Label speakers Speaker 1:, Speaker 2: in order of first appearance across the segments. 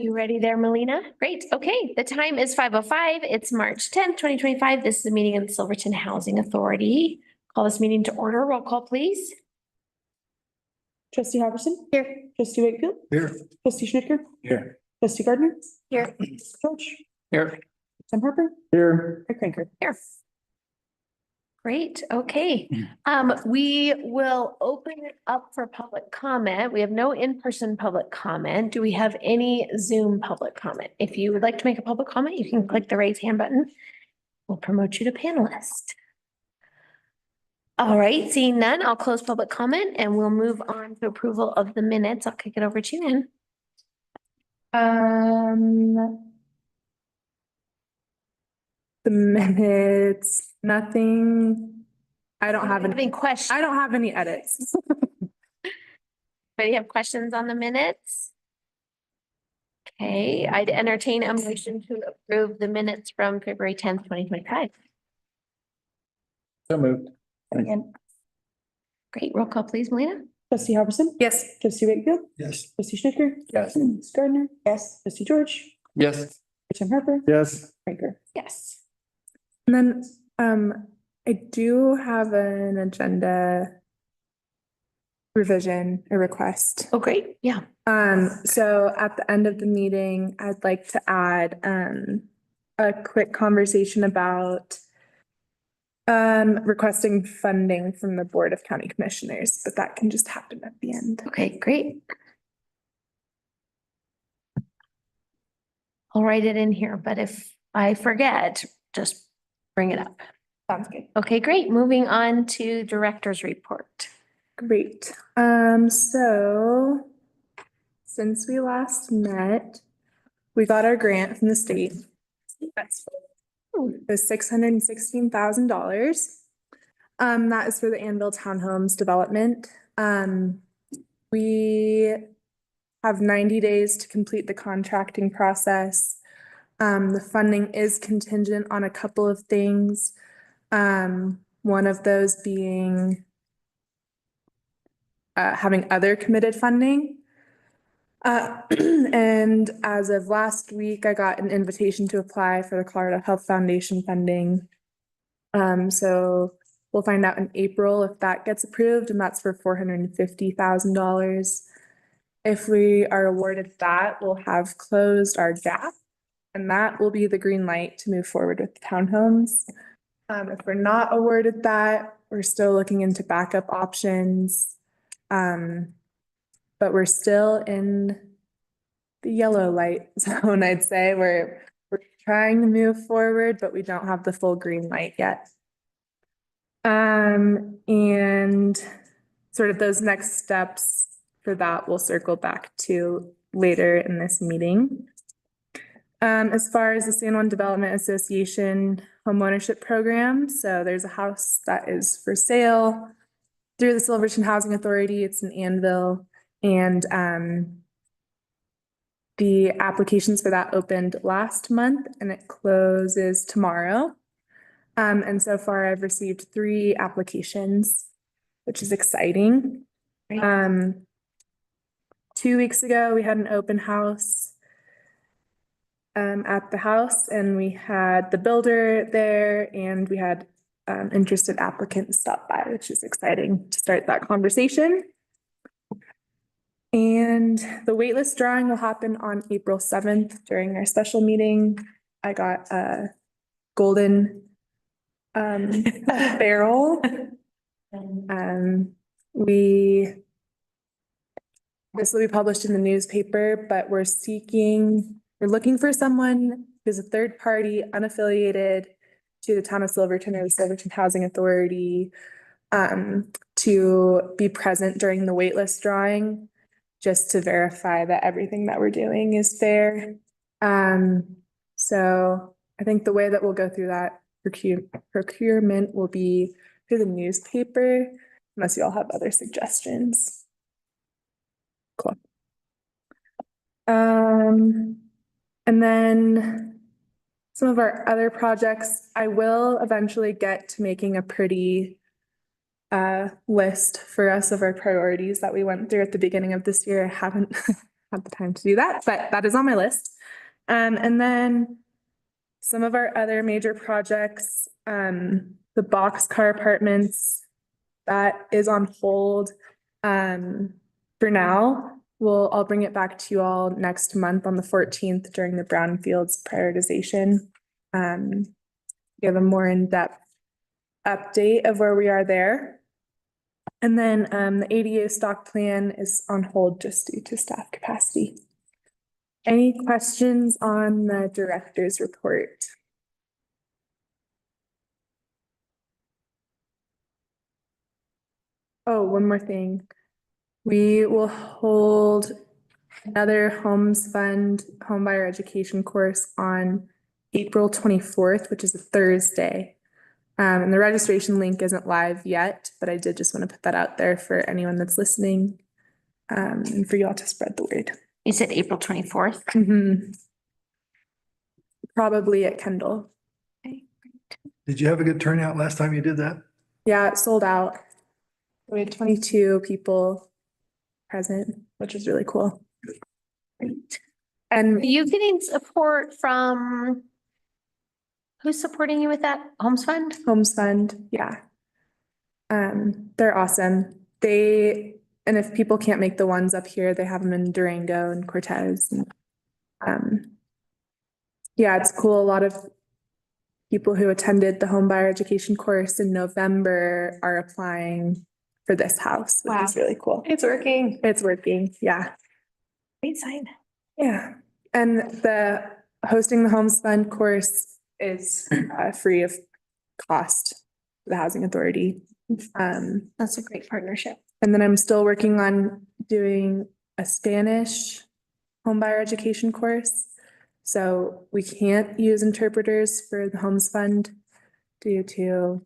Speaker 1: You ready there, Melina? Great. Okay, the time is 5:05. It's March 10th, 2025. This is a meeting of the Silverton Housing Authority. Call this meeting to order. Roll call, please.
Speaker 2: Trustee Hopperson?
Speaker 1: Here. Trustee
Speaker 2: Wakefield?
Speaker 3: Here.
Speaker 2: Trustee Schnittker?
Speaker 3: Here.
Speaker 2: Trustee Gardner?
Speaker 1: Here.
Speaker 2: George?
Speaker 3: Here.
Speaker 2: Tim Harper?
Speaker 3: Here.
Speaker 2: Rick Ranker?
Speaker 1: Here. Great. Okay. We will open it up for public comment. We have no in-person public comment. Do we have any Zoom public comment? If you would like to make a public comment, you can click the raise hand button. We'll promote you to panelist. All right, seeing none, I'll close public comment and we'll move on to approval of the minutes. I'll kick it over to you, Ann.
Speaker 2: The minutes, nothing. I don't have any
Speaker 1: questions.
Speaker 2: I don't have any edits.
Speaker 1: Anybody have questions on the minutes? Okay, I'd entertain a motion to approve the minutes from February 10th, 2025.
Speaker 3: So moved.
Speaker 2: Again.
Speaker 1: Great, roll call please, Melina.
Speaker 2: Trustee Hopperson? Yes. Trustee Wakefield?
Speaker 3: Yes.
Speaker 2: Trustee Schnittker?
Speaker 3: Yes.
Speaker 2: Trustee Gardner? Yes. Trustee George?
Speaker 3: Yes.
Speaker 2: Tim Harper?
Speaker 3: Yes.
Speaker 2: Ranker?
Speaker 1: Yes.
Speaker 2: And then, I do have an agenda revision or request.
Speaker 1: Oh, great, yeah.
Speaker 2: So at the end of the meeting, I'd like to add, a quick conversation about requesting funding from the Board of County Commissioners, but that can just happen at the end.
Speaker 1: Okay, great. I'll write it in here, but if I forget, just bring it up.
Speaker 2: Sounds good.
Speaker 1: Okay, great. Moving on to director's report.
Speaker 2: Great. So since we last met, we got our grant from the state. That's it was $616,000. That is for the Anvil Townhomes development. We have 90 days to complete the contracting process. The funding is contingent on a couple of things. One of those being having other committed funding. And as of last week, I got an invitation to apply for the Colorado Health Foundation funding. So we'll find out in April if that gets approved, and that's for $450,000. If we are awarded that, we'll have closed our gap, and that will be the green light to move forward with the townhomes. If we're not awarded that, we're still looking into backup options. But we're still in the yellow light zone, I'd say. We're trying to move forward, but we don't have the full green light yet. And sort of those next steps for that we'll circle back to later in this meeting. As far as the San Juan Development Association homeownership program, so there's a house that is for sale through the Silverton Housing Authority. It's in Anvil, and the applications for that opened last month and it closes tomorrow. And so far I've received 3 applications, which is exciting. 2 weeks ago, we had an open house at the house, and we had the builder there, and we had interested applicants stop by, which is exciting to start that conversation. And the waitlist drawing will happen on April 7th during our special meeting. I got a golden barrel. This will be published in the newspaper, but we're looking for someone who's a third party, unaffiliated to the town of Silverton or the Silverton Housing Authority, to be present during the waitlist drawing, just to verify that everything that we're doing is fair. So I think the way that we'll go through that procurement will be through the newspaper, unless you all have other suggestions. Cool. And then some of our other projects, I will eventually get to making a pretty list for us of our priorities that we went through at the beginning of this year. I haven't had the time to do that, but that is on my list. And then some of our other major projects, the boxcar apartments, that is on hold. For now, I'll bring it back to you all next month on the 14th during the brownfields prioritization. Give a more in-depth update of where we are there. And then the ADA stock plan is on hold just due to staff capacity. Any questions on the director's report? Oh, one more thing. We will hold another Homes Fund homebuyer education course on April 24th, which is a Thursday. And the registration link isn't live yet, but I did just want to put that out there for anyone that's listening, and for y'all to spread the word.
Speaker 1: You said April 24th.
Speaker 2: Probably at Kendall.
Speaker 4: Did you have a good turnout last time you did that?
Speaker 2: Yeah, it sold out. We had 22 people present, which is really cool.
Speaker 1: Great. Are
Speaker 2: And
Speaker 1: you getting support from, who's supporting you with that? Homes Fund?
Speaker 2: Homes Fund, yeah. They're awesome. And if people can't make the ones up here, they have them in Durango and Cortez. Yeah, it's cool. A lot of people who attended the homebuyer education course in November are applying for this house, which is really cool.
Speaker 1: It's working.
Speaker 2: It's working, yeah.
Speaker 1: Great sign.
Speaker 2: Yeah, and the hosting the Homes Fund course is free of cost to the Housing Authority.
Speaker 1: That's a great partnership.
Speaker 2: And then I'm still working on doing a Spanish homebuyer education course. So we can't use interpreters for the Homes Fund due to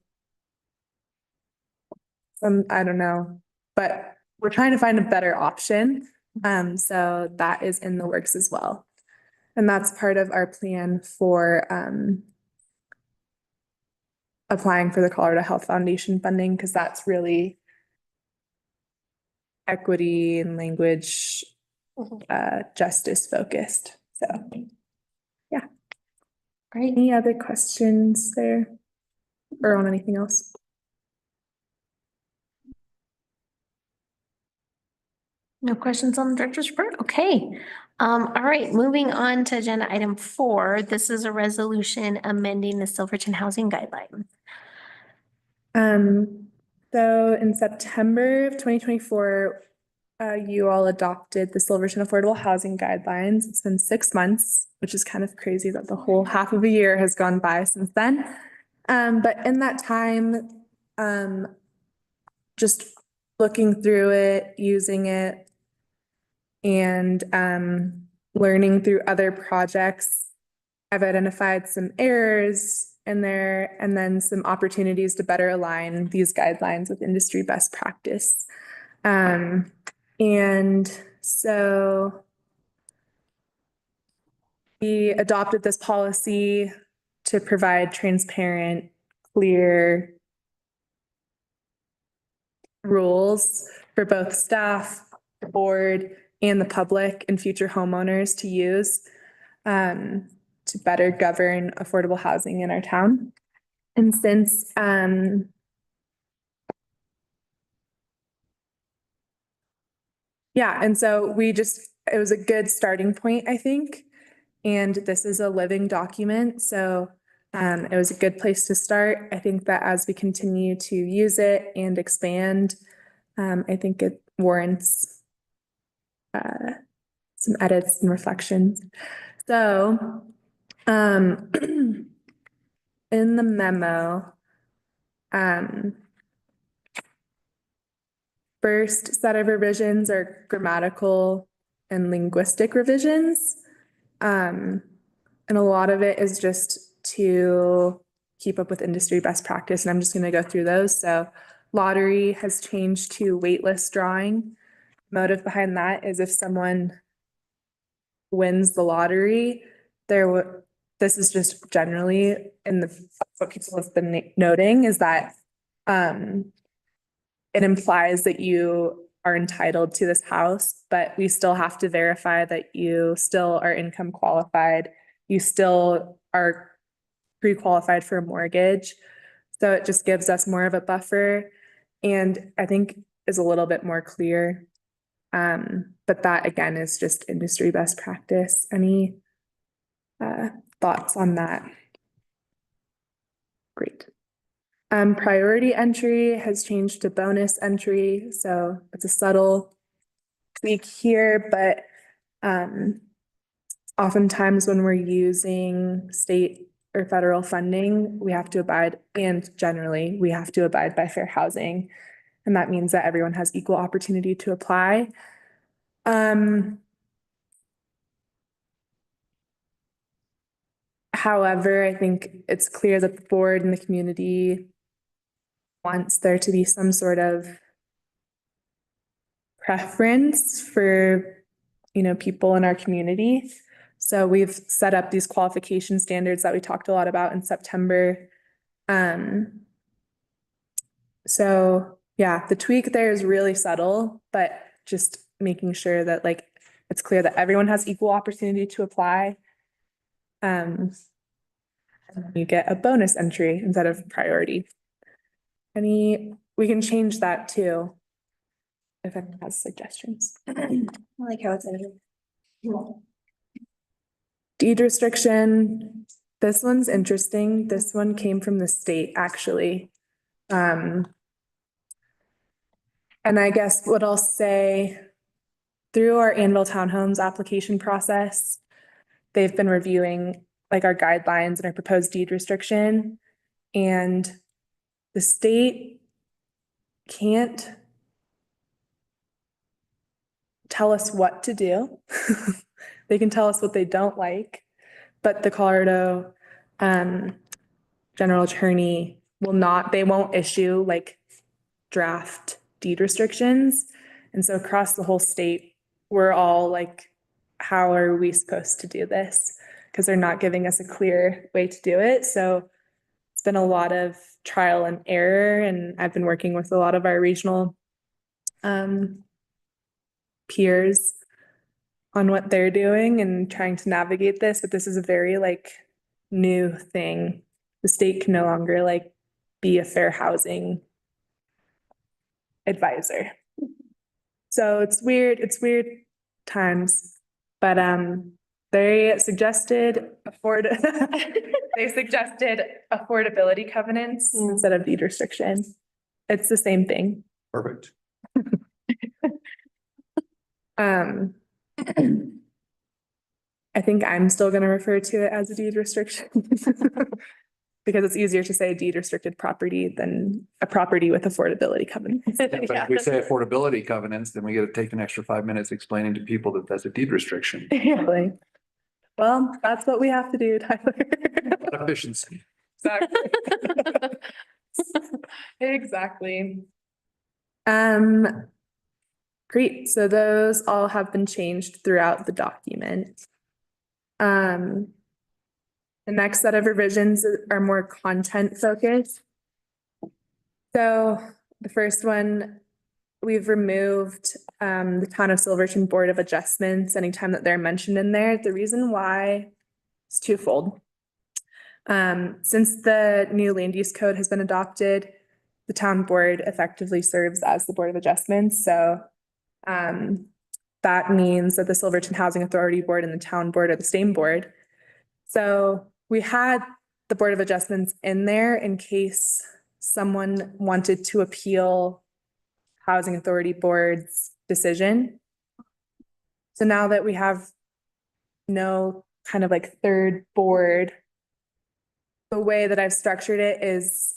Speaker 2: I don't know, but we're trying to find a better option. So that is in the works as well. And that's part of our plan for applying for the Colorado Health Foundation funding, because that's really equity and language justice focused. So
Speaker 1: Great.
Speaker 2: any other questions there or on anything else?
Speaker 1: No questions on the director's report? Okay. All right, moving on to agenda item 4. This is a resolution amending the Silverton housing guideline.
Speaker 2: So in September of 2024, you all adopted the Silverton Affordable Housing Guidelines. It's been 6 months, which is kind of crazy that the whole half of a year has gone by since then. But in that time, just looking through it, using it, and learning through other projects, I've identified some errors in there and then some opportunities to better align these guidelines with industry best practice. And so we adopted this policy to provide transparent, clear rules for both staff, the board, and the public and future homeowners to use to better govern affordable housing in our town. And since and so it was a good starting point, I think. And this is a living document, so it was a good place to start. I think that as we continue to use it and expand, I think it warrants some edits and reflections. So, in the memo, first set of revisions are grammatical and linguistic revisions. And a lot of it is just to keep up with industry best practice. And I'm just going to go through those. So lottery has changed to waitlist drawing. Motive behind that is if someone wins the lottery, this is just generally what people have been noting is that it implies that you are entitled to this house, but we still have to verify that you still are income qualified. You still are pre-qualified for a mortgage. So it just gives us more of a buffer and I think is a little bit more clear. But that again is just industry best practice. Any thoughts on that? Great. Priority entry has changed to bonus entry, so it's a subtle tweak here, but oftentimes when we're using state or federal funding, we have to abide, and generally, we have to abide by fair housing. And that means that everyone has equal opportunity to apply. However, I think it's clear that the board and the community wants there to be some sort of preference for, people in our community. So we've set up these qualification standards that we talked a lot about in September. So yeah, the tweak there is really subtle, but just making sure that it's clear that everyone has equal opportunity to apply. You get a bonus entry instead of priority. We can change that too. If anyone has suggestions.
Speaker 5: I like how it's edited.
Speaker 2: Deed restriction, this one's interesting. This one came from the state, actually. And I guess what I'll say, through our Anvil Townhomes application process, they've been reviewing our guidelines and our proposed deed restriction. And the state can't tell us what to do. They can tell us what they don't like, but the Colorado general attorney they won't issue draft deed restrictions. And so across the whole state, we're all how are we supposed to do this? Because they're not giving us a clear way to do it. So it's been a lot of trial and error, and I've been working with a lot of our regional peers on what they're doing and trying to navigate this, but this is a very new thing. The state can no longer be a fair housing advisor. So it's weird times, but they suggested affordability covenants instead of deed restriction. It's the same thing.
Speaker 4: Perfect.
Speaker 2: I think I'm still going to refer to it as a deed restriction because it's easier to say deed restricted property than a property with affordability covenants.
Speaker 4: But if we say affordability covenants, then we got to take an extra 5 minutes explaining to people that that's a deed restriction.
Speaker 2: Really? Well, that's what we have to do, Tyler.
Speaker 4: Efficiency.
Speaker 2: Exactly. Exactly. Great. So those all have been changed throughout the document. The next set of revisions are more content focused. So the first one, we've removed the Town of Silverton Board of Adjustments anytime that they're mentioned in there. The reason why is twofold. Since the new land use code has been adopted, the town board effectively serves as the Board of Adjustments. So that means that the Silverton Housing Authority Board and the town board are the same board. So we had the Board of Adjustments in there in case someone wanted to appeal Housing Authority Board's decision. So now that we have no kind of third board, the way that I've structured it is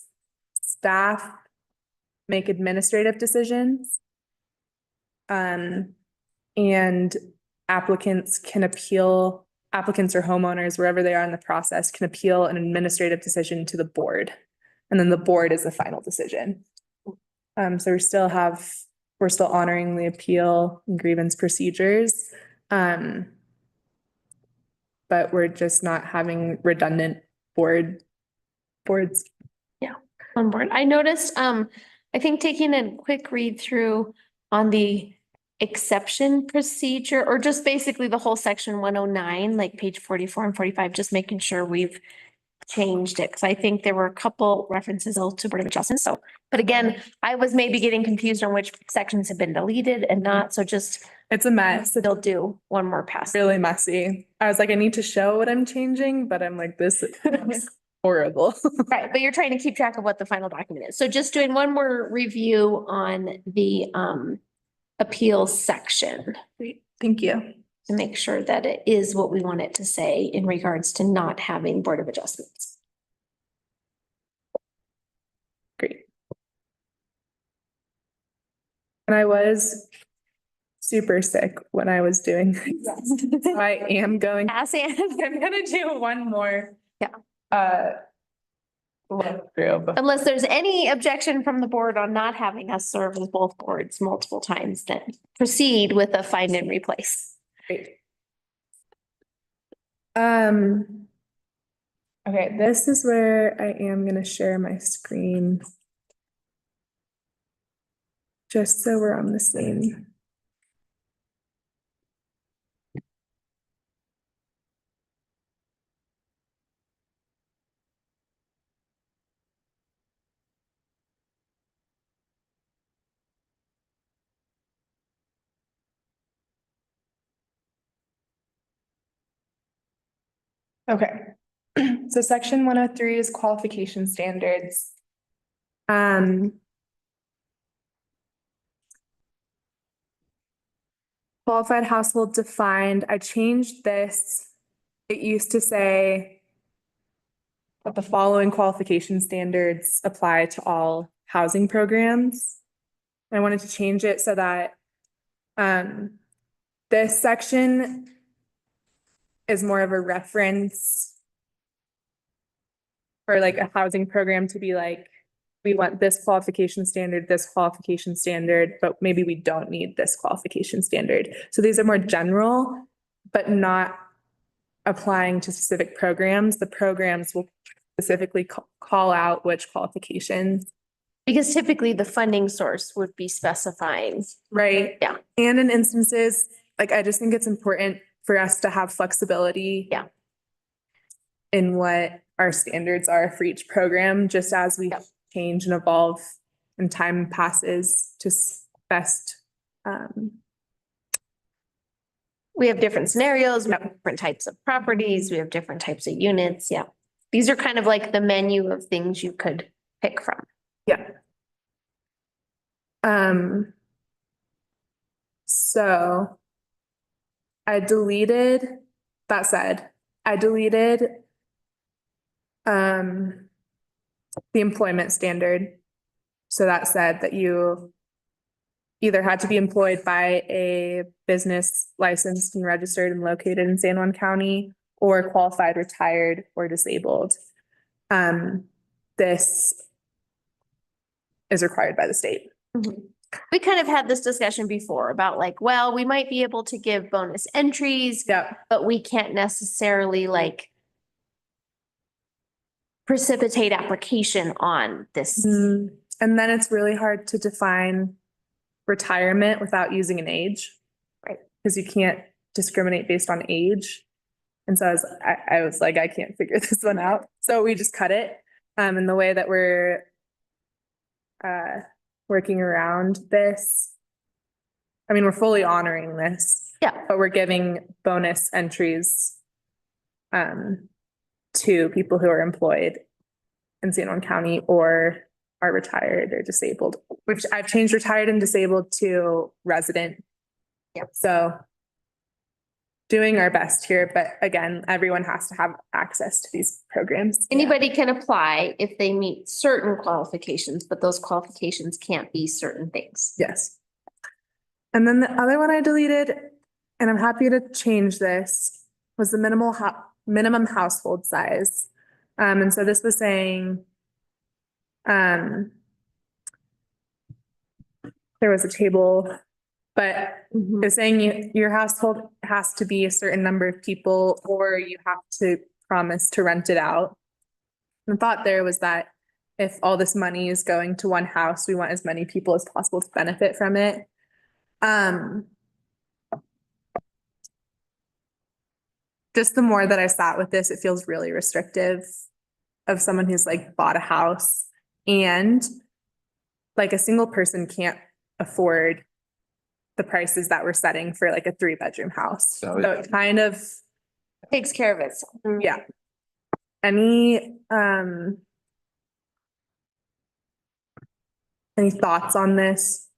Speaker 2: staff make administrative decisions. And applicants or homeowners, wherever they are in the process, can appeal an administrative decision to the board. And then the board is the final decision. So we're still honoring the appeal and grievance procedures. But we're just not having redundant boards.
Speaker 1: On board. I noticed, I think taking a quick read through on the exception procedure, or just basically the whole section 109, like page 44 and 45, just making sure we've changed it, because I think there were a couple references to Board of Adjustments, so, but again, I was maybe getting confused on which sections have been deleted and not, so just
Speaker 2: It's a mess. It's
Speaker 1: they'll do one more pass.
Speaker 2: really messy. I was like, I need to show what I'm changing, but I'm like, this is horrible.
Speaker 1: Right, but you're trying to keep track of what the final document is. So just doing one more review on the appeals section
Speaker 2: Great, thank you.
Speaker 1: to make sure that it is what we want it to say in regards to not having Board of Adjustments.
Speaker 2: Great. And I was super sick when I was doing this. So I am going,
Speaker 1: Pass and
Speaker 2: I'm gonna do one more.
Speaker 1: Yeah.
Speaker 2: Look through, but
Speaker 1: unless there's any objection from the board on not having us serve as both boards multiple times, then proceed with a find and replace.
Speaker 2: great. Okay, this is where I am gonna share my screen. Just so we're on the same. Okay, so section 103 is qualification standards. Qualified household defined, I changed this. It used to say that the following qualification standards apply to all housing programs. I wanted to change it so that this section is more of a reference for like a housing program to be like, we want this qualification standard, but maybe we don't need this qualification standard. So these are more general, but not applying to specific programs. The programs will specifically call out which qualifications.
Speaker 1: Because typically the funding source would be specifying.
Speaker 2: Right.
Speaker 1: Yeah.
Speaker 2: And in instances, like, I just think it's important for us to have flexibility.
Speaker 1: Yeah.
Speaker 2: In what our standards are for each program, just as we change and evolve and time passes, just best.
Speaker 1: We have different scenarios, we have different types of properties, we have different types of units, yeah. These are kind of like the menu of things you could pick from.
Speaker 2: Yeah. So I deleted, that said, I deleted the employment standard. So that said that you either had to be employed by a business licensed and registered and located in San Juan County or qualified, retired, or disabled. This is required by the state.
Speaker 1: We kind of had this discussion before about like, well, we might be able to give bonus entries,
Speaker 2: Yeah.
Speaker 1: but we can't necessarily like precipitate application on this.
Speaker 2: And then it's really hard to define retirement without using an age.
Speaker 1: Right.
Speaker 2: Because you can't discriminate based on age. And so I was like, I can't figure this one out. So we just cut it. And the way that we're working around this, I mean, we're fully honoring this.
Speaker 1: Yeah.
Speaker 2: But we're giving bonus entries to people who are employed in San Juan County or are retired or disabled, which I've changed retired and disabled to resident.
Speaker 1: Yep.
Speaker 2: So doing our best here, but again, everyone has to have access to these programs.
Speaker 1: Anybody can apply if they meet certain qualifications, but those qualifications can't be certain things.
Speaker 2: Yes. And then the other one I deleted, and I'm happy to change this, was the minimum household size. And so this was saying, there was a table, but it's saying your household has to be a certain number of people, or you have to promise to rent it out. And the thought there was that if all this money is going to one house, we want as many people as possible to benefit from it. Just the more that I sat with this, it feels really restrictive of someone who's like bought a house and like a single person can't afford the prices that we're setting for like a 3-bedroom house.
Speaker 4: So
Speaker 2: So it kind of,
Speaker 1: Takes care of itself.
Speaker 2: yeah. Any thoughts on this?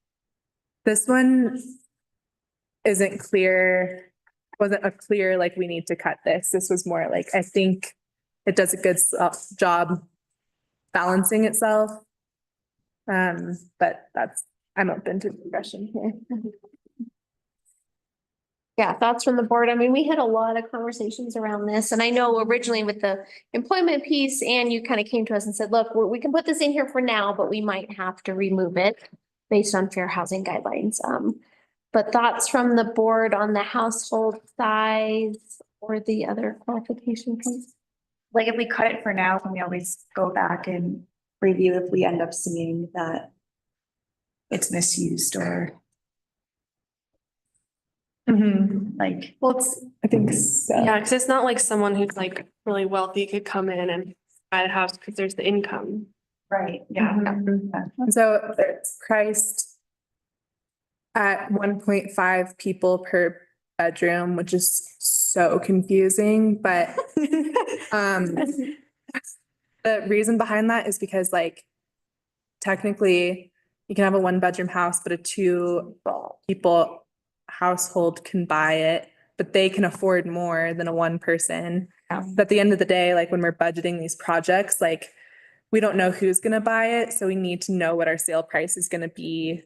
Speaker 2: This one isn't clear, wasn't a clear, like, we need to cut this. This was more like, I think it does a good job balancing itself. But I'm open to discussion here.
Speaker 1: Yeah, thoughts from the board. I mean, we had a lot of conversations around this, and I know originally with the employment piece, and you kind of came to us and said, look, we can put this in here for now, but we might have to remove it based on fair housing guidelines. But thoughts from the board on the household size or the other qualification piece?
Speaker 5: Like if we cut it for now, can we always go back and review if we end up seeing that it's misused or like,
Speaker 1: Well, it's,
Speaker 2: I think so.
Speaker 6: Yeah, because it's not like someone who's like really wealthy could come in and buy a house because there's the income.
Speaker 5: right, yeah.
Speaker 2: Mhm. So it's priced at 1.5 people per bedroom, which is so confusing, but the reason behind that is because like technically you can have a 1-bedroom house, but a 2-people household can buy it, but they can afford more than a 1-person. But at the end of the day, like when we're budgeting these projects, like we don't know who's gonna buy it, so we need to know what our sale price is gonna be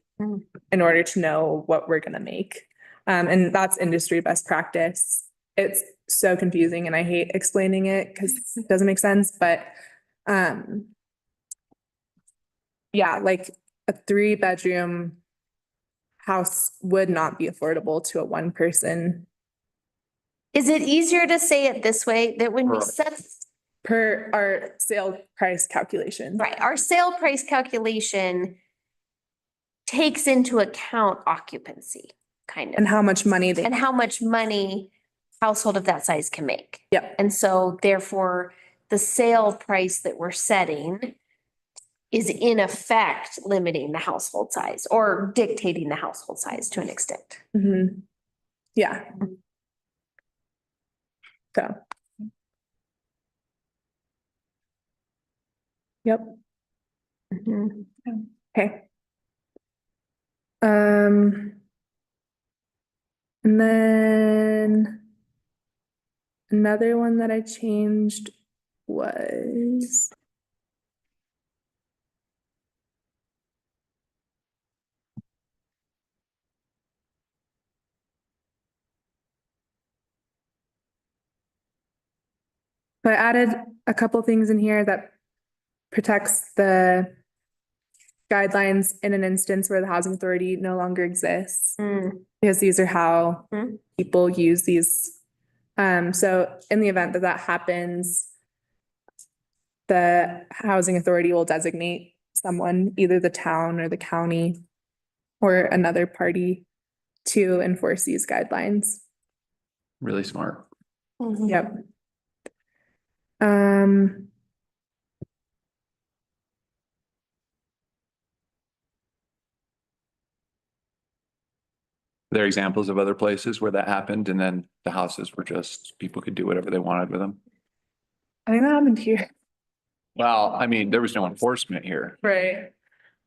Speaker 2: in order to know what we're gonna make. And that's industry best practice. It's so confusing and I hate explaining it because it doesn't make sense, but yeah, like a 3-bedroom house would not be affordable to a 1-person
Speaker 1: is it easier to say it this way, that when we
Speaker 4: Right.
Speaker 1: set,
Speaker 2: per our sale price calculation.
Speaker 1: right, our sale price calculation takes into account occupancy, kind
Speaker 2: And
Speaker 1: of,
Speaker 2: how much money they,
Speaker 1: and how much money household of that size can make.
Speaker 2: Yep.
Speaker 1: And so therefore, the sale price that we're setting is in effect limiting the household size or dictating the household size to an extent.
Speaker 2: Mhm. Yeah. So. Yep, okay. And then another one that I changed was so I added a couple things in here that protects the guidelines in an instance where the housing authority no longer exists. Because these are how people use these. So in the event that that happens, the housing authority will designate someone, either the town or the county or another party to enforce these guidelines.
Speaker 4: Really smart.
Speaker 2: Yep.
Speaker 4: There are examples of other places where that happened and then the houses were just, people could do whatever they wanted with them.
Speaker 2: I think that happened here.
Speaker 4: Well, I mean, there was no enforcement here.
Speaker 2: Right.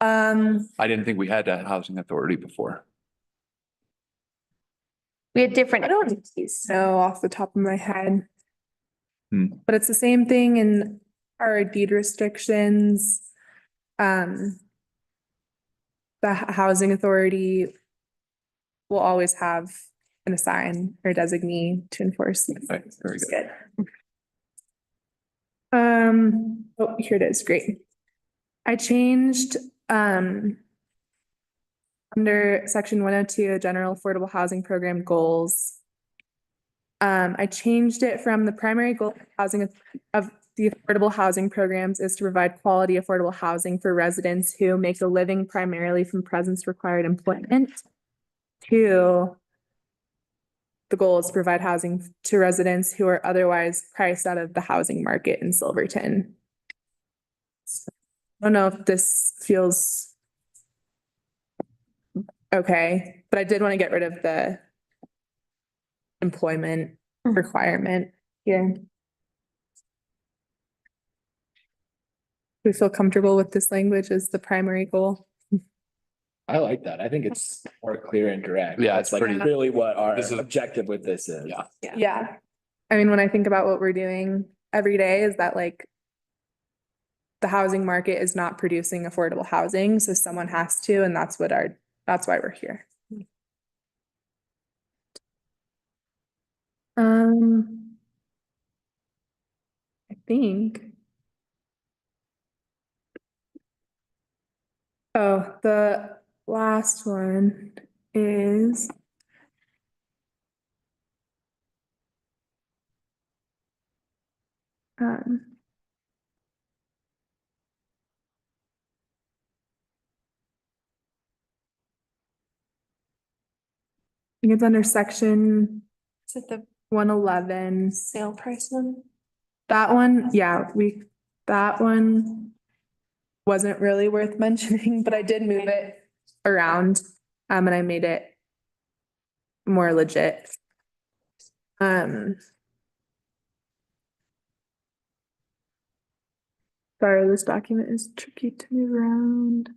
Speaker 4: I didn't think we had a housing authority before.
Speaker 1: We had different
Speaker 2: I don't
Speaker 1: entities.
Speaker 2: know off the top of my head.
Speaker 4: Hmm.
Speaker 2: But it's the same thing in our deed restrictions. The housing authority will always have an assign or designee to enforce.
Speaker 4: Right, very good.
Speaker 2: Good. Oh, here it is, great. I changed, under section 102, general affordable housing program goals. I changed it from the primary goal of housing of the affordable housing programs is to provide quality affordable housing for residents who make a living primarily from presence required employment. Two, the goal is to provide housing to residents who are otherwise priced out of the housing market in Silverton. I don't know if this feels okay, but I did want to get rid of the employment requirement here. We feel comfortable with this language as the primary goal.
Speaker 3: I like that. I think it's more clear and direct.
Speaker 4: Yeah,
Speaker 3: It's
Speaker 4: it's
Speaker 3: like
Speaker 4: pretty-
Speaker 3: really what our
Speaker 4: This is-
Speaker 3: objective with this is.
Speaker 4: Yeah.
Speaker 2: Yeah. I mean, when I think about what we're doing every day is that like the housing market is not producing affordable housing, so someone has to, and that's why we're here. I think. Oh, the last one is. Um. I think it's under section
Speaker 6: Is it the
Speaker 2: 111.
Speaker 6: sale price one?
Speaker 2: That one, yeah, that one wasn't really worth mentioning, but I did move it around, and I made it more legit. Sorry, this document is tricky to move around.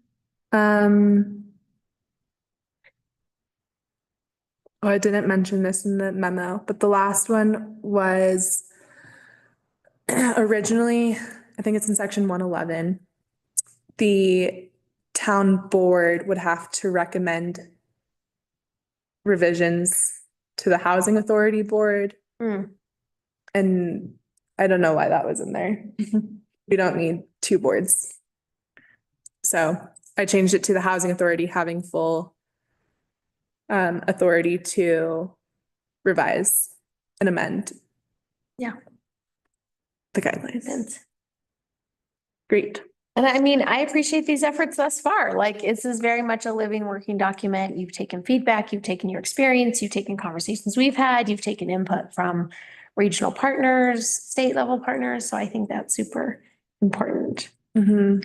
Speaker 2: Oh, I didn't mention this in the memo, but the last one was originally, I think it's in section 111. The town board would have to recommend revisions to the housing authority board.
Speaker 1: Hmm.
Speaker 2: And I don't know why that was in there. We don't need two boards. So I changed it to the housing authority having full authority to revise and amend.
Speaker 1: Yeah.
Speaker 2: The guidelines.
Speaker 1: And
Speaker 2: Great.
Speaker 1: I mean, I appreciate these efforts thus far. Like, this is very much a living, working document. You've taken feedback, you've taken your experience, you've taken conversations we've had, you've taken input from regional partners, state level partners. So I think that's super important.
Speaker 2: Mhm.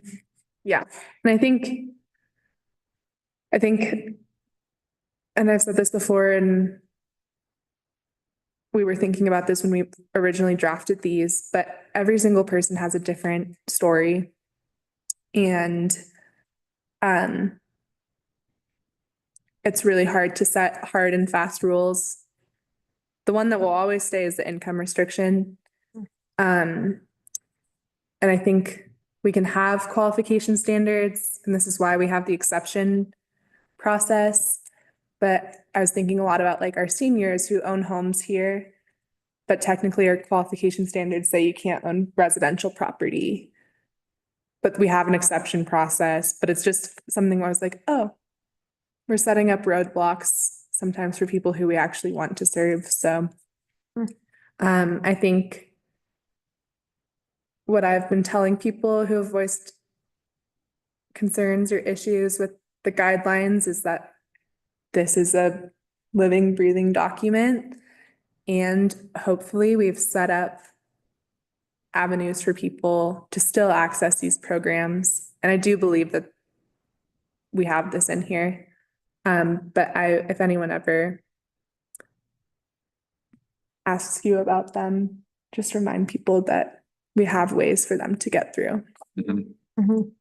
Speaker 2: Yeah, and I think, and I've said this before, and we were thinking about this when we originally drafted these, but every single person has a different story. And it's really hard to set hard and fast rules. The one that will always stay is the income restriction. And I think we can have qualification standards, and this is why we have the exception process. But I was thinking a lot about like our seniors who own homes here, but technically our qualification standards say you can't own residential property. But we have an exception process, but it's just something where I was like, oh, we're setting up roadblocks sometimes for people who we actually want to serve. So I think what I've been telling people who have voiced concerns or issues with the guidelines is that this is a living, breathing document. And hopefully we've set up avenues for people to still access these programs. And I do believe that we have this in here. But if anyone ever asks you about them, just remind people that we have ways for them to get through.
Speaker 4: Mhm.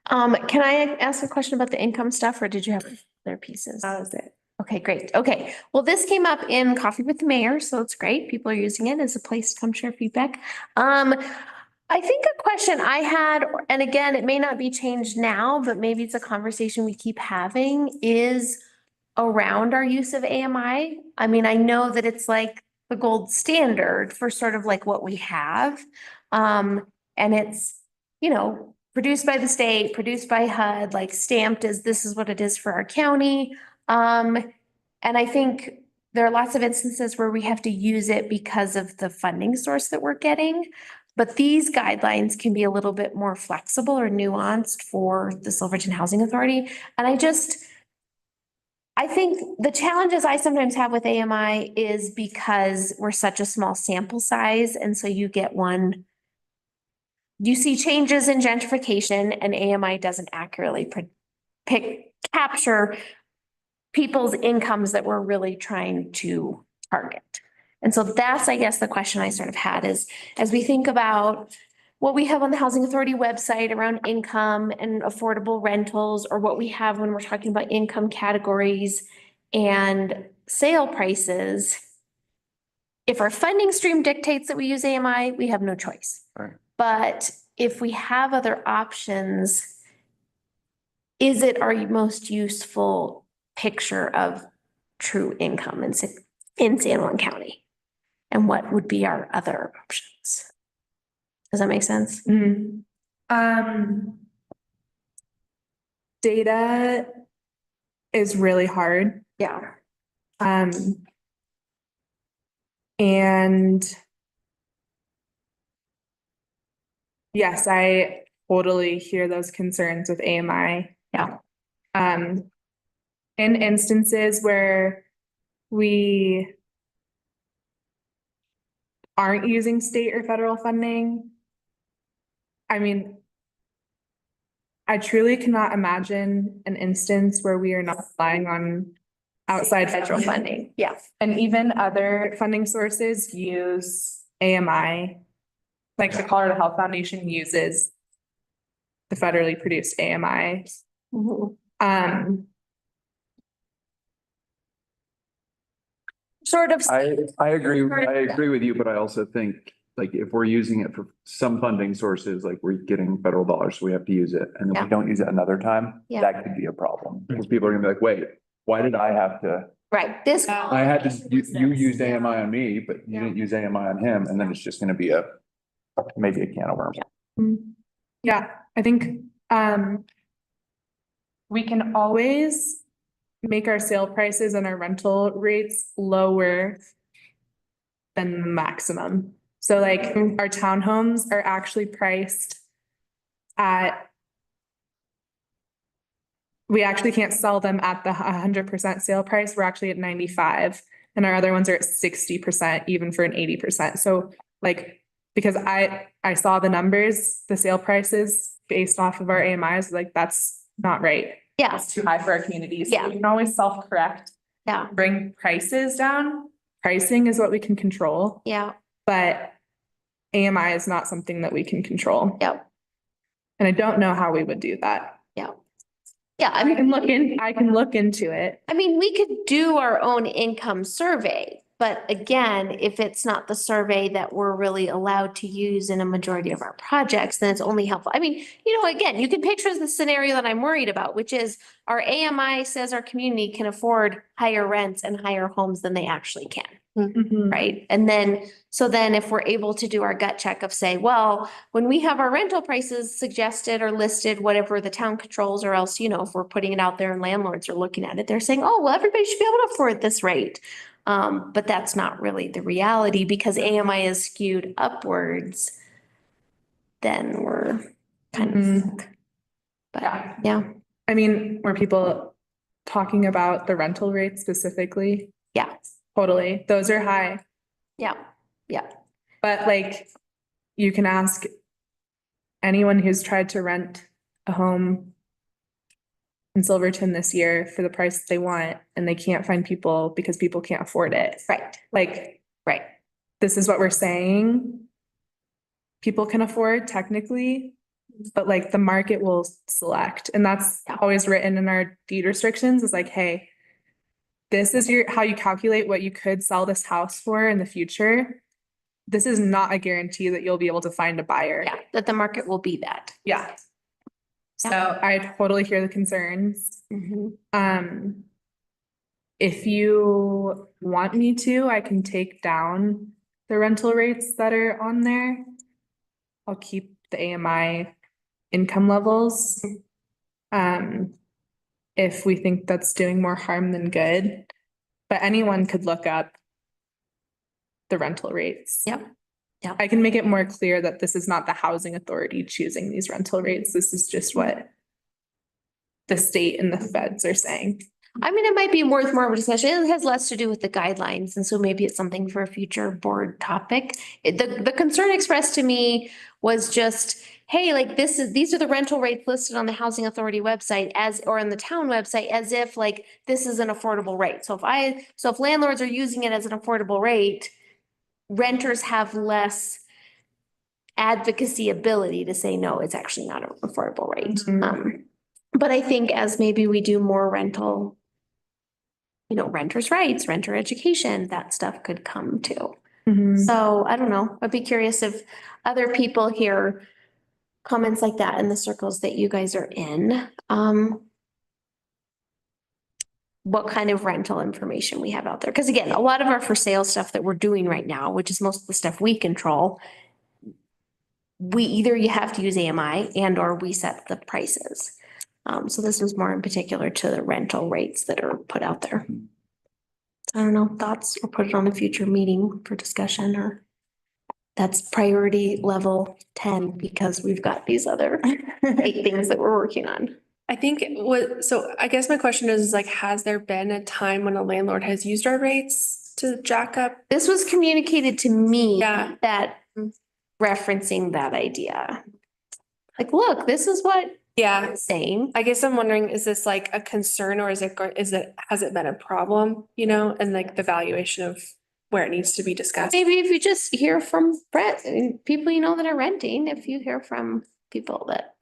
Speaker 1: Can I ask a question about the income stuff, or did you have other pieces?
Speaker 2: That was it.
Speaker 1: Okay, great. Okay, well, this came up in Coffee with the Mayor, so it's great. People are using it as a place to come share feedback. I think a question I had, and again, it may not be changed now, but maybe it's a conversation we keep having, is around our use of AMI. I mean, I know that it's like the gold standard for sort of like what we have. And it's, produced by the state, produced by HUD, like stamped as this is what it is for our county. And I think there are lots of instances where we have to use it because of the funding source that we're getting. But these guidelines can be a little bit more flexible or nuanced for the Silverton Housing Authority. And I think the challenges I sometimes have with AMI is because we're such a small sample size, and so you get one. You see changes in gentrification and AMI doesn't accurately capture people's incomes that we're really trying to target. And so that's, I guess, the question I sort of had is, as we think about what we have on the Housing Authority website around income and affordable rentals, or what we have when we're talking about income categories and sale prices. If our funding stream dictates that we use AMI, we have no choice.
Speaker 4: Right.
Speaker 1: But if we have other options, is it our most useful picture of true income in San Juan County? And what would be our other options? Does that make sense?
Speaker 2: Data is really hard.
Speaker 1: Yeah.
Speaker 2: And yes, I totally hear those concerns with AMI.
Speaker 1: Yeah.
Speaker 2: In instances where we aren't using state or federal funding, I mean, I truly cannot imagine an instance where we are not relying on outside federal funding.
Speaker 1: Yeah.
Speaker 2: And even other funding sources use AMI. Like the Colorado Health Foundation uses the federally produced AMI.
Speaker 1: Sort of.
Speaker 4: I agree with you, but I also think like if we're using it for some funding sources, like we're getting federal dollars, so we have to use it, and then
Speaker 1: Yeah.
Speaker 4: we don't use it another time,
Speaker 1: Yeah.
Speaker 4: that could be a problem. Because people are gonna be like, wait, why did I have to?
Speaker 1: Right, this.
Speaker 4: I had to, you used AMI on me, but you didn't use AMI on him, and then it's just gonna be maybe a can of worms.
Speaker 2: Yeah, I think, we can always make our sale prices and our rental rates lower than the maximum. So like our townhomes are actually priced at, we actually can't sell them at the 100% sale price. We're actually at 95, and our other ones are at 60%, even for an 80%. So like, because I saw the numbers, the sale prices based off of our AMIs, like that's not right.
Speaker 1: Yeah.
Speaker 2: It's too high for our communities.
Speaker 1: Yeah.
Speaker 2: We can always self-correct,
Speaker 1: Yeah.
Speaker 2: bring prices down. Pricing is what we can control,
Speaker 1: Yeah.
Speaker 2: but AMI is not something that we can control.
Speaker 1: Yep.
Speaker 2: And I don't know how we would do that.
Speaker 1: Yeah. Yeah. I
Speaker 2: I
Speaker 1: mean,
Speaker 2: can look into it.
Speaker 1: we could do our own income survey, but again, if it's not the survey that we're really allowed to use in a majority of our projects, then it's only helpful. I mean, again, you can picture the scenario that I'm worried about, which is our AMI says our community can afford higher rents and higher homes than they actually can. Right? And then, if we're able to do our gut check of say, well, when we have our rental prices suggested or listed, whatever the town controls, or else, if we're putting it out there and landlords are looking at it, they're saying, oh, well, everybody should be able to afford this rate. But that's not really the reality because AMI is skewed upwards. Then we're kind of, but yeah.
Speaker 2: I mean, were people talking about the rental rates specifically?
Speaker 1: Yeah.
Speaker 2: Totally. Those are high.
Speaker 1: Yeah. Yeah.
Speaker 2: But like, you can ask anyone who's tried to rent a home in Silverton this year for the price they want, and they can't find people because people can't afford it.
Speaker 1: Right.
Speaker 2: Like,
Speaker 1: Right.
Speaker 2: this is what we're saying. People can afford technically, but like the market will select. And that's always written in our deed restrictions is like, hey, this is how you calculate what you could sell this house for in the future. This is not a guarantee that you'll be able to find a buyer.
Speaker 1: Yeah. That the market will be that.
Speaker 2: Yeah. So I totally hear the concerns. If you want me to, I can take down the rental rates that are on there. I'll keep the AMI income levels. If we think that's doing more harm than good, but anyone could look up the rental rates.
Speaker 1: Yep. Yeah.
Speaker 2: I can make it more clear that this is not the housing authority choosing these rental rates. This is just what the state and the feds are saying.
Speaker 1: I mean, it might be worth more of a discussion. It has less to do with the guidelines, and so maybe it's something for a future board topic. The concern expressed to me was just, hey, like these are the rental rates listed on the housing authority website or on the town website, as if like this is an affordable rate. So if landlords are using it as an affordable rate, renters have less advocacy ability to say, no, it's actually not an affordable rate. But I think as maybe we do more rental, renters' rights, renter education, that stuff could come too. So I don't know. I'd be curious if other people hear comments like that in the circles that you guys are in. What kind of rental information we have out there. Because again, a lot of our for sale stuff that we're doing right now, which is most of the stuff we control, you have to use AMI or we set the prices. So this was more in particular to the rental rates that are put out there. I don't know, thoughts, or put it on a future meeting for discussion, or that's priority level 10 because we've got these other 8 things that we're working on.
Speaker 6: I think so I guess my question is like, has there been a time when a landlord has used our rates to jack up?
Speaker 1: This was communicated to me.
Speaker 6: Yeah.
Speaker 1: That referencing that idea. Like, look, this is what
Speaker 6: Yeah.
Speaker 1: saying.
Speaker 6: I guess I'm wondering, is this like a concern or has it been a problem, and like the valuation of where it needs to be discussed?
Speaker 1: Maybe if you just hear from people that are renting, if you hear from people that.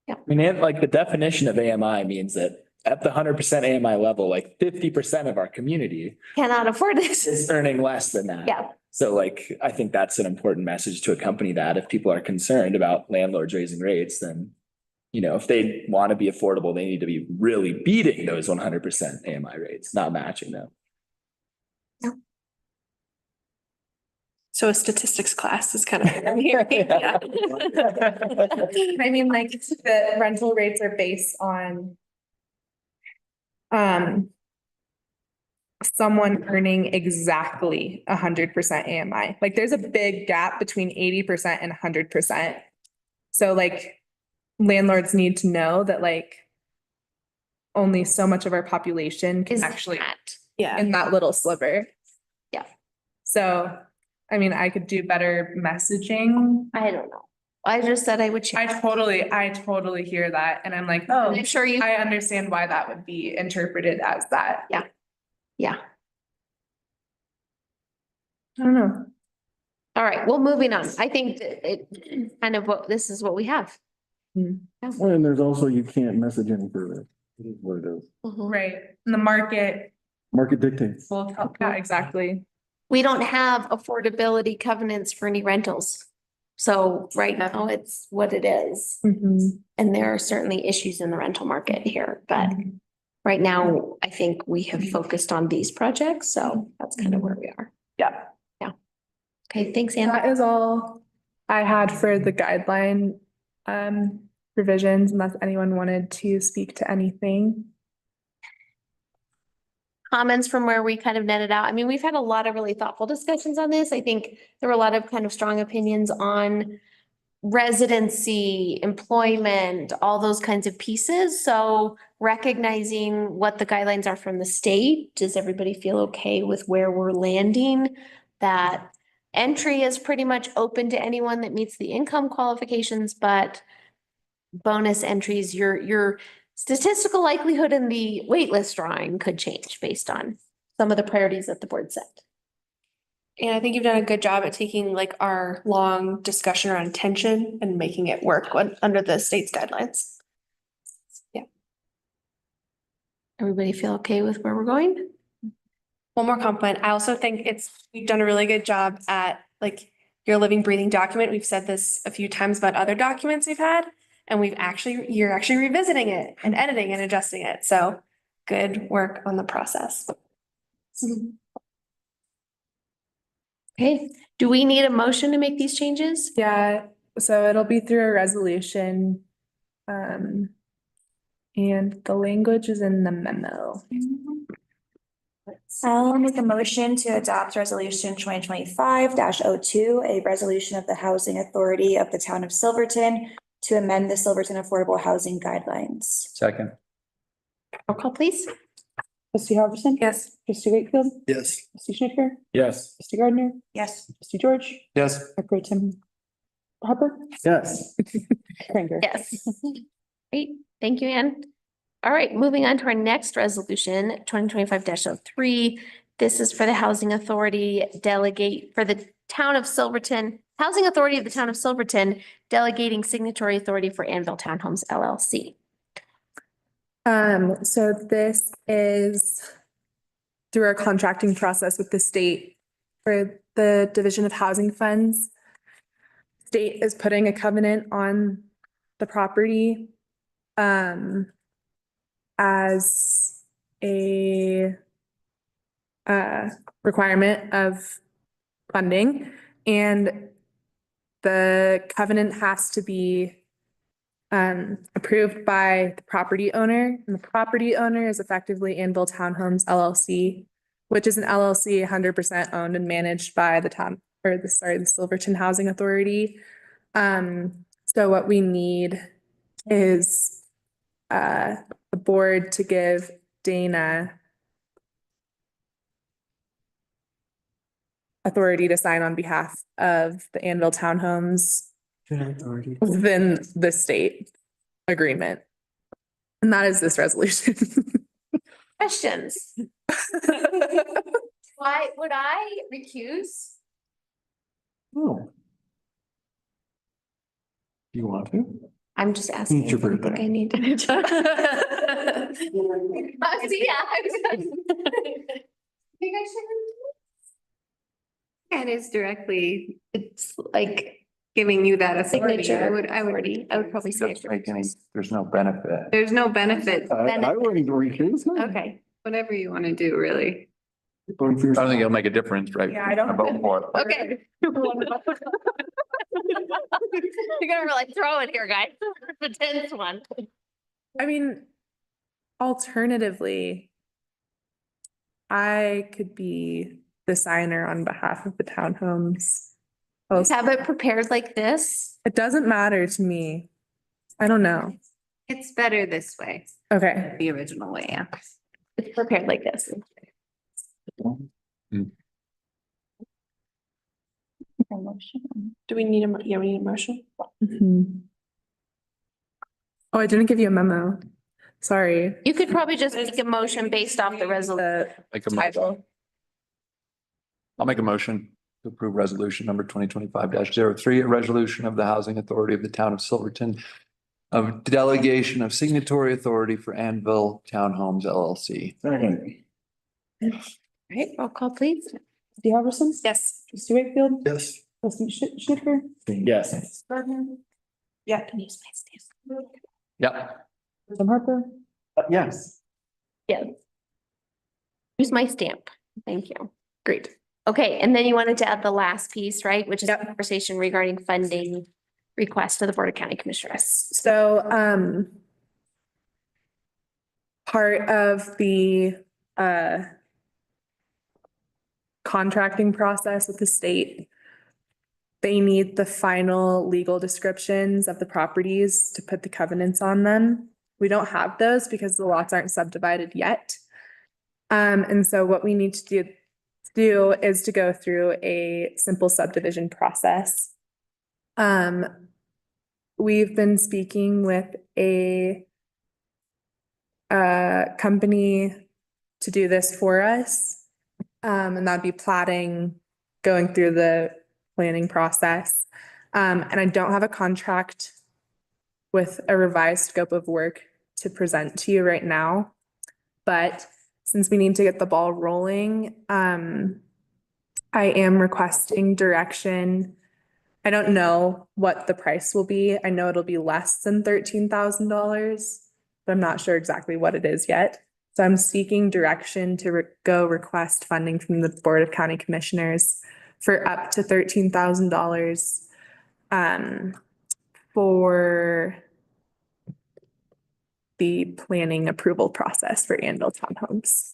Speaker 3: I mean, like the definition of AMI means that at the 100% AMI level, like 50% of our community
Speaker 1: Cannot afford this.
Speaker 3: is earning less than that.
Speaker 1: Yeah.
Speaker 3: So like, I think that's an important message to accompany that. If people are concerned about landlords raising rates, then, if they want to be affordable, they need to be really beating those 100% AMI rates, not matching them.
Speaker 6: So a statistics class is kind of. Yeah.
Speaker 2: I mean, like the rental rates are based on someone earning exactly 100% AMI. Like there's a big gap between 80% and 100%. So like landlords need to know that like only so much of our population can
Speaker 1: Is
Speaker 2: actually
Speaker 6: Yeah.
Speaker 2: in that little sliver.
Speaker 1: Yeah.
Speaker 2: So, I mean, I could do better messaging.
Speaker 1: I don't know. I just said I would
Speaker 2: I
Speaker 1: check.
Speaker 2: totally hear that. And I'm like, oh,
Speaker 1: I'm sure
Speaker 2: I understand why that would be interpreted as that.
Speaker 1: Yeah.
Speaker 2: I don't know.
Speaker 1: All right. Well, moving on. I think that this is what we have.
Speaker 7: Well, and there's also, you can't message any further. It is what it is.
Speaker 2: Right. And the market
Speaker 7: Market dictates.
Speaker 2: will tell, yeah, exactly.
Speaker 1: We don't have affordability covenants for any rentals. So right now it's what it is. And there are certainly issues in the rental market here, but right now I think we have focused on these projects. So that's kind of where we are.
Speaker 2: Yeah.
Speaker 1: Okay, thanks, Anna.
Speaker 2: That is all I had for the guideline revisions, unless anyone wanted to speak to anything.
Speaker 1: Comments from where we kind of netted out. I mean, we've had a lot of really thoughtful discussions on this. I think there were a lot of kind of strong opinions on residency, employment, all those kinds of pieces. So recognizing what the guidelines are from the state, does everybody feel okay with where we're landing? That entry is pretty much open to anyone that meets the income qualifications, but bonus entries, your statistical likelihood in the waitlist drawing could change based on some of the priorities that the board set.
Speaker 6: And I think you've done a good job at taking like our long discussion around attention and making it work under the state's guidelines. Yeah.
Speaker 1: Everybody feel okay with where we're going?
Speaker 6: One more compliment. I also think we've done a really good job at like your living, breathing document. We've said this a few times about other documents we've had, and you're actually revisiting it and editing and adjusting it. So good work on the process.
Speaker 1: Okay, do we need a motion to make these changes?
Speaker 2: Yeah, so it'll be through a resolution. And the language is in the memo.
Speaker 5: I'll make a motion to adopt resolution 2025-02, a resolution of the Housing Authority of the Town of Silverton to amend the Silverton Affordable Housing Guidelines.
Speaker 3: Second.
Speaker 1: Roll call, please.
Speaker 8: Trustee Halverson.
Speaker 6: Yes.
Speaker 8: Trustee Wakefield.
Speaker 7: Yes.
Speaker 8: Trustee Schnitger.
Speaker 7: Yes.
Speaker 8: Trustee Gardner.
Speaker 5: Yes.
Speaker 8: Trustee George.
Speaker 7: Yes.
Speaker 8: Mayor Pro Tem Harper.
Speaker 7: Yes.
Speaker 8: Kringer.
Speaker 1: Yes. Great, thank you, Anne. All right, moving on to our next resolution, 2025-03. This is for the Housing Authority delegate for the town of Silverton, Housing Authority of the town of Silverton, delegating signatory authority for Anvil Townhomes LLC.
Speaker 2: So this is through our contracting process with the state for the Division of Housing Funds. State is putting a covenant on the property as a requirement of funding, and the covenant has to be approved by the property owner, and the property owner is effectively Anvil Townhomes LLC, which is an LLC 100% owned and managed by the town, or the Silverton Housing Authority. So what we need is the board to give Dana authority to sign on behalf of the Anvil Townhomes within the state agreement. And that is this resolution.
Speaker 1: Questions? Why would I recuse?
Speaker 7: Oh. You want to?
Speaker 1: I'm just asking.
Speaker 7: Need your
Speaker 1: I think
Speaker 7: birthday.
Speaker 1: I need to. Think I should.
Speaker 9: And it's directly, it's like giving you that authority.
Speaker 1: Signature
Speaker 9: I would
Speaker 1: probably say.
Speaker 4: Doesn't make any, there's no benefit.
Speaker 9: There's no benefit,
Speaker 7: I wouldn't recuse. me.
Speaker 1: Okay,
Speaker 9: whatever you want to do, really.
Speaker 7: Vote for
Speaker 4: I don't think
Speaker 7: yourself.
Speaker 4: it'll make a difference, right?
Speaker 2: Yeah, I don't-
Speaker 4: About what?
Speaker 1: okay. You're gonna really throw it here, guys. The tenth one.
Speaker 2: I mean, alternatively, I could be the signer on behalf of the townhomes.
Speaker 1: Have it prepared like this.
Speaker 2: It doesn't matter to me. I don't know.
Speaker 9: It's better this way,
Speaker 2: Okay.
Speaker 9: the original way, yeah.
Speaker 1: It's prepared like this.
Speaker 6: Do we need a, yeah, we need a motion?
Speaker 2: Mhm. Oh, I didn't give you a memo. Sorry.
Speaker 1: You could probably just make a motion based off the resolution.
Speaker 2: The
Speaker 4: Make a mo-
Speaker 2: title.
Speaker 4: I'll make a motion to approve resolution number 2025-03, a resolution of the Housing Authority of the Town of Silverton of delegation of signatory authority for Anvil Townhomes LLC.
Speaker 7: Second.
Speaker 1: Right, roll call, please.
Speaker 8: Trustee Halverson.
Speaker 6: Yes.
Speaker 8: Trustee Wakefield.
Speaker 7: Yes.
Speaker 8: Trustee Schnitger.
Speaker 7: Yes.
Speaker 8: Yeah.
Speaker 1: Can use my stamp.
Speaker 4: Yep.
Speaker 8: Pro Tem Harper.
Speaker 7: Yes.
Speaker 1: Yeah. Use my stamp. Thank you. Great. Okay, and then you wanted to add the last piece, right? Which is
Speaker 2: Yep.
Speaker 1: conversation regarding funding request to the Board of County Commissioners.
Speaker 2: So, part of the, contracting process with the state, they need the final legal descriptions of the properties to put the covenants on them. We don't have those because the lots aren't subdivided yet. And so what we need to do is to go through a simple subdivision process. We've been speaking with a company to do this for us. And that'd be platting, going through the planning process. And I don't have a contract with a revised scope of work to present to you right now. But since we need to get the ball rolling, I am requesting direction. I don't know what the price will be. I know it'll be less than $13,000, but I'm not sure exactly what it is yet. So I'm seeking direction to go request funding from the Board of County Commissioners for up to $13,000 for the planning approval process for Anvil Townhomes.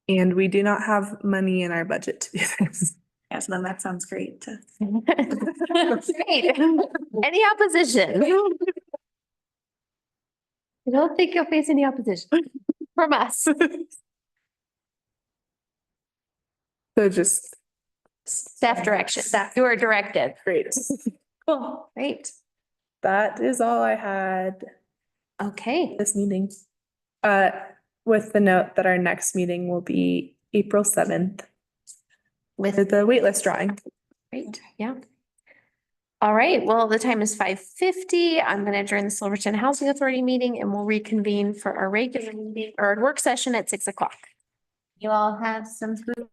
Speaker 2: And we do not have money in our budget to do this.
Speaker 5: Yes, then that sounds great.
Speaker 1: Great. Any opposition? I don't think you'll face any opposition. from us.
Speaker 2: So just
Speaker 1: Staff direction, your directive.
Speaker 2: great.
Speaker 1: Cool, great.
Speaker 2: That is all I had
Speaker 1: Okay,
Speaker 2: this meeting. With the note that our next meeting will be April 7th
Speaker 1: with,
Speaker 2: with the waitlist drawing.
Speaker 1: great, yeah. All right, well, the time is 5:50. I'm gonna adjourn the Silverton Housing Authority meeting and we'll reconvene for our regular meeting or work session at 6 o'clock. You all have some food.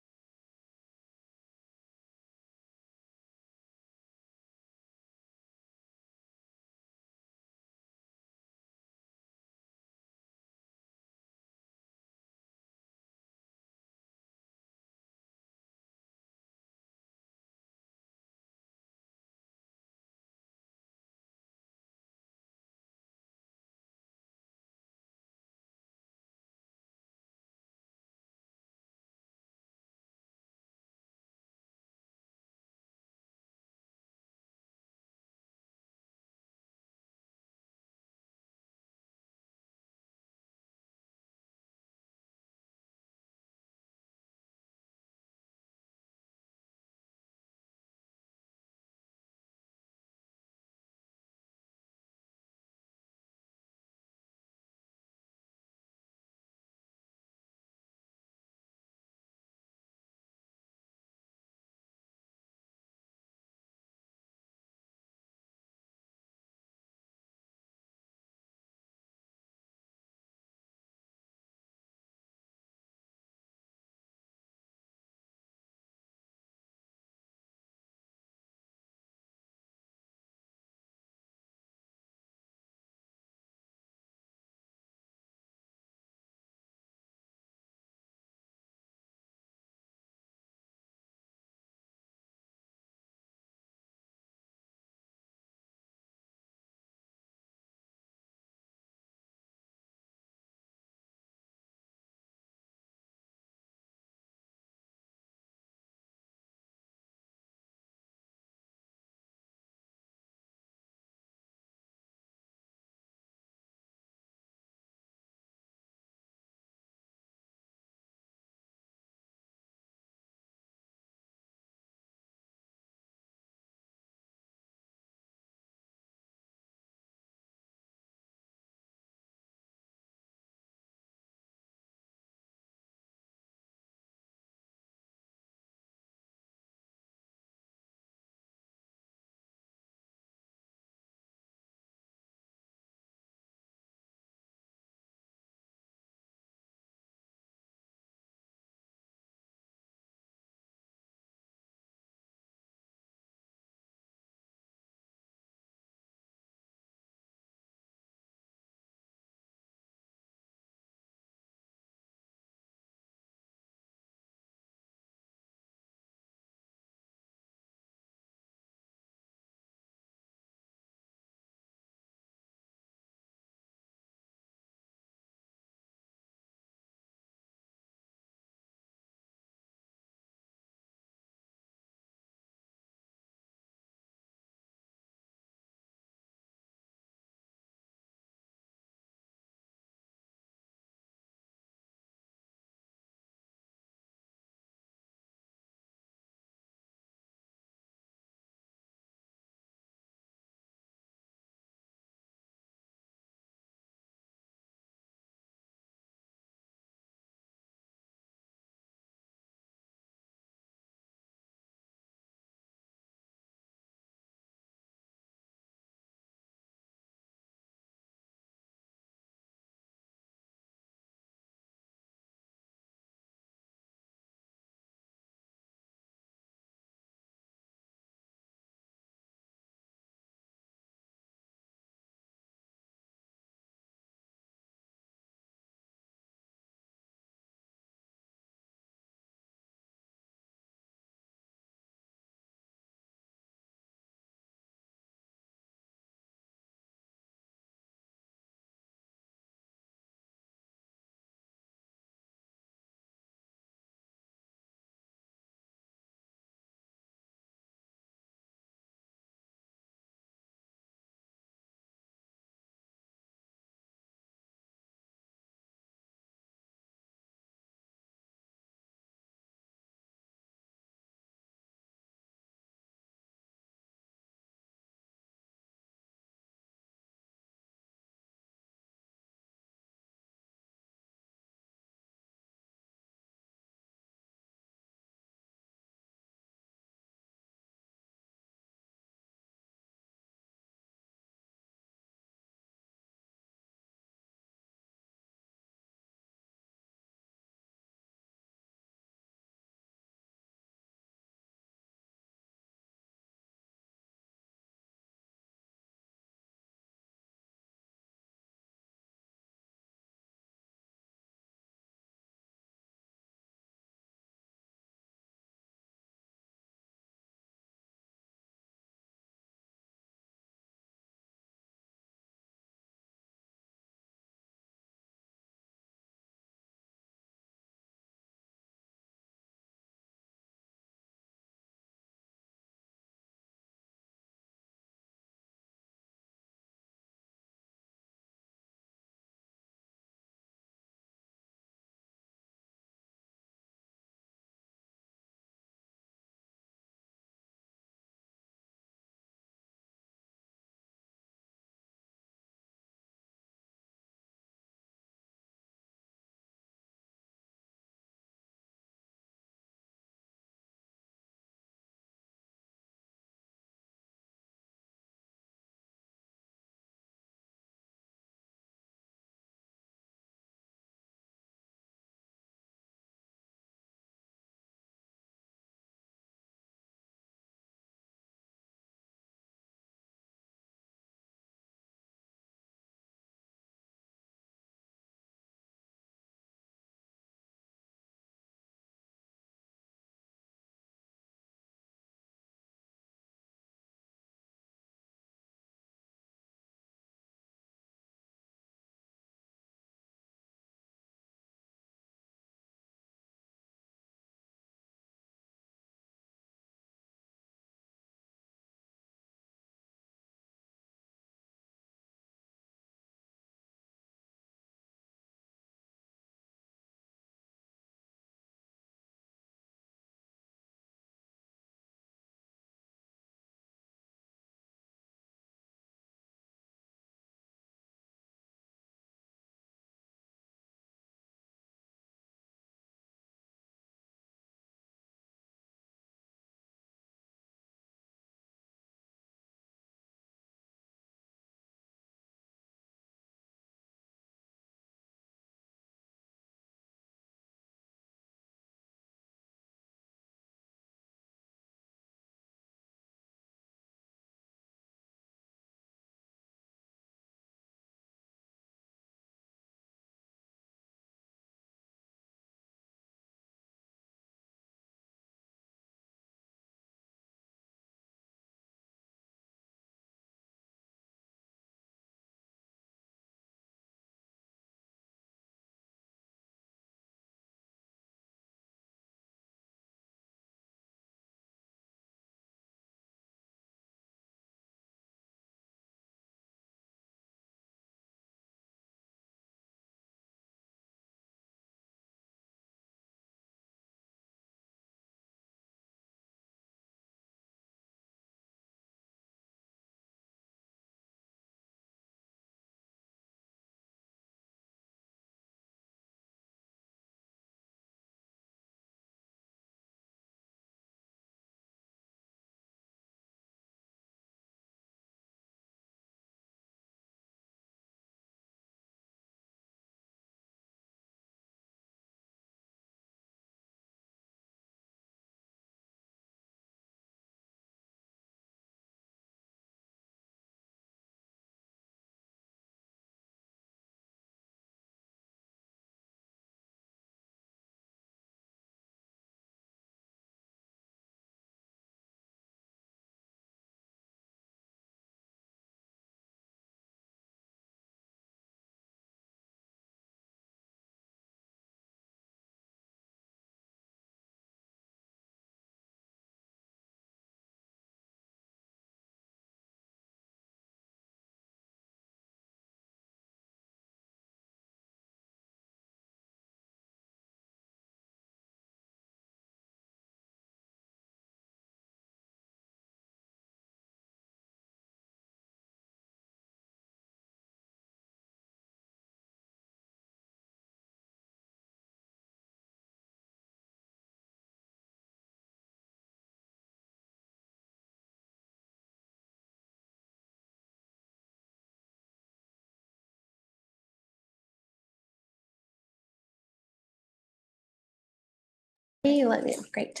Speaker 1: Great.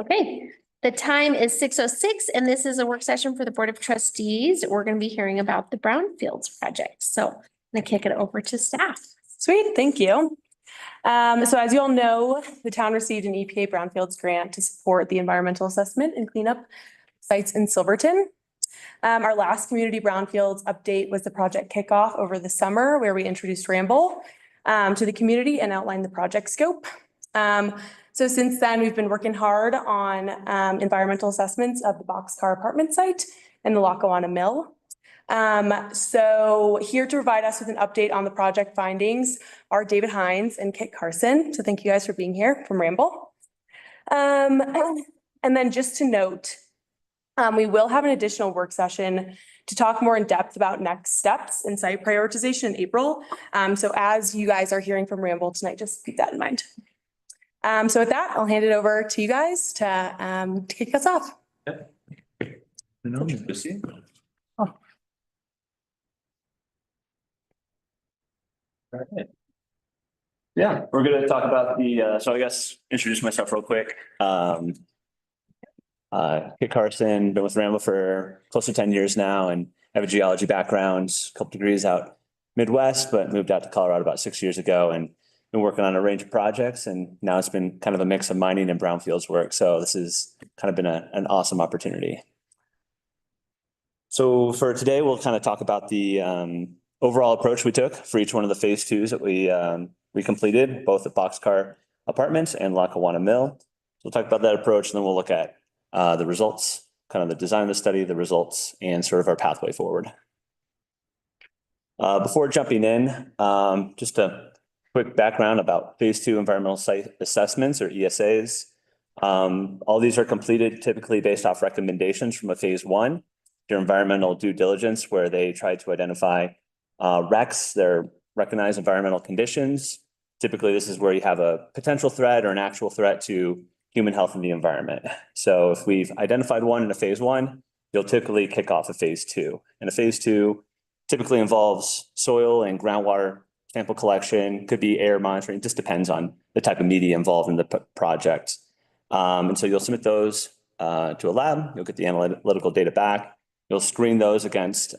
Speaker 1: Okay, the time is 6:06 and this is a work session for the Board of Trustees. We're going to be hearing about the Brownfields project. So I'm going to kick it over to staff.
Speaker 10: Sweet, thank you. So as you all know, the town received an EPA Brownfields grant to support the environmental assessment and cleanup sites in Silverton. Our last community brownfields update was the project kickoff over the summer where we introduced Ramble to the community and outlined the project scope. So since then, we've been working hard on environmental assessments of the Boxcar apartment site and the Lackawanna Mill. So here to provide us with an update on the project findings are David Hines and Kit Carson. So thank you guys for being here from Ramble. And then just to note, we will have an additional work session to talk more in depth about next steps and site prioritization in April. So as you guys are hearing from Ramble tonight, just keep that in mind. So with that, I'll hand it over to you guys to kick us off.
Speaker 11: Yeah, we're gonna talk about so I guess introduce myself real quick. Kit Carson, been with Ramble for close to 10 years now and have a geology background, a couple degrees out Midwest, but moved out to Colorado about 6 years ago and been working on a range of projects. And now it's been kind of a mix of mining and brownfields work. So this has kind of been an awesome opportunity. So for today, we'll kind of talk about the overall approach we took for each one of the phase twos that we completed, both at Boxcar Apartments and Lackawanna Mill. So we'll talk about that approach, and then we'll look at the results, kind of the design of the study, the results, and sort of our pathway forward. Before jumping in, just a quick background about phase two environmental site assessments, or ESAs. All these are completed typically based off recommendations from a phase one, your environmental due diligence, where they try to identify RECs, their recognized environmental conditions. Typically, this is where you have a potential threat or an actual threat to human health and the environment. So if we've identified one in a phase one, you'll typically kick off a phase two. And a phase two typically involves soil and groundwater sample collection, could be air monitoring, just depends on the type of media involved in the project. And so you'll submit those to a lab, you'll get the analytical data back, you'll screen those against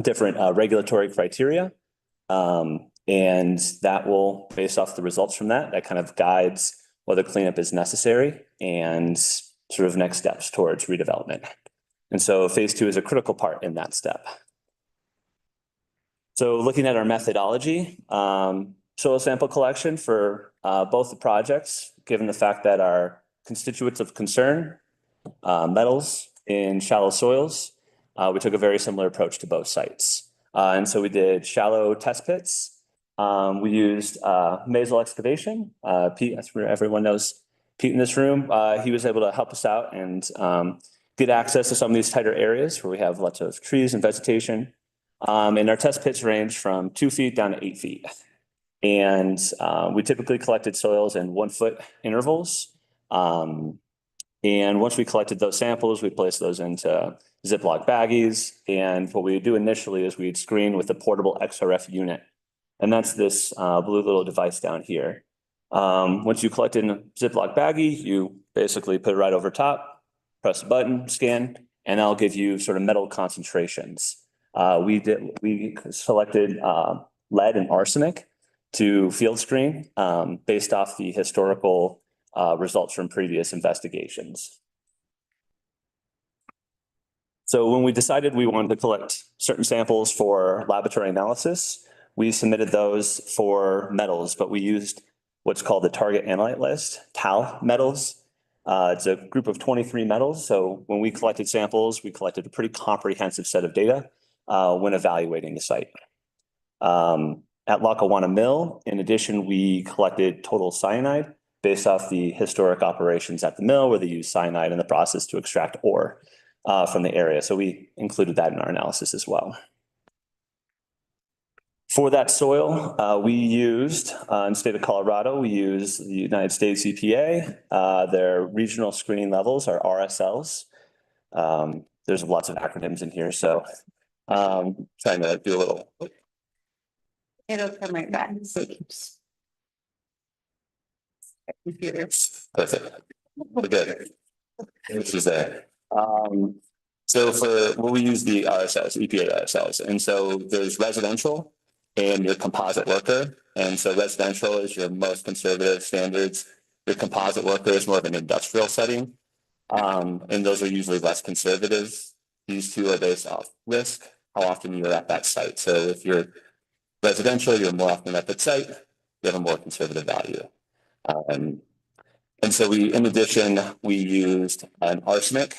Speaker 11: different regulatory criteria. And that will, based off the results from that kind of guides whether cleanup is necessary and sort of next steps towards redevelopment. And so phase two is a critical part in that step. So looking at our methodology, soil sample collection for both the projects, given the fact that our constituents of concern, metals in shallow soils, we took a very similar approach to both sites. And so we did shallow test pits. We used Maisel excavation. Pete, that's where everyone knows Pete in this room. He was able to help us out and get access to some of these tighter areas where we have lots of trees and vegetation. And our test pits range from 2 feet down to 8 feet. And we typically collected soils in 1 foot intervals. And once we collected those samples, we placed those into Ziploc baggies. And what we would do initially is we'd screen with a portable XRF unit. And that's this blue little device down here. Once you collect in a Ziploc baggie, you basically put it right over top, press the button, scan, and that'll give you sort of metal concentrations. We selected lead and arsenic to field screen based off the historical results from previous investigations. So when we decided we wanted to collect certain samples for laboratory analysis, we submitted those for metals, but we used what's called the target analyte list, TAL metals. It's a group of 23 metals. So when we collected samples, we collected a pretty comprehensive set of data when evaluating the site. At Lackawanna Mill, in addition, we collected total cyanide based off the historic operations at the mill where they use cyanide in the process to extract ore from the area. So we included that in our analysis as well. For that soil, we used, in the state of Colorado, we used the United States EPA. Their regional screening levels are RSLs. There's lots of acronyms in here, so trying to do a little.
Speaker 9: It'll come right back. computers.
Speaker 11: Perfect. We're good. Which is there. So for, well, we use the RSLs, EPA RSLs, and so there's residential and your composite worker. And so residential is your most conservative standards. Your composite worker is more of an industrial setting. And those are usually less conservative. These two are based off risk, how often you're at that site. So if you're residential, you're more often at that site, you have a more conservative value. And so we, in addition, we used an arsenic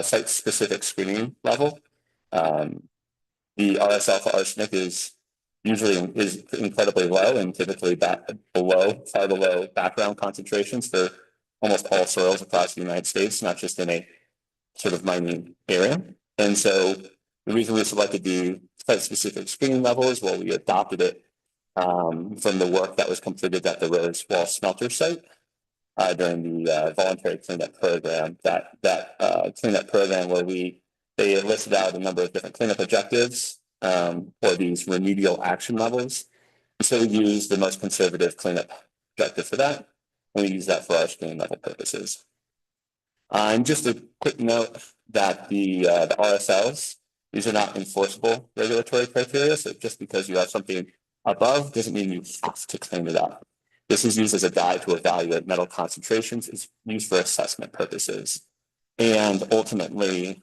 Speaker 11: site-specific screening level. The RSL for arsenic is usually incredibly low and typically far below background concentrations for almost all soils across the United States, not just in a sort of mining area. And so the reason we selected the site-specific screening level is, well, we adopted it from the work that was completed at the Rose Wall Smelter site. During the voluntary cleanup program, that cleanup program where they listed out a number of different cleanup objectives for these remedial action levels. And so we use the most conservative cleanup objective for that. And we use that for our screening level purposes. And just a quick note that the RSLs, these are not enforceable regulatory criteria. So just because you have something above doesn't mean you have to clean it up. This is used as a guide to evaluate metal concentrations. It's used for assessment purposes. And ultimately,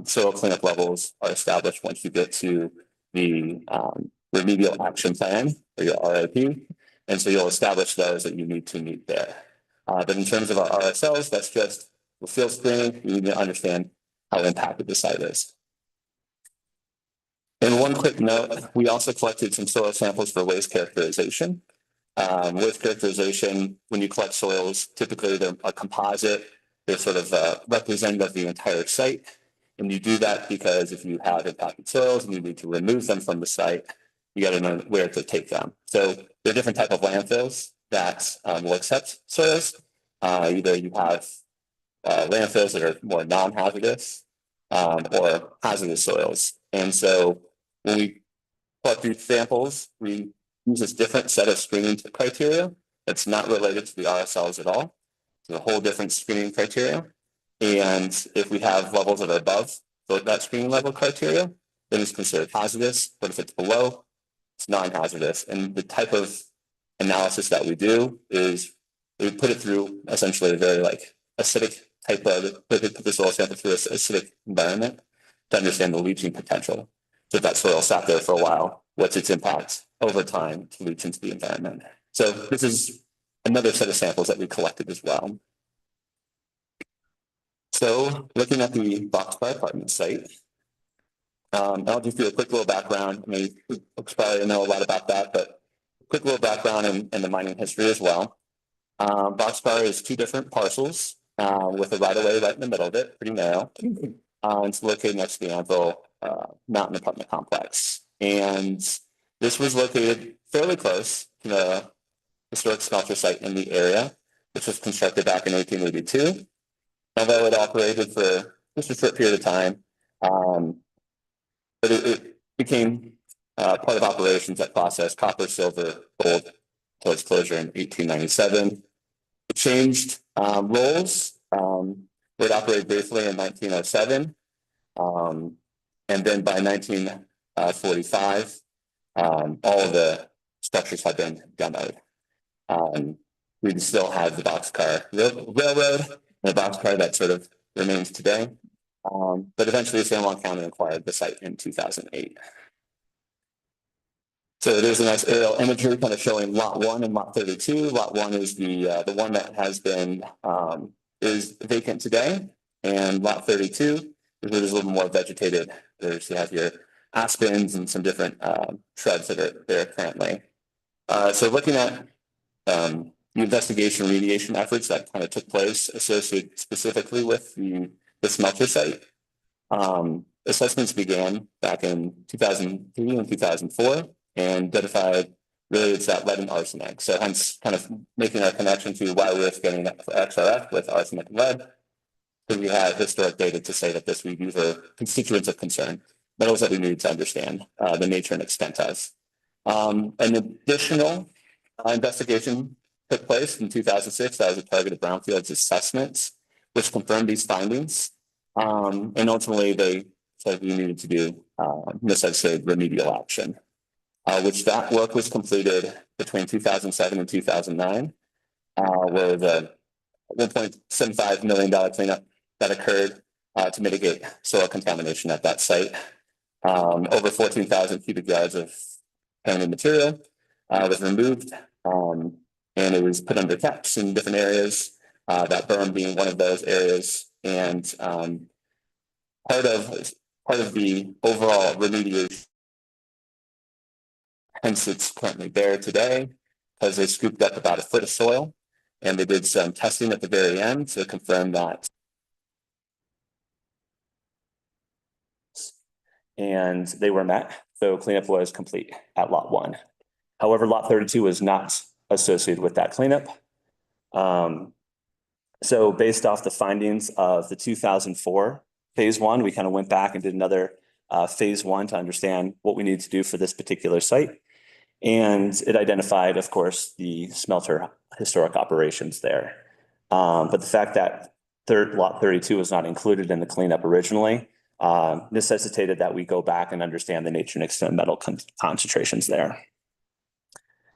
Speaker 11: soil cleanup levels are established once you get to the remedial action plan, or your RIP. And so you'll establish those that you need to meet there. But in terms of our RSLs, that's just the field screening. You need to understand how impacted the site is. And one quick note, we also collected some soil samples for waste characterization. With characterization, when you collect soils, typically they're a composite. They're sort of representative of the entire site. And you do that because if you have impacted soils and you need to remove them from the site, you got to know where to take them. So there are different types of landfills that will accept soils. Either you have landfills that are more non-hazardous or hazardous soils. And so when we collect these samples, we use this different set of screening criteria that's not related to the RSLs at all. It's a whole different screening criteria. And if we have levels that are above that screening level criteria, then it's considered hazardous. But if it's below, it's non-hazardous. And the type of analysis that we do is we put it through essentially a very acidic type of, put the soil sample through an acidic environment to understand the leaching potential. So if that soil sat there for a while, what's its impact over time to leach into the environment? So this is another set of samples that we collected as well. So looking at the Boxcar apartment site, I'll just do a quick little background. I mean, folks probably know a lot about that, but quick little background in the mining history as well. Boxcar is two different parcels with a right-of-way right in the middle of it, pretty narrow. It's located next to the Anvil Mountain Apartment Complex. And this was located fairly close to the historic smelter site in the area, which was constructed back in 1882. Although it operated for just a short period of time, but it became part of operations that processed copper, silver, gold until its closure in 1897. It changed roles. It operated briefly in 1907. And then by 1945, all of the structures had been demoed. We still have the Boxcar Railroad, and the Boxcar that sort of remains today. But eventually San Juan County acquired the site in 2008. So there's a nice aerial imagery kind of showing lot 1 and lot 32. Lot 1 is the one that has been is vacant today, and lot 32 is a little more vegetated. There's you have your aspens and some different shrubs that are there currently. So looking at the investigation remediation efforts that kind of took place associated specifically with the smelter site. Assessments began back in 2003 and 2004 and identified really it's that lead and arsenic. So hence kind of making our connection to why we're getting XRF with arsenic and lead. So we have historic data to say that these are constituents of concern, metals that we need to understand the nature and extent of. An additional investigation took place in 2006. That was a targeted brownfields assessment, which confirmed these findings. And ultimately they said we needed to do, necessitated remedial action, which that work was completed between 2007 and 2009, where the $1.75 million cleanup that occurred to mitigate soil contamination at that site. Over 14,000 cubic yards of contaminated material was removed, and it was put under caps in different areas, that berm being one of those areas. And part of the overall remediation, hence it's currently there today, because they scooped up about a foot of soil, and they did some testing at the very end to confirm that. And they were met, so cleanup was complete at lot 1. However, lot 32 was not associated with that cleanup. So based off the findings of the 2004 phase 1, we kind of went back and did another phase 1 to understand what we needed to do for this particular site. And it identified, of course, the smelter historic operations there. But the fact that lot 32 was not included in the cleanup originally necessitated that we go back and understand the nature and extent of metal concentrations there.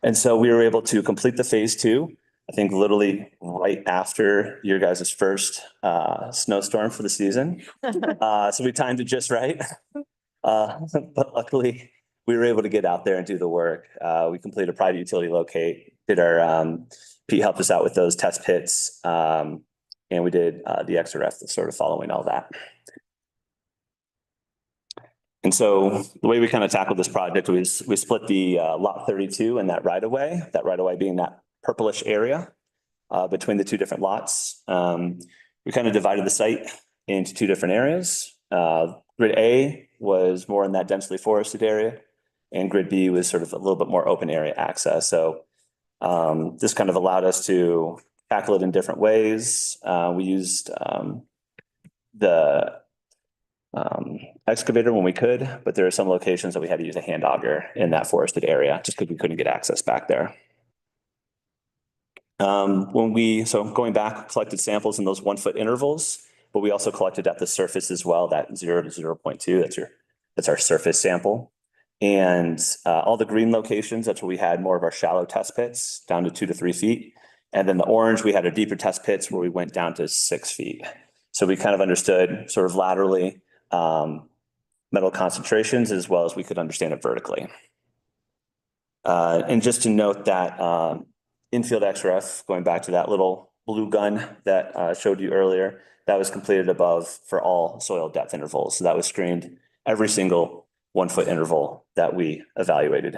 Speaker 11: And so we were able to complete the phase 2, I think literally right after your guys' first snowstorm for the season. So we timed it just right. But luckily we were able to get out there and do the work. We completed a private utility locate, did our, Pete helped us out with those test pits. And we did the XRF sort of following all that. And so the way we kind of tackled this project was we split the lot 32 and that right of way being that purplish area between the two different lots. We kind of divided the site into two different areas. Grid A was more in that densely forested area, and grid B was sort of a little bit more open area access. So this kind of allowed us to tackle it in different ways. We used the excavator when we could, but there are some locations that we had to use a hand auger in that forested area just because we couldn't get access back there. So going back, collected samples in those 1 foot intervals, but we also collected at the surface as well, that 0 to 0.2, that's our surface sample. And all the green locations, that's where we had more of our shallow test pits down to 2 to 3 feet. And then the orange, we had our deeper test pits where we went down to 6 feet. So we kind of understood sort of laterally metal concentrations as well as we could understand it vertically. And just to note that infield XRF, going back to that little blue gun that showed you earlier, that was completed above for all soil depth intervals. So that was screened every single 1 foot interval that we evaluated.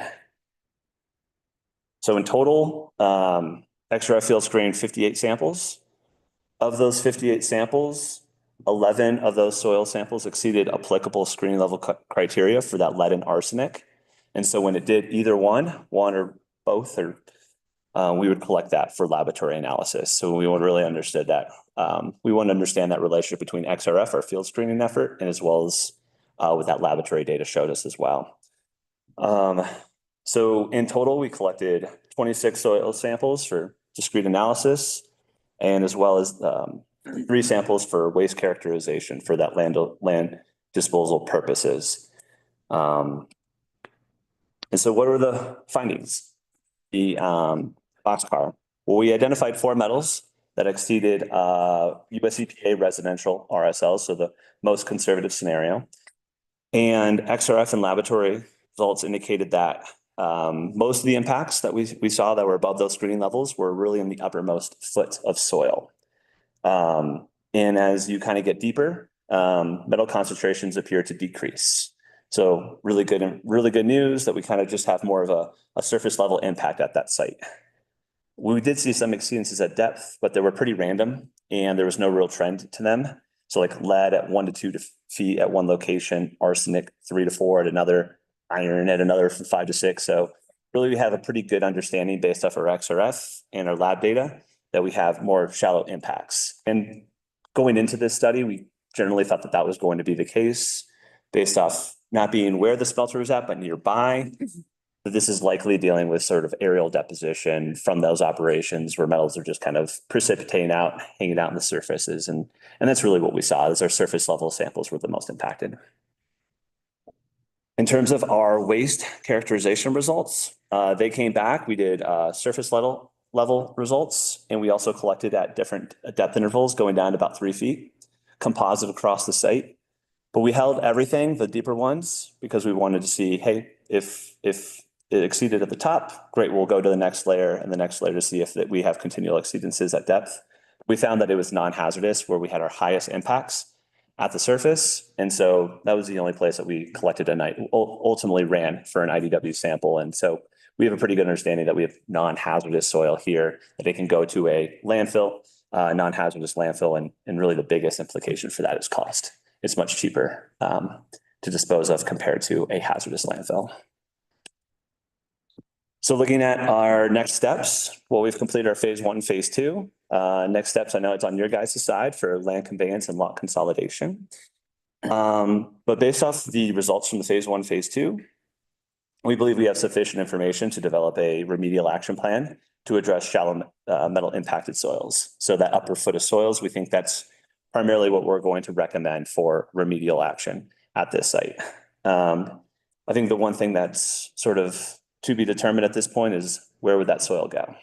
Speaker 11: So in total, XRF field screened 58 samples. Of those 58 samples, 11 of those soil samples exceeded applicable screening level criteria for that lead and arsenic. And so when it did either one or both, or we would collect that for laboratory analysis. So we would really understood that. We want to understand that relationship between XRF, our field screening effort, and as well as what that laboratory data showed us as well. So in total, we collected 26 soil samples for discrete analysis, and as well as 3 samples for waste characterization for that land disposal purposes. And so what were the findings? The boxcar. Well, we identified 4 metals that exceeded US EPA residential RSL, so the most conservative scenario. And XRF and laboratory results indicated that most of the impacts that we saw that were above those screening levels were really in the uppermost foot of soil. And as you kind of get deeper, metal concentrations appear to decrease. So really good news that we kind of just have more of a surface level impact at that site. We did see some exceedances at depth, but they were pretty random and there was no real trend to them. So like lead at 1 to 2 feet at one location, arsenic 3 to 4 at another, iron at another from 5 to 6. So really we have a pretty good understanding based off our XRF and our lab data that we have more shallow impacts. And going into this study, we generally thought that that was going to be the case based off not being where the smelter was at, but nearby. that this is likely dealing with sort of aerial deposition from those operations where metals are just kind of precipitating out, hanging out in the surfaces. And that's really what we saw, is our surface level samples were the most impacted. In terms of our waste characterization results, they came back. We did surface level results, and we also collected at different depth intervals going down to about 3 feet, composite across the site. But we held everything, the deeper ones, because we wanted to see, hey, if it exceeded at the top, great, we'll go to the next layer and the next layer to see if we have continual exceedances at depth. We found that it was non-hazardous where we had our highest impacts at the surface. And so that was the only place that we collected ultimately ran for an IDW sample. And so we have a pretty good understanding that we have non-hazardous soil here, that it can go to a landfill, non-hazardous landfill. And really the biggest implication for that is cost. It's much cheaper to dispose of compared to a hazardous landfill. So looking at our next steps, well, we've completed our phase 1, phase 2. Next steps, I know it's on your guys' side for land conveyance and lot consolidation. But based off the results from the phase 1, phase 2, we believe we have sufficient information to develop a remedial action plan to address shallow metal impacted soils. So that upper foot of soils, we think that's primarily what we're going to recommend for remedial action at this site. I think the one thing that's sort of to be determined at this point is where would that soil go?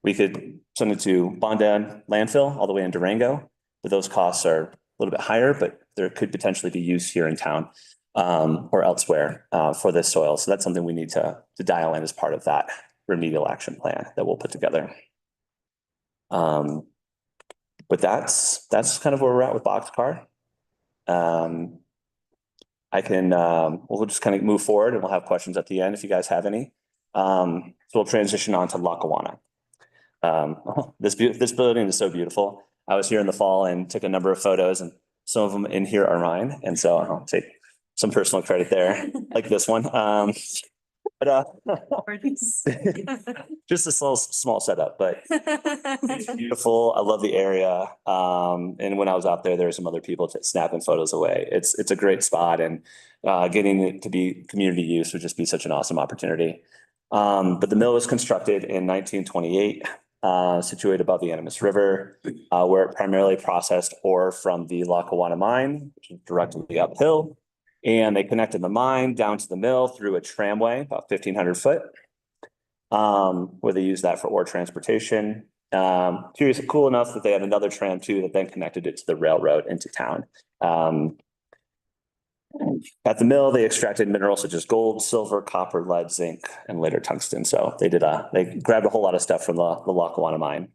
Speaker 11: We could send it to Bondan landfill all the way in Durango, but those costs are a little bit higher, but there could potentially be use here in town or elsewhere for this soil. So that's something we need to dial in as part of that remedial action plan that we'll put together. But that's kind of where we're at with Boxcar. We'll just kind of move forward and we'll have questions at the end if you guys have any. So we'll transition on to Lackawanna. This building is so beautiful. I was here in the fall and took a number of photos, and some of them in here are mine. And so I'll take some personal credit there, like this one. Just a small setup, but it's beautiful. I love the area. And when I was out there, there were some other people snapping photos away. It's a great spot, and getting it to be community use would just be such an awesome opportunity. But the mill was constructed in 1928, situated above the Animas River, where it primarily processed ore from the Lackawanna mine, which is directly uphill. And they connected the mine down to the mill through a tramway, about 1,500 foot, where they used that for ore transportation. Cool enough that they had another tram too that then connected it to the railroad into town. At the mill, they extracted minerals such as gold, silver, copper, lead, zinc, and later tungsten. So they grabbed a whole lot of stuff from the Lackawanna mine.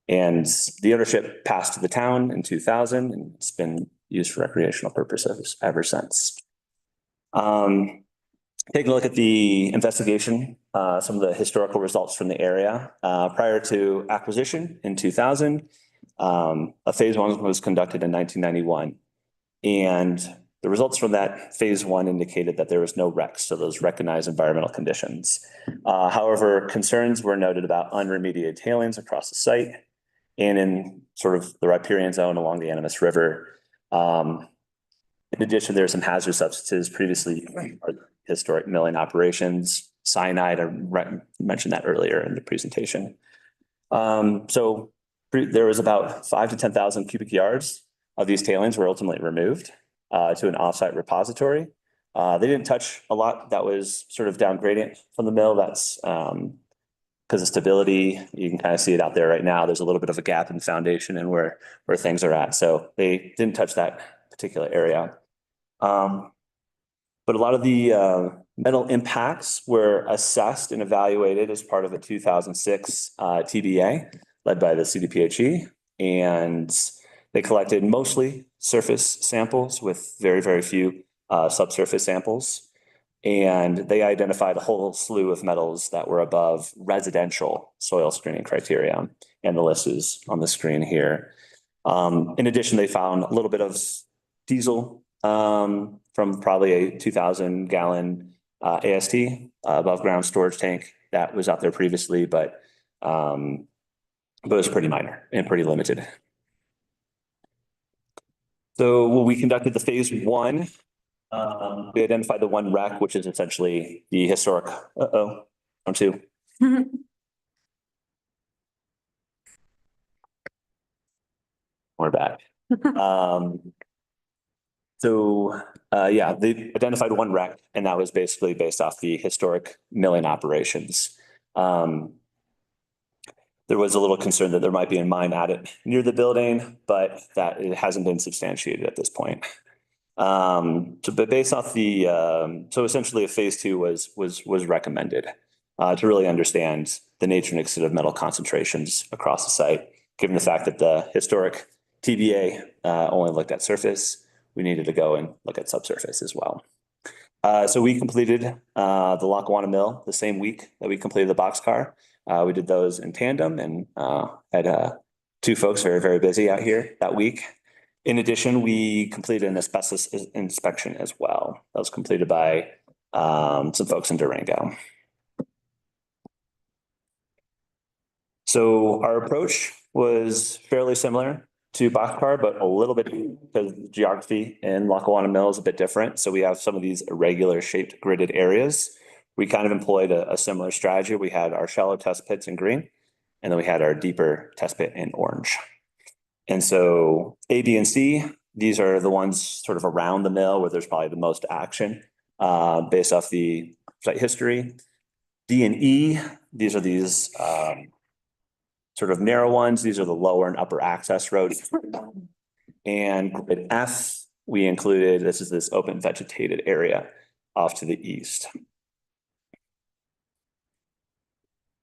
Speaker 11: And the ownership passed to the town in 2000, and it's been used for recreational purposes ever since. Taking a look at the investigation, some of the historical results from the area. Prior to acquisition in 2000, a phase 1 was conducted in 1991. And the results from that phase 1 indicated that there was no RECs, so those recognized environmental conditions. However, concerns were noted about unremediated tailings across the site and in sort of the riparian zone along the Animas River. In addition, there are some hazardous substances previously historic milling operations, cyanide. I mentioned that earlier in the presentation. So there was about 5,000 to 10,000 cubic yards of these tailings were ultimately removed to an offsite repository. They didn't touch a lot that was sort of down gradient from the mill. That's because of stability. You can kind of see it out there right now. There's a little bit of a gap in the foundation and where things are at. So they didn't touch that particular area. But a lot of the metal impacts were assessed and evaluated as part of a 2006 TBA led by the CDPHE. And they collected mostly surface samples with very, very few subsurface samples. And they identified a whole slew of metals that were above residential soil screening criteria. And the list is on the screen here. In addition, they found a little bit of diesel from probably a 2,000 gallon AST, above ground storage tank that was out there previously, but it was pretty minor and pretty limited. So we conducted the phase 1 We identified the one wreck, which is essentially the historic, on two. We're back. Yeah, they identified one wreck, and that was basically based off the historic milling operations. There was a little concern that there might be a mine added near the building, but that it hasn't been substantiated at this point. But based off the, so essentially a phase two was recommended to really understand the nature and extent of metal concentrations across the site, given the fact that the historic TBA only looked at surface. We needed to go and look at subsurface as well. So we completed the Lackawanna Mill the same week that we completed the boxcar. We did those in tandem and had two folks very, very busy out here that week. In addition, we completed an asbestos inspection as well. That was completed by some folks in Durango. So our approach was fairly similar to boxcar, but a little bit because the geography in Lackawanna Mill is a bit different. So we have some of these irregular shaped gridded areas. We kind of employed a similar strategy. We had our shallow test pits in green, and then we had our deeper test pit in orange. And so A, B, and C, these are the ones sort of around the mill where there's probably the most action based off the site history. D and E, these are these sort of narrow ones. These are the lower and upper access roads. And grid F, we included, this is this open vegetated area off to the east.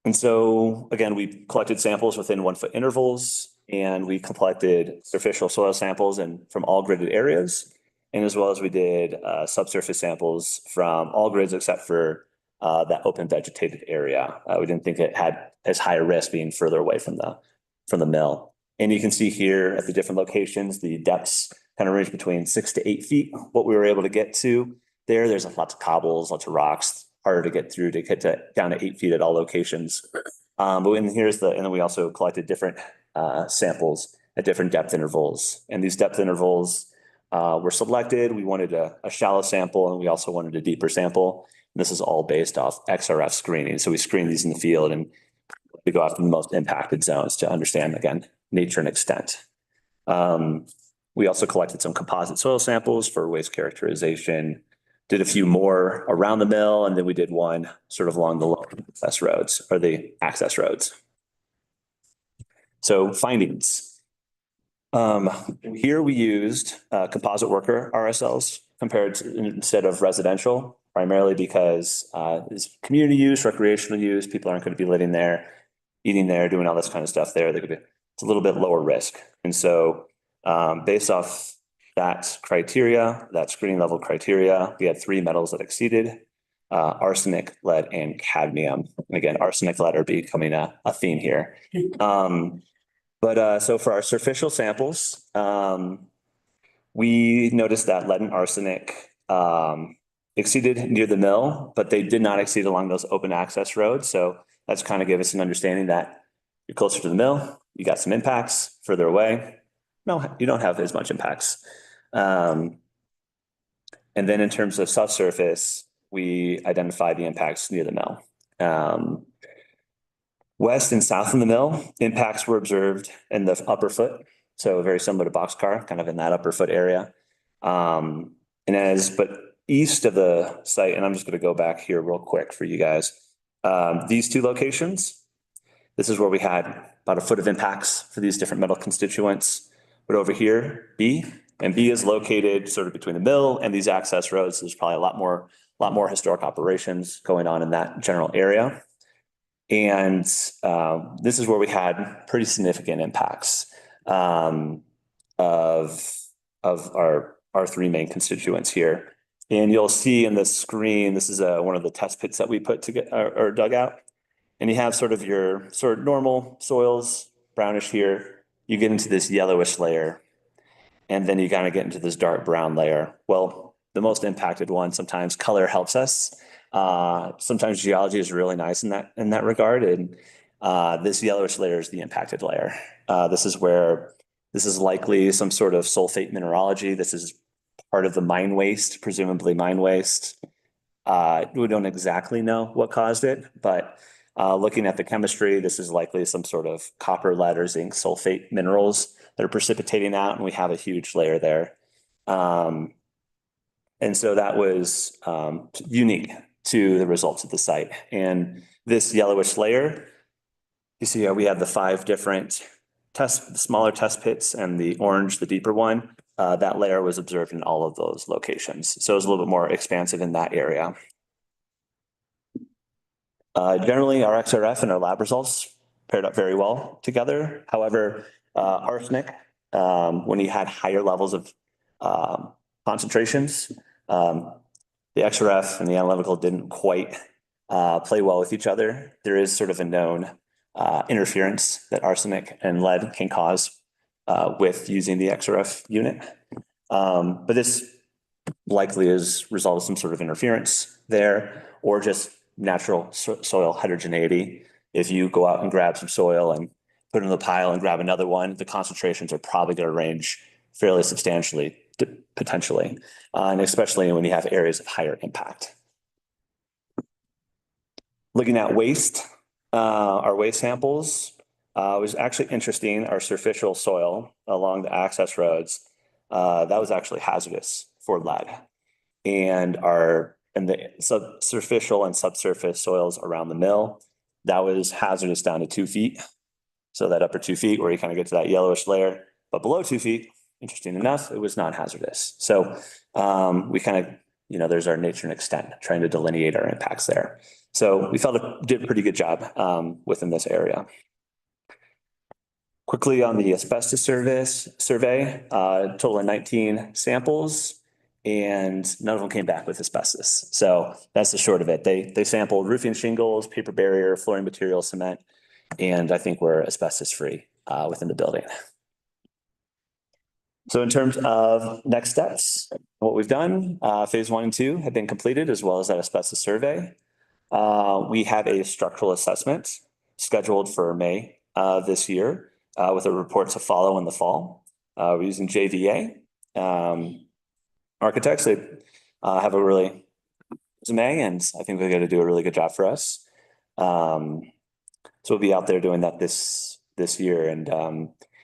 Speaker 11: And so again, we collected samples within 1 foot intervals, and we collected superficial soil samples and from all gridded areas. And as well as we did subsurface samples from all grids except for that open vegetated area. We didn't think it had as high a risk being further away from the mill. And you can see here at the different locations, the depths kind of range between 6 to 8 feet. What we were able to get to there, there's lots of cobbles, lots of rocks, harder to get through to get to down to 8 feet at all locations. And then we also collected different samples at different depth intervals. And these depth intervals were selected. We wanted a shallow sample, and we also wanted a deeper sample. And this is all based off XRF screening. So we screen these in the field and we go after the most impacted zones to understand, again, nature and extent. We also collected some composite soil samples for waste characterization, did a few more around the mill, and then we did one sort of along the access roads or the access roads. So findings. Here we used composite worker RSLs instead of residential, primarily because it's community use, recreational use. People aren't going to be living there, eating there, doing all this kind of stuff there. It's a little bit lower risk. And so based off that criteria, that screening level criteria, we had 3 metals that exceeded: arsenic, lead, and cadmium. And again, arsenic, lead are becoming a theme here. So for our superficial samples, we noticed that lead and arsenic exceeded near the mill, but they did not exceed along those open access roads. So that's kind of gave us an understanding that you're closer to the mill, you got some impacts. Further away, no, you don't have as much impacts. And then in terms of subsurface, we identified the impacts near the mill. West and south of the mill, impacts were observed in the upper foot. So very similar to boxcar, kind of in that upper foot area. But east of the site, and I'm just going to go back here real quick for you guys. These 2 locations, this is where we had about 1 foot of impacts for these different metal constituents. But over here, B, and B is located sort of between the mill and these access roads. There's probably a lot more historic operations going on in that general area. And this is where we had pretty significant impacts of our 3 main constituents here. And you'll see in the screen, this is one of the test pits that we put to get or dug out. And you have sort of your normal soils, brownish here. You get into this yellowish layer, and then you kind of get into this dark brown layer. Well, the most impacted one, sometimes color helps us. Sometimes geology is really nice in that regard. And this yellowish layer is the impacted layer. This is likely some sort of sulfate mineralogy. This is part of the mine waste, presumably mine waste. We don't exactly know what caused it, but looking at the chemistry, this is likely some sort of copper, lead, or zinc sulfate minerals that are precipitating out, and we have a huge layer there. And so that was unique to the results of the site. And this yellowish layer, you see how we have the 5 different smaller test pits, and the orange, the deeper one, that layer was observed in all of those locations. So it was a little bit more expansive in that area. Generally, our XRF and our lab results paired up very well together. However, arsenic, when you had higher levels of concentrations, the XRF and the analytical didn't quite play well with each other. There is sort of a known interference that arsenic and lead can cause with using the XRF unit. But this likely is result of some sort of interference there, or just natural soil heterogeneity. If you go out and grab some soil and put it in the pile and grab another one, the concentrations are probably going to range fairly substantially, potentially, and especially when you have areas of higher impact. Looking at waste, our waste samples was actually interesting. Our superficial soil along the access roads, that was actually hazardous for lead. And the superficial and subsurface soils around the mill, that was hazardous down to 2 feet. So that upper 2 feet where you kind of get to that yellowish layer, but below 2 feet, interesting enough, it was not hazardous. So we kind of, there's our nature and extent, trying to delineate our impacts there. So we felt it did a pretty good job within this area. Quickly on the asbestos survey, total of 19 samples, and none of them came back with asbestos. So that's the short of it. They sampled roofing shingles, paper barrier, flooring material, cement, and I think we're asbestos free within the building. So in terms of next steps, what we've done, phase 1 and 2 have been completed, as well as that asbestos survey. We have a structural assessment scheduled for May this year with a report to follow in the fall. We're using JVA. Architects, they have a really resume, and I think they're going to do a really good job for us. So we'll be out there doing that this year, and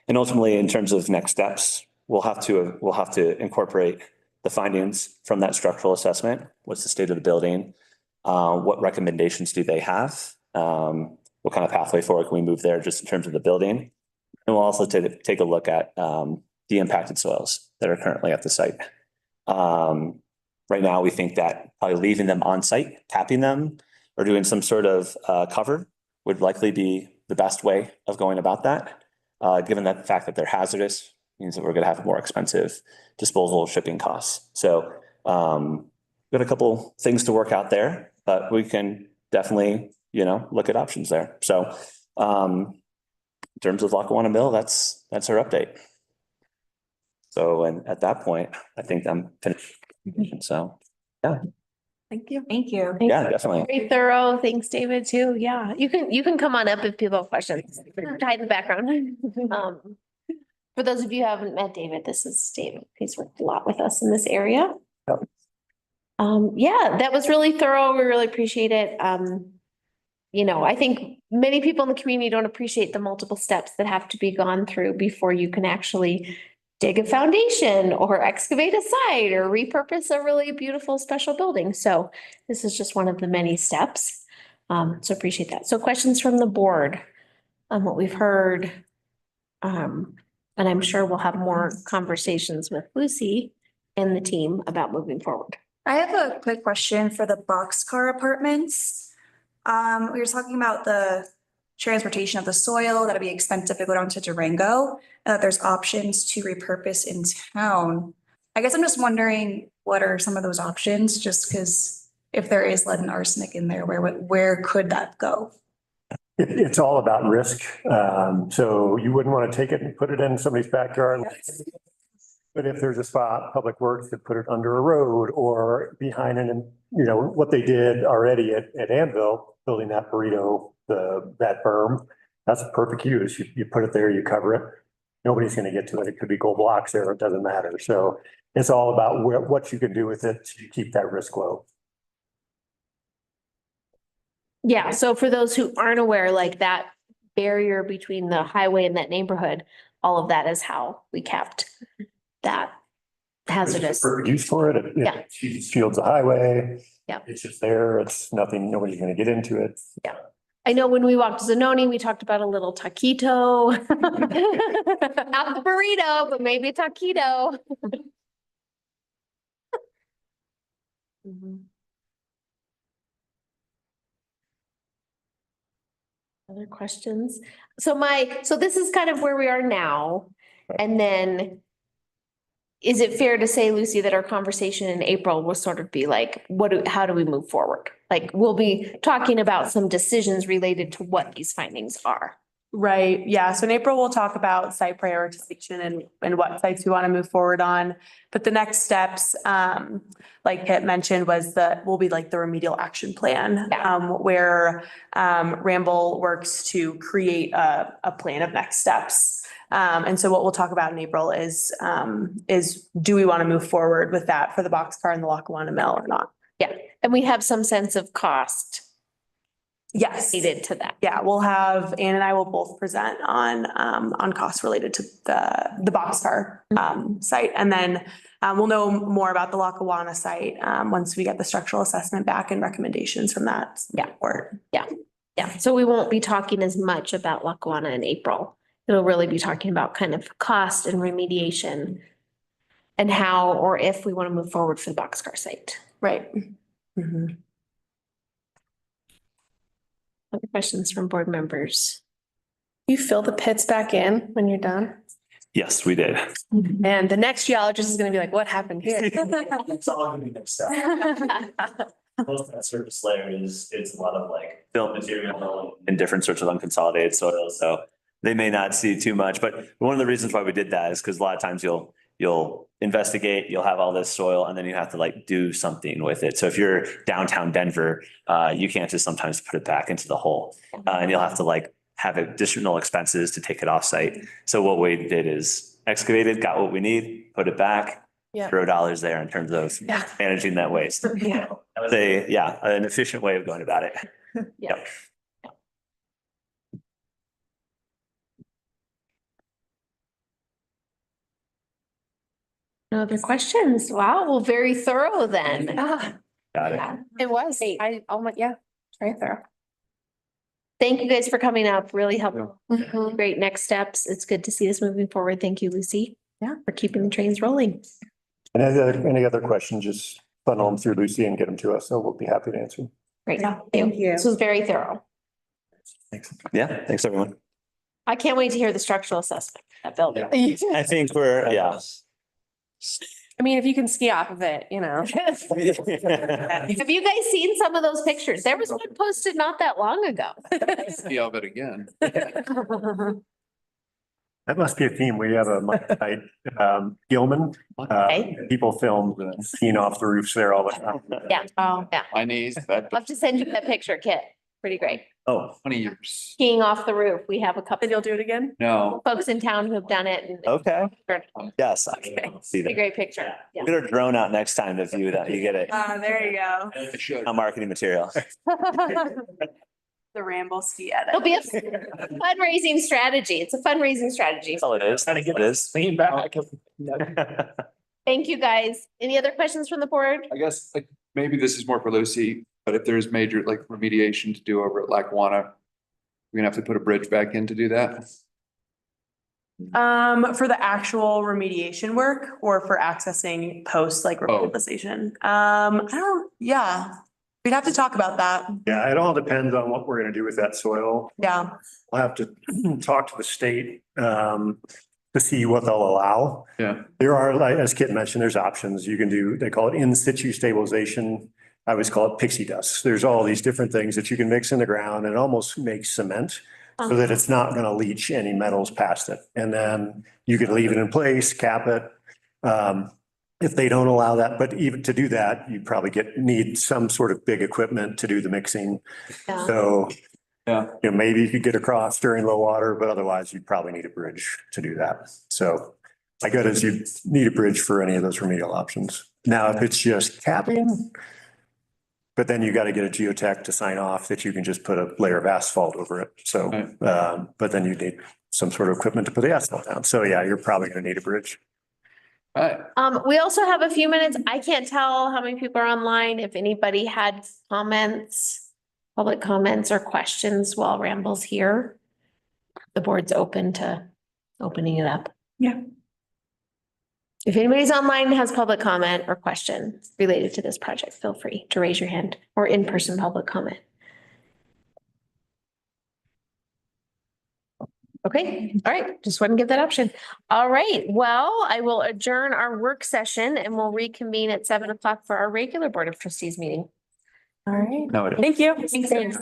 Speaker 11: ultimately, in terms of next steps, we'll have to incorporate the findings from that structural assessment. What's the state of the building? What recommendations do they have? What kind of pathway forward can we move there, just in terms of the building? And we'll also take a look at the impacted soils that are currently at the site. Right now, we think that probably leaving them on site, tapping them, or doing some sort of cover would likely be the best way of going about that. Given that the fact that they're hazardous means that we're going to have more expensive disposal shipping costs. So got a couple things to work out there, but we can definitely, look at options there. So in terms of Lackawanna Mill, that's our update. So, and at that point, I think I'm finished. So, yeah.
Speaker 6: Thank you.
Speaker 5: Thank you.
Speaker 11: Yeah, definitely.
Speaker 1: Very thorough. Thanks, David, too. Yeah, you can come on up if people have questions. Hide in the background. For those of you who haven't met David, this is David. He's worked a lot with us in this area.
Speaker 11: Yep.
Speaker 1: Yeah, that was really thorough. We really appreciate it. I think many people in the community don't appreciate the multiple steps that have to be gone through before you can actually dig a foundation or excavate a site or repurpose a really beautiful special building. So this is just one of the many steps. So appreciate that. So questions from the board on what we've heard. And I'm sure we'll have more conversations with Lucy and the team about moving forward.
Speaker 5: I have a quick question for the boxcar apartments. We were talking about the transportation of the soil, that'll be expensive to go down to Durango, and that there's options to repurpose in town. I guess I'm just wondering, what are some of those options? Just because if there is lead and arsenic in there, where could that go?
Speaker 12: It's all about risk. So you wouldn't want to take it and put it in somebody's backyard. Yes. But if there's a spot, Public Works could put it under a road or behind it. And what they did already at Anvil, building that burrito, that berm, that's a perfect use. You put it there, you cover it. Nobody's going to get to it. It could be gold blocks there. It doesn't matter. So It's all about what you can do with it to keep that risk low.
Speaker 1: Yeah, so for those who aren't aware, like that barrier between the highway and that neighborhood, all of that is how we kept that hazardous.
Speaker 12: For use for it,
Speaker 1: Yeah.
Speaker 12: it shields the highway.
Speaker 1: Yeah.
Speaker 12: It's just there. It's nothing, nobody's gonna get into it.
Speaker 1: Yeah. I know when we walked to Zanoni, we talked about a little taquito. Not the burrito, but maybe a taquito. Mhm. Other questions? So this is kind of where we are now. And then is it fair to say, Lucy, that our conversation in April will sort of be like, how do we move forward? Like, we'll be talking about some decisions related to what these findings are.
Speaker 10: Right, yeah. So in April, we'll talk about site prioritization and what sites we want to move forward on. But the next steps, like Kit mentioned, will be like the remedial action plan, where Ramble works to create a plan of next steps. And so what we'll talk about in April is do we want to move forward with that for the boxcar and the Lackawanna Mill or not?
Speaker 1: Yeah, and we have some sense of cost.
Speaker 10: Yes.
Speaker 1: Needed to that.
Speaker 10: Yeah, we'll have, Ann and I will both present on costs related to the boxcar site. And then we'll know more about the Lackawanna site once we get the structural assessment back and recommendations from that. Report.
Speaker 1: Yeah, so we won't be talking as much about Lackawanna in April. It'll really be talking about kind of cost and remediation and how or if we want to move forward for the boxcar site.
Speaker 10: Right. Mm-hmm.
Speaker 1: Other questions from board members?
Speaker 6: You fill the pits back in when you're done.
Speaker 11: Yes, we did.
Speaker 6: And the next geologist is gonna be like, what happened here?
Speaker 11: It's all gonna be mixed up. Most of that surface layer it's a lot of like fill material and different sorts of unconsolidated soil. So they may not see too much, but one of the reasons why we did that is because a lot of times you'll investigate, you'll have all this soil, and then you have to like do something with it. So if you're downtown Denver, you can't just sometimes put it back into the hole. And you'll have to like have additional expenses to take it off site. So what we did is excavated, got what we need, put it back, $0 there in terms of managing that waste.
Speaker 6: Yeah.
Speaker 11: That was an efficient way of going about it.
Speaker 1: Yeah.
Speaker 11: Yep.
Speaker 1: No other questions? Wow, well, very thorough then.
Speaker 11: Got it.
Speaker 6: It was, very thorough.
Speaker 1: Thank you guys for coming up. Really helpful.
Speaker 6: Mhm.
Speaker 1: Great next steps. It's good to see us moving forward. Thank you, Lucy.
Speaker 6: Yeah.
Speaker 1: For keeping the trains rolling.
Speaker 12: And any other questions, just funnel them through Lucy and get them to us. So we'll be happy to answer.
Speaker 1: Great.
Speaker 8: Thank you.
Speaker 1: This was very thorough.
Speaker 11: Thanks. Yeah, thanks everyone.
Speaker 1: I can't wait to hear the structural assessment of that building.
Speaker 11: I think
Speaker 6: I mean, if you can ski off of it, you know.
Speaker 1: Have you guys seen some of those pictures? There was one posted not that long ago.
Speaker 4: See of it again.
Speaker 12: That must be a theme. We have a site, Gilman.
Speaker 1: Okay.
Speaker 12: People film skiing off the roofs there all the time.
Speaker 1: Yeah. Oh, yeah.
Speaker 4: My knees,
Speaker 1: I'll have to send you that picture, Kit. Pretty great.
Speaker 11: Oh,
Speaker 4: 20 years.
Speaker 1: Skiing off the roof. We have a couple
Speaker 6: And you'll do it again?
Speaker 4: No.
Speaker 1: folks in town who've done it. And
Speaker 11: okay.
Speaker 1: it's
Speaker 11: Yes, I can see
Speaker 1: a
Speaker 11: that.
Speaker 1: great picture. Yeah.
Speaker 11: Get our drone out next time to view that. You get it.
Speaker 10: There you go.
Speaker 4: I should.
Speaker 11: On marketing material.
Speaker 10: The Ramble ski edit.
Speaker 1: It'll be a fundraising strategy. It's a fundraising strategy.
Speaker 11: That's all it is. It is.
Speaker 3: Lean back.
Speaker 1: Thank you, guys. Any other questions from the board?
Speaker 4: I guess like maybe this is more for Lucy, but if there's major like remediation to do over at Lackawanna, we're gonna have to put a bridge back in to do that.
Speaker 10: For the actual remediation work or for accessing post like revitalization? We'd have to talk about that.
Speaker 12: Yeah, it all depends on what we're gonna do with that soil.
Speaker 10: Yeah.
Speaker 12: We'll have to talk to the state to see what they'll allow.
Speaker 4: Yeah.
Speaker 12: There are, like, as Kit mentioned, there's options. You can do, they call it in situ stabilization. I always call it pixie dust. There's all these different things that you can mix in the ground and it almost makes cement so that it's not going to leach any metals past it. And then you can leave it in place, cap it. If they don't allow that, but even to do that, you probably need some sort of big equipment to do the mixing.
Speaker 1: Yeah.
Speaker 12: So,
Speaker 4: Yeah.
Speaker 12: you know, maybe you could get across during low water, but otherwise you'd probably need a bridge to do that. So My gut is you need a bridge for any of those remedial options. Now, if it's just capping, but then you got to get a geotech to sign off that you can just put a layer of asphalt over it. So, but then you need some sort of equipment to put the asphalt down. So yeah, you're probably going to need a bridge.
Speaker 4: All right.
Speaker 1: We also have a few minutes. I can't tell how many people are online. If anybody had comments, public comments or questions while Ramble's here. The board's open to opening it up.
Speaker 5: Yeah.
Speaker 1: If anybody's online and has public comment or question related to this project, feel free to raise your hand or in-person public comment. Okay, all right, just want to give that option. All right, well, I will adjourn our work session and we'll reconvene at 7 o'clock for our regular Board of Trustees meeting.
Speaker 10: All right.
Speaker 4: No, it is.
Speaker 10: Thank you.
Speaker 1: Thanks.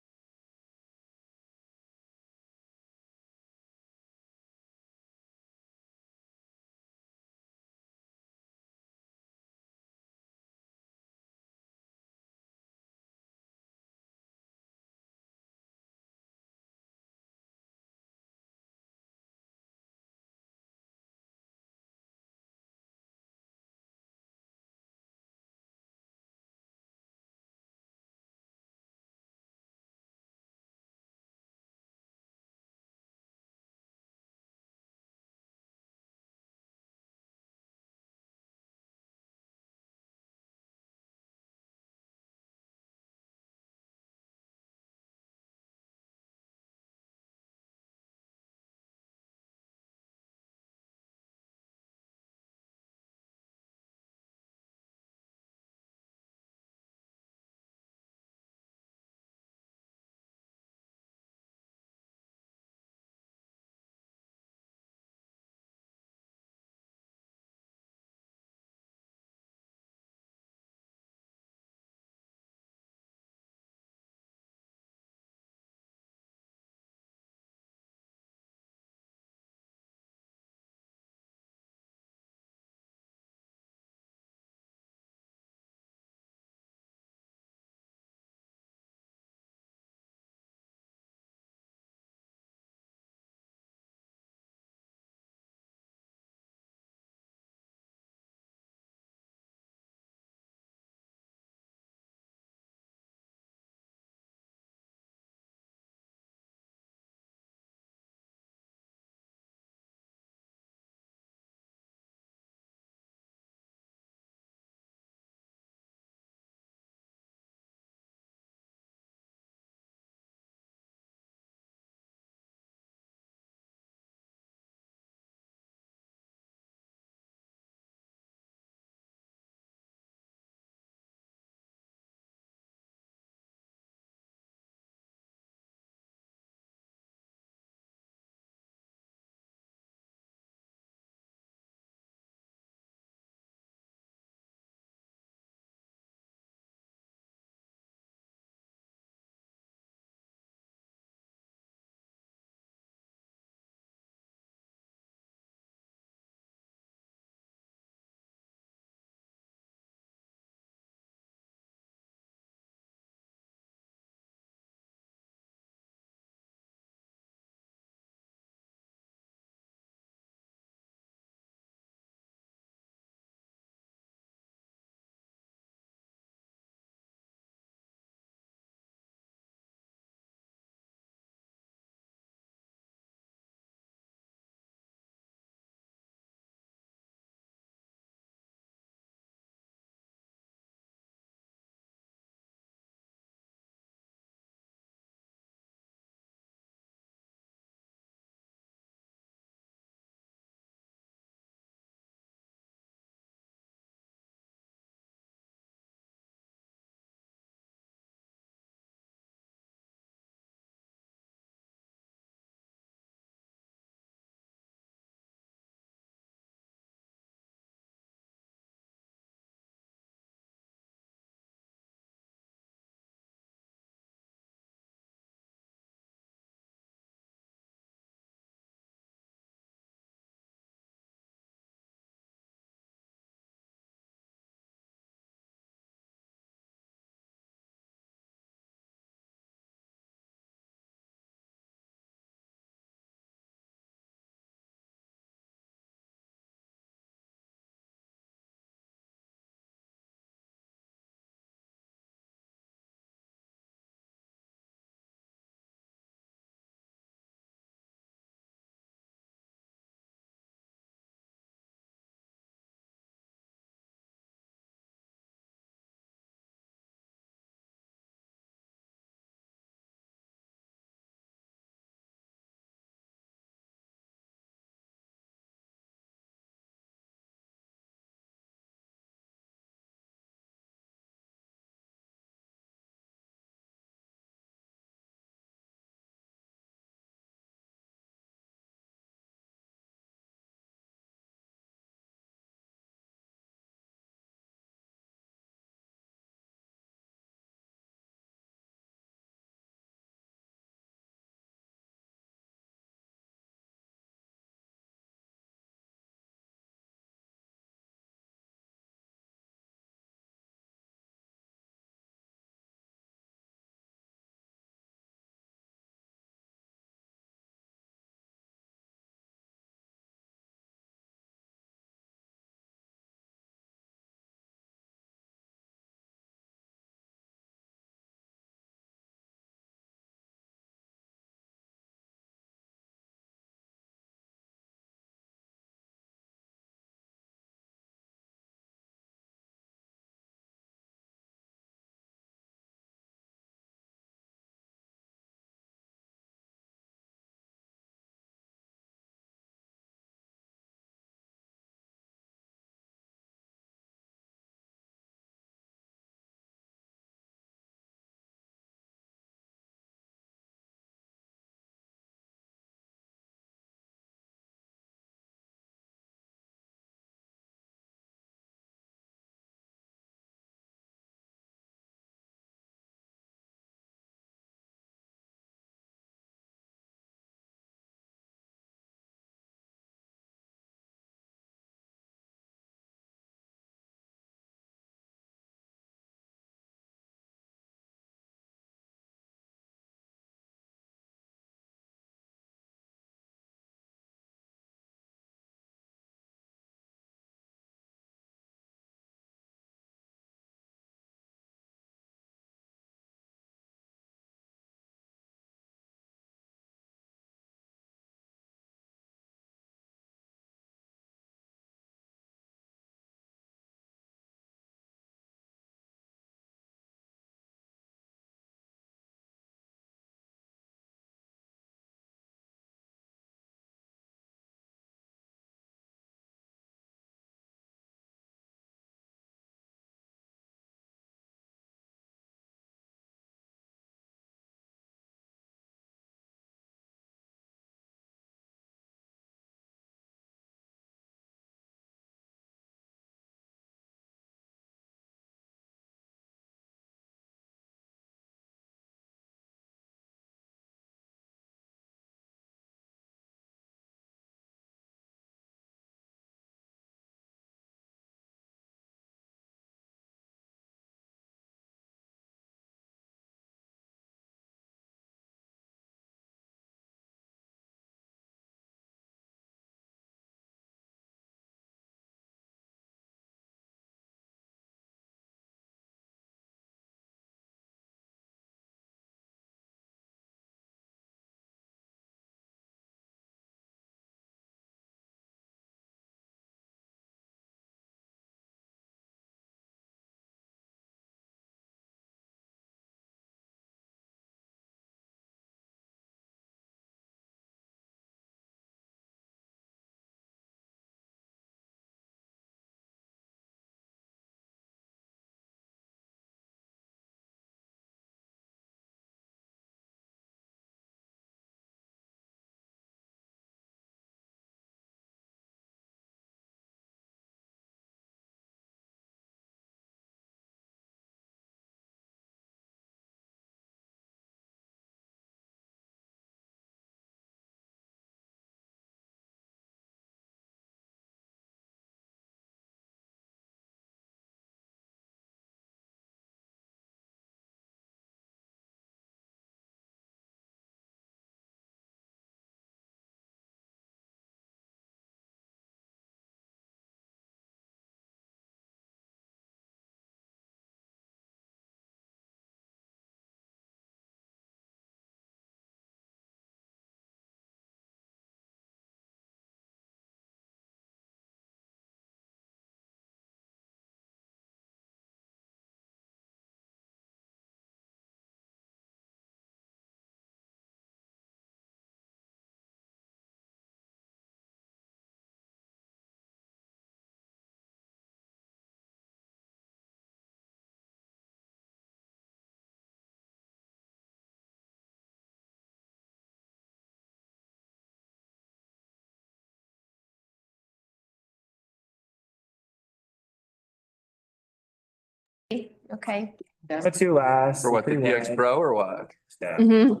Speaker 1: Okay.
Speaker 2: What's your last?
Speaker 4: For what, the DX Pro or what?
Speaker 1: Mhm.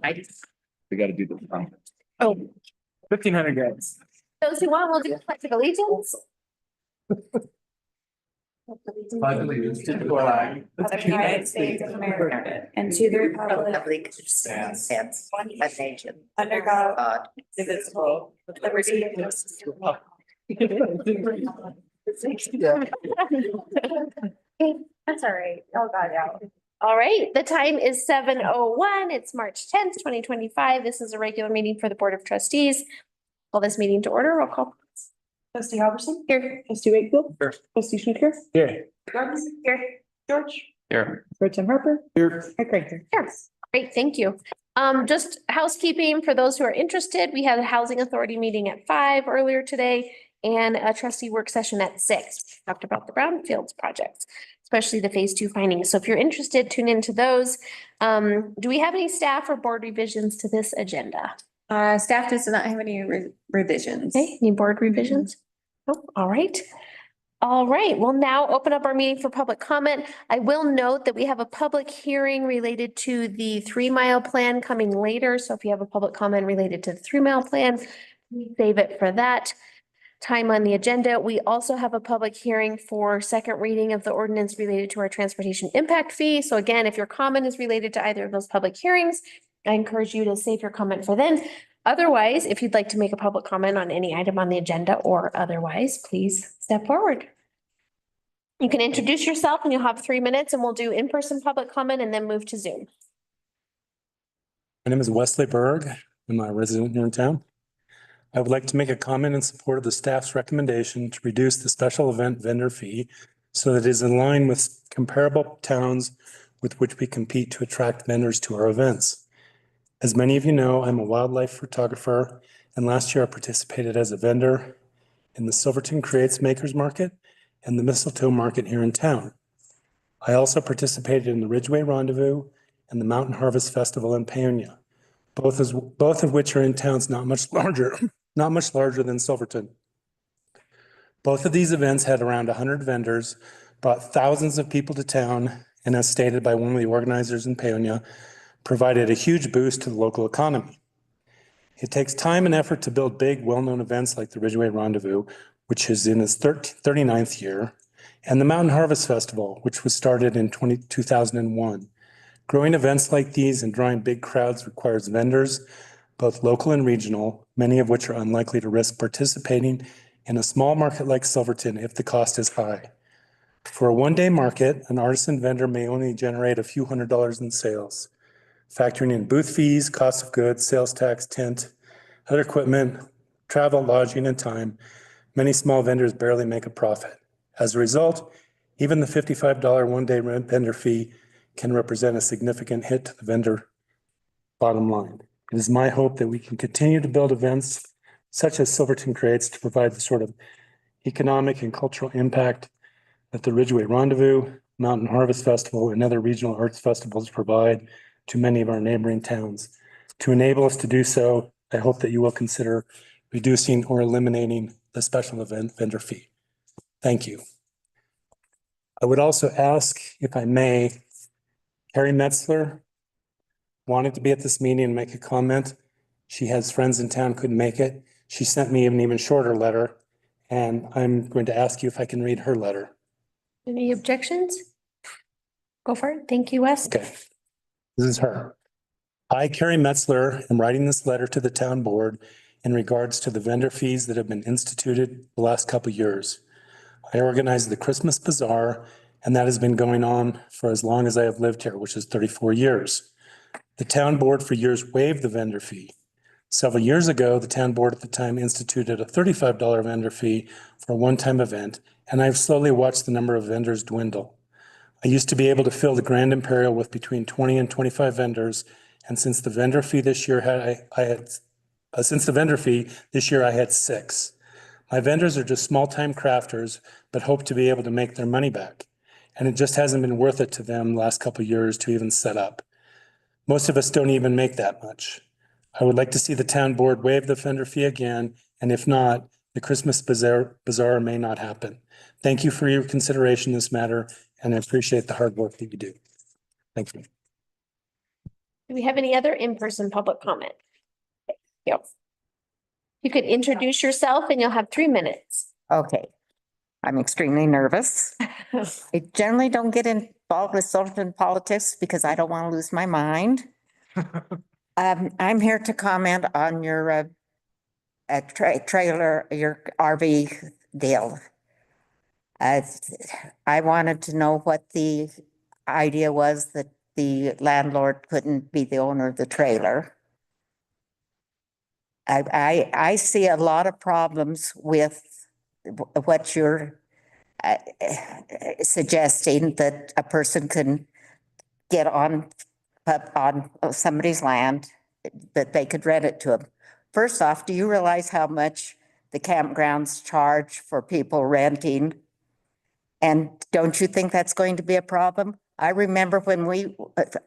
Speaker 3: We gotta do the.
Speaker 1: Oh,
Speaker 2: 1,500 grams.
Speaker 1: those who want, we'll do pledge of allegiance.
Speaker 4: Pledge allegiance to the flag
Speaker 5: Of the United States of America and to the republic
Speaker 9: Stands one nation.
Speaker 5: under God,
Speaker 9: God.
Speaker 5: indivisible, with liberty and justice for all.
Speaker 1: That's all right. Oh, God, yeah. All right, the time is 7:01. It's March 10th, 2025. This is a regular meeting for the Board of Trustees. Call this meeting to order. Roll call.
Speaker 8: Trustee Halverson,
Speaker 1: Here.
Speaker 8: trustee Wakefield.
Speaker 4: Here.
Speaker 8: Trustee Schnittker.
Speaker 2: Here.
Speaker 8: Gardner.
Speaker 1: Here.
Speaker 8: George.
Speaker 4: Here.
Speaker 8: Pro Tem Harper.
Speaker 2: Here.
Speaker 8: Mike Rankin.
Speaker 1: Yes, great, thank you. Just housekeeping for those who are interested, we had a housing authority meeting at 5 earlier today and a trustee work session at 6. We talked about the brownfields projects, especially the phase 2 findings. So if you're interested, tune into those. Do we have any staff or board revisions to this agenda?
Speaker 9: Staff does not have any revisions.
Speaker 1: Okay, any board revisions? Oh, all right. All right, we'll now open up our meeting for public comment. I will note that we have a public hearing related to the 3-mile plan coming later. So if you have a public comment related to the 3-mile plan, save it for that time on the agenda. We also have a public hearing for second reading of the ordinance related to our transportation impact fee. So again, if your comment is related to either of those public hearings, I encourage you to save your comment for then. Otherwise, if you'd like to make a public comment on any item on the agenda or otherwise, please step forward. You can introduce yourself and you'll have 3 minutes and we'll do in-person public comment and then move to Zoom.
Speaker 13: My name is Wesley Berg. I'm a resident here in town. I would like to make a comment in support of the staff's recommendation to reduce the special event vendor fee so that it is in line with comparable towns with which we compete to attract vendors to our events. As many of you know, I'm a wildlife photographer, and last year I participated as a vendor in the Silverton Creates Makers Market and the Mistletoe Market here in town. I also participated in the Ridgeway Rendezvous and the Mountain Harvest Festival in Paonia, both of which are in towns not much larger than Silverton. Both of these events had around 100 vendors, brought thousands of people to town, and as stated by one of the organizers in Paonia, provided a huge boost to the local economy. It takes time and effort to build big, well-known events like the Ridgeway Rendezvous, which is in its 39th year, and the Mountain Harvest Festival, which was started in 2001. Growing events like these and drawing big crowds requires vendors, both local and regional, many of which are unlikely to risk participating in a small market like Silverton if the cost is high. For a one-day market, an artisan vendor may only generate a few $100s in sales. Factoring in booth fees, cost of goods, sales tax, tent, other equipment, travel, lodging, and time, many small vendors barely make a profit. As a result, even the $55 one-day vendor fee can represent a significant hit to the vendor bottom line. It is my hope that we can continue to build events such as Silverton Creates to provide the sort of economic and cultural impact that the Ridgeway Rendezvous, Mountain Harvest Festival, and other regional arts festivals provide to many of our neighboring towns. To enable us to do so, I hope that you will consider reducing or eliminating the special event vendor fee. Thank you. I would also ask, if I may, Carrie Metzler wanted to be at this meeting and make a comment. She has friends in town, couldn't make it. She sent me an even shorter letter, and I'm going to ask you if I can read her letter.
Speaker 1: Any objections? Go for it. Thank you, Wes.
Speaker 13: Okay. This is her. I, Carrie Metzler, am writing this letter to the town board in regards to the vendor fees that have been instituted the last couple of years. I organized the Christmas Bazaar, and that has been going on for as long as I have lived here, which is 34 years. The town board for years waived the vendor fee. Several years ago, the town board at the time instituted a $35 vendor fee for a one-time event, and I've slowly watched the number of vendors dwindle. I used to be able to fill the Grand Imperial with between 20 and 25 vendors, and since the vendor fee this year I had 6. My vendors are just small-time crafters, but hope to be able to make their money back. And it just hasn't been worth it to them the last couple of years to even set up. Most of us don't even make that much. I would like to see the town board waive the vendor fee again, and if not, the Christmas Bazaar may not happen. Thank you for your consideration in this matter, and I appreciate the hard work that you do. Thank you.
Speaker 1: Do we have any other in-person public comment? Yep. You could introduce yourself and you'll have 3 minutes.
Speaker 14: Okay. I'm extremely nervous. I generally don't get involved with Silverton politics because I don't want to lose my mind. I'm here to comment on your trailer, your RV deal. I wanted to know what the idea was that the landlord couldn't be the owner of the trailer. I see a lot of problems with what you're suggesting, that a person can get on somebody's land, that they could rent it to them. First off, do you realize how much the campgrounds charge for people renting? And don't you think that's going to be a problem? I remember when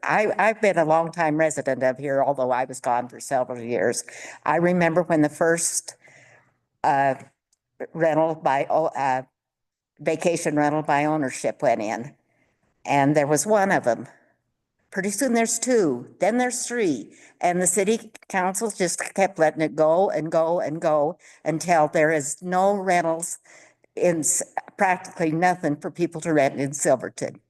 Speaker 14: I've been a longtime resident of here, although I was gone for several years. I remember when the first vacation rental by ownership went in, and there was one of them. Pretty soon there's 2, then there's 3, and the city council just kept letting it go and go and go until there is no rentals, in practically nothing for people to rent in Silverton.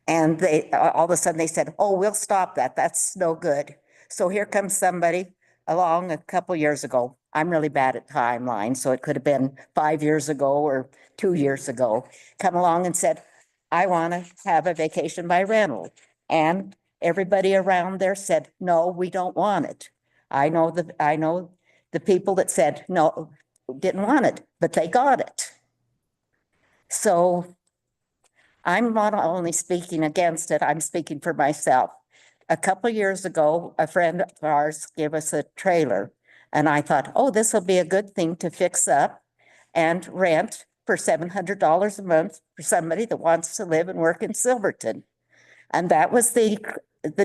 Speaker 14: And they all of a sudden they said, oh, we'll stop that. That's no good. So here comes somebody along a couple years ago. I'm really bad at timelines, so it could have been 5 years ago or 2 years ago, come along and said, I want to have a vacation by rental. And everybody around there said, no, we don't want it. I know the people that said no, didn't want it, but they got it. So I'm not only speaking against it, I'm speaking for myself. A couple of years ago, a friend of ours gave us a trailer, and I thought, oh, this will be a good thing to fix up and rent for $700 a month for somebody that wants to live and work in Silverton. And that was the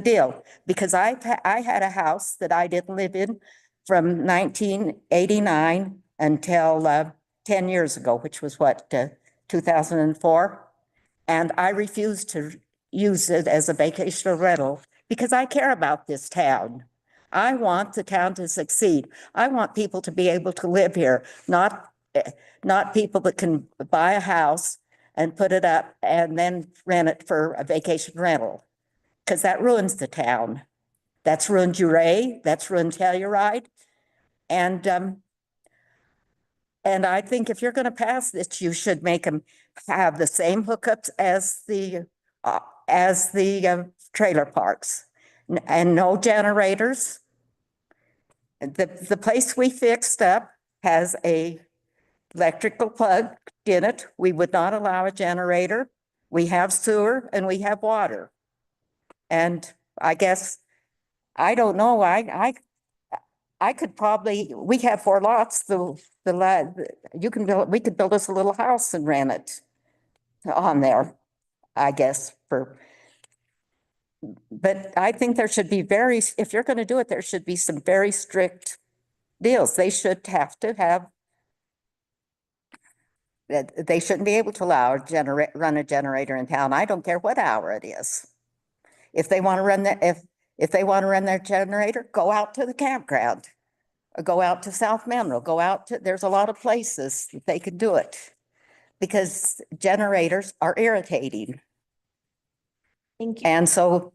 Speaker 14: deal, because I had a house that I didn't live in from 1989 until 10 years ago, which was what, 2004? And I refused to use it as a vacational rental because I care about this town. I want the town to succeed. I want people to be able to live here, not people that can buy a house and put it up and then rent it for a vacation rental, because that ruins the town. That's ruined Uray, that's ruined Telluride. And I think if you're going to pass this, you should make them have the same hookups as the trailer parks, and no generators. The place we fixed up has a electrical plug in it. We would not allow a generator. We have sewer and we have water. And I guess, I don't know, I could probably, we have 4 lots, we could build us a little house and rent it on there, I guess, but I think there should be if you're going to do it, there should be some very strict deals. They should have to have, they shouldn't be able to run a generator in town. I don't care what hour it is. If they want to run if they want to run their generator, go out to the campground, or go out to South Mineral, there's a lot of places that they can do it, because generators are irritating.
Speaker 1: Thank you.
Speaker 14: And so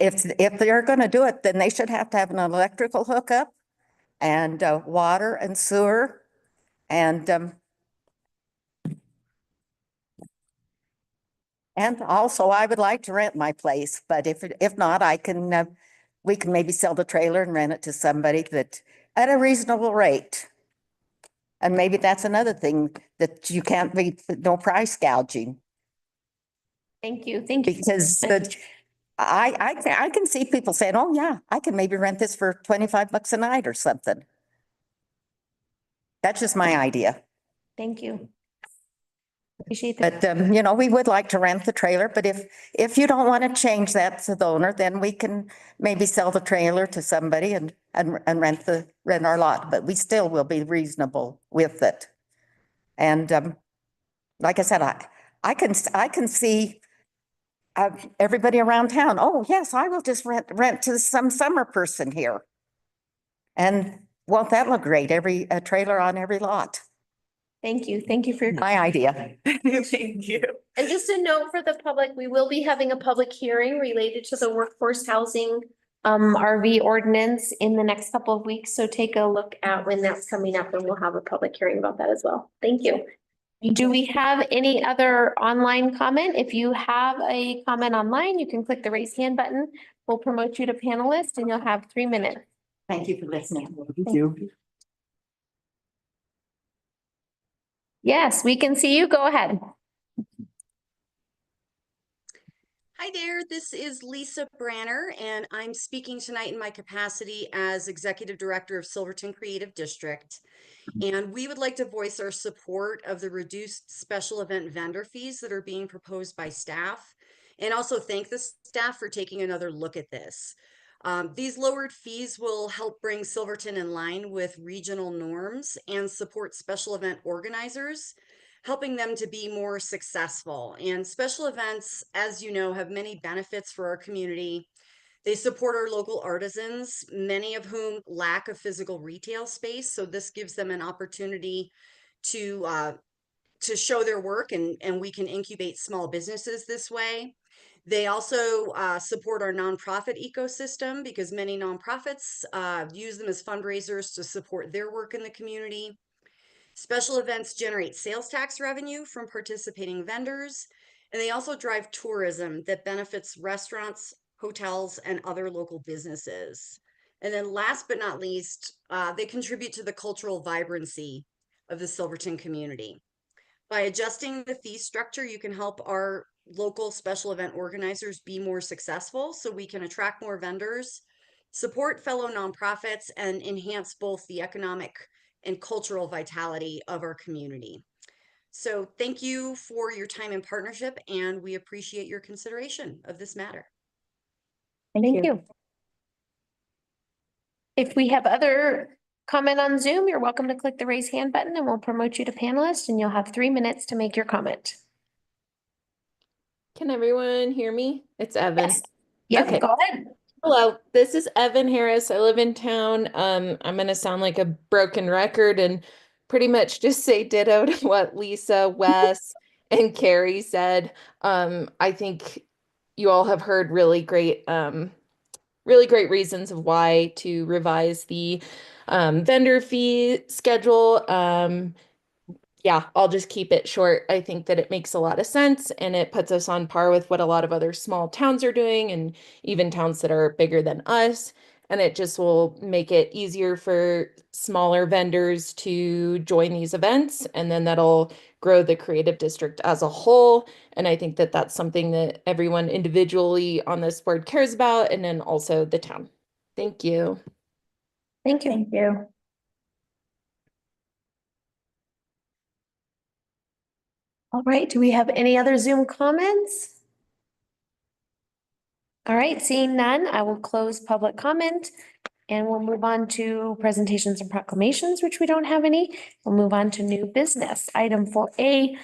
Speaker 14: if they're going to do it, then they should have to have an electrical hookup and water and sewer. And also, I would like to rent my place, but if not, we can maybe sell the trailer and rent it to somebody at a reasonable rate. And maybe that's another thing, that you can't be, no price gouging.
Speaker 1: Thank you.
Speaker 14: Because I can see people saying, oh yeah, I can maybe rent this for $25 a night or something. That's just my idea.
Speaker 1: Thank you. Appreciate that.
Speaker 14: But, we would like to rent the trailer, but if you don't want to change that to the owner, then we can maybe sell the trailer to somebody and rent our lot, but we still will be reasonable with it. And, like I said, I can see everybody around town, oh, yes, I will just rent to some summer person here. And won't that look great? A trailer on every lot.
Speaker 1: Thank you. Thank you for your.
Speaker 14: My idea.
Speaker 10: Thank you.
Speaker 1: And just a note for the public, we will be having a public hearing related to the workforce housing RV ordinance in the next couple of weeks. So take a look at when that's coming up and we'll have a public hearing about that as well. Thank you. Do we have any other online comment? If you have a comment online, you can click the raise hand button. We'll promote you to panelist and you'll have 3 minutes.
Speaker 14: Thank you for listening.
Speaker 7: Thank you.
Speaker 1: Yes, we can see you. Go ahead.
Speaker 15: Hi there, this is Lisa Branner, and I'm speaking tonight in my capacity as Executive Director of Silverton Creative District. And we would like to voice our support of the reduced special event vendor fees that are being proposed by staff, and also thank the staff for taking another look at this. These lowered fees will help bring Silverton in line with regional norms and support special event organizers, helping them to be more successful. And special events, as you know, have many benefits for our community. They support our local artisans, many of whom lack a physical retail space. So this gives them an opportunity to show their work, and we can incubate small businesses this way. They also support our nonprofit ecosystem because many nonprofits use them as fundraisers to support their work in the community. Special events generate sales tax revenue from participating vendors, and they also drive tourism that benefits restaurants, hotels, and other local businesses. And then last but not least, they contribute to the cultural vibrancy of the Silverton community. By adjusting the fee structure, you can help our local special event organizers be more successful so we can attract more vendors, support fellow nonprofits, and enhance both the economic and cultural vitality of our community. So thank you for your time and partnership, and we appreciate your consideration of this matter.
Speaker 1: Thank you. If we have other comment on Zoom, you're welcome to click the raise hand button and we'll promote you to panelist and you'll have 3 minutes to make your comment.
Speaker 16: Can everyone hear me? It's Evan.
Speaker 1: Yes. Yep,
Speaker 16: Okay.
Speaker 1: go ahead.
Speaker 16: Hello, this is Evan Harris. I live in town. I'm gonna sound like a broken record and pretty much just say ditto to what Lisa, Wes, and Carrie said. I think you all have heard really great reasons of why to revise the vendor fee schedule. Yeah, I'll just keep it short. I think that it makes a lot of sense and it puts us on par with what a lot of other small towns are doing and even towns that are bigger than us. And it just will make it easier for smaller vendors to join these events. And then that'll grow the creative district as a whole. And I think that that's something that everyone individually on this board cares about. And then also the town. Thank you.
Speaker 1: Thank you. Thank you. All right, do we have any other Zoom comments? All right, seeing none, I will close public comment and we'll move on to presentations and proclamations, which we don't have any. We'll move on to new business. Item 4A.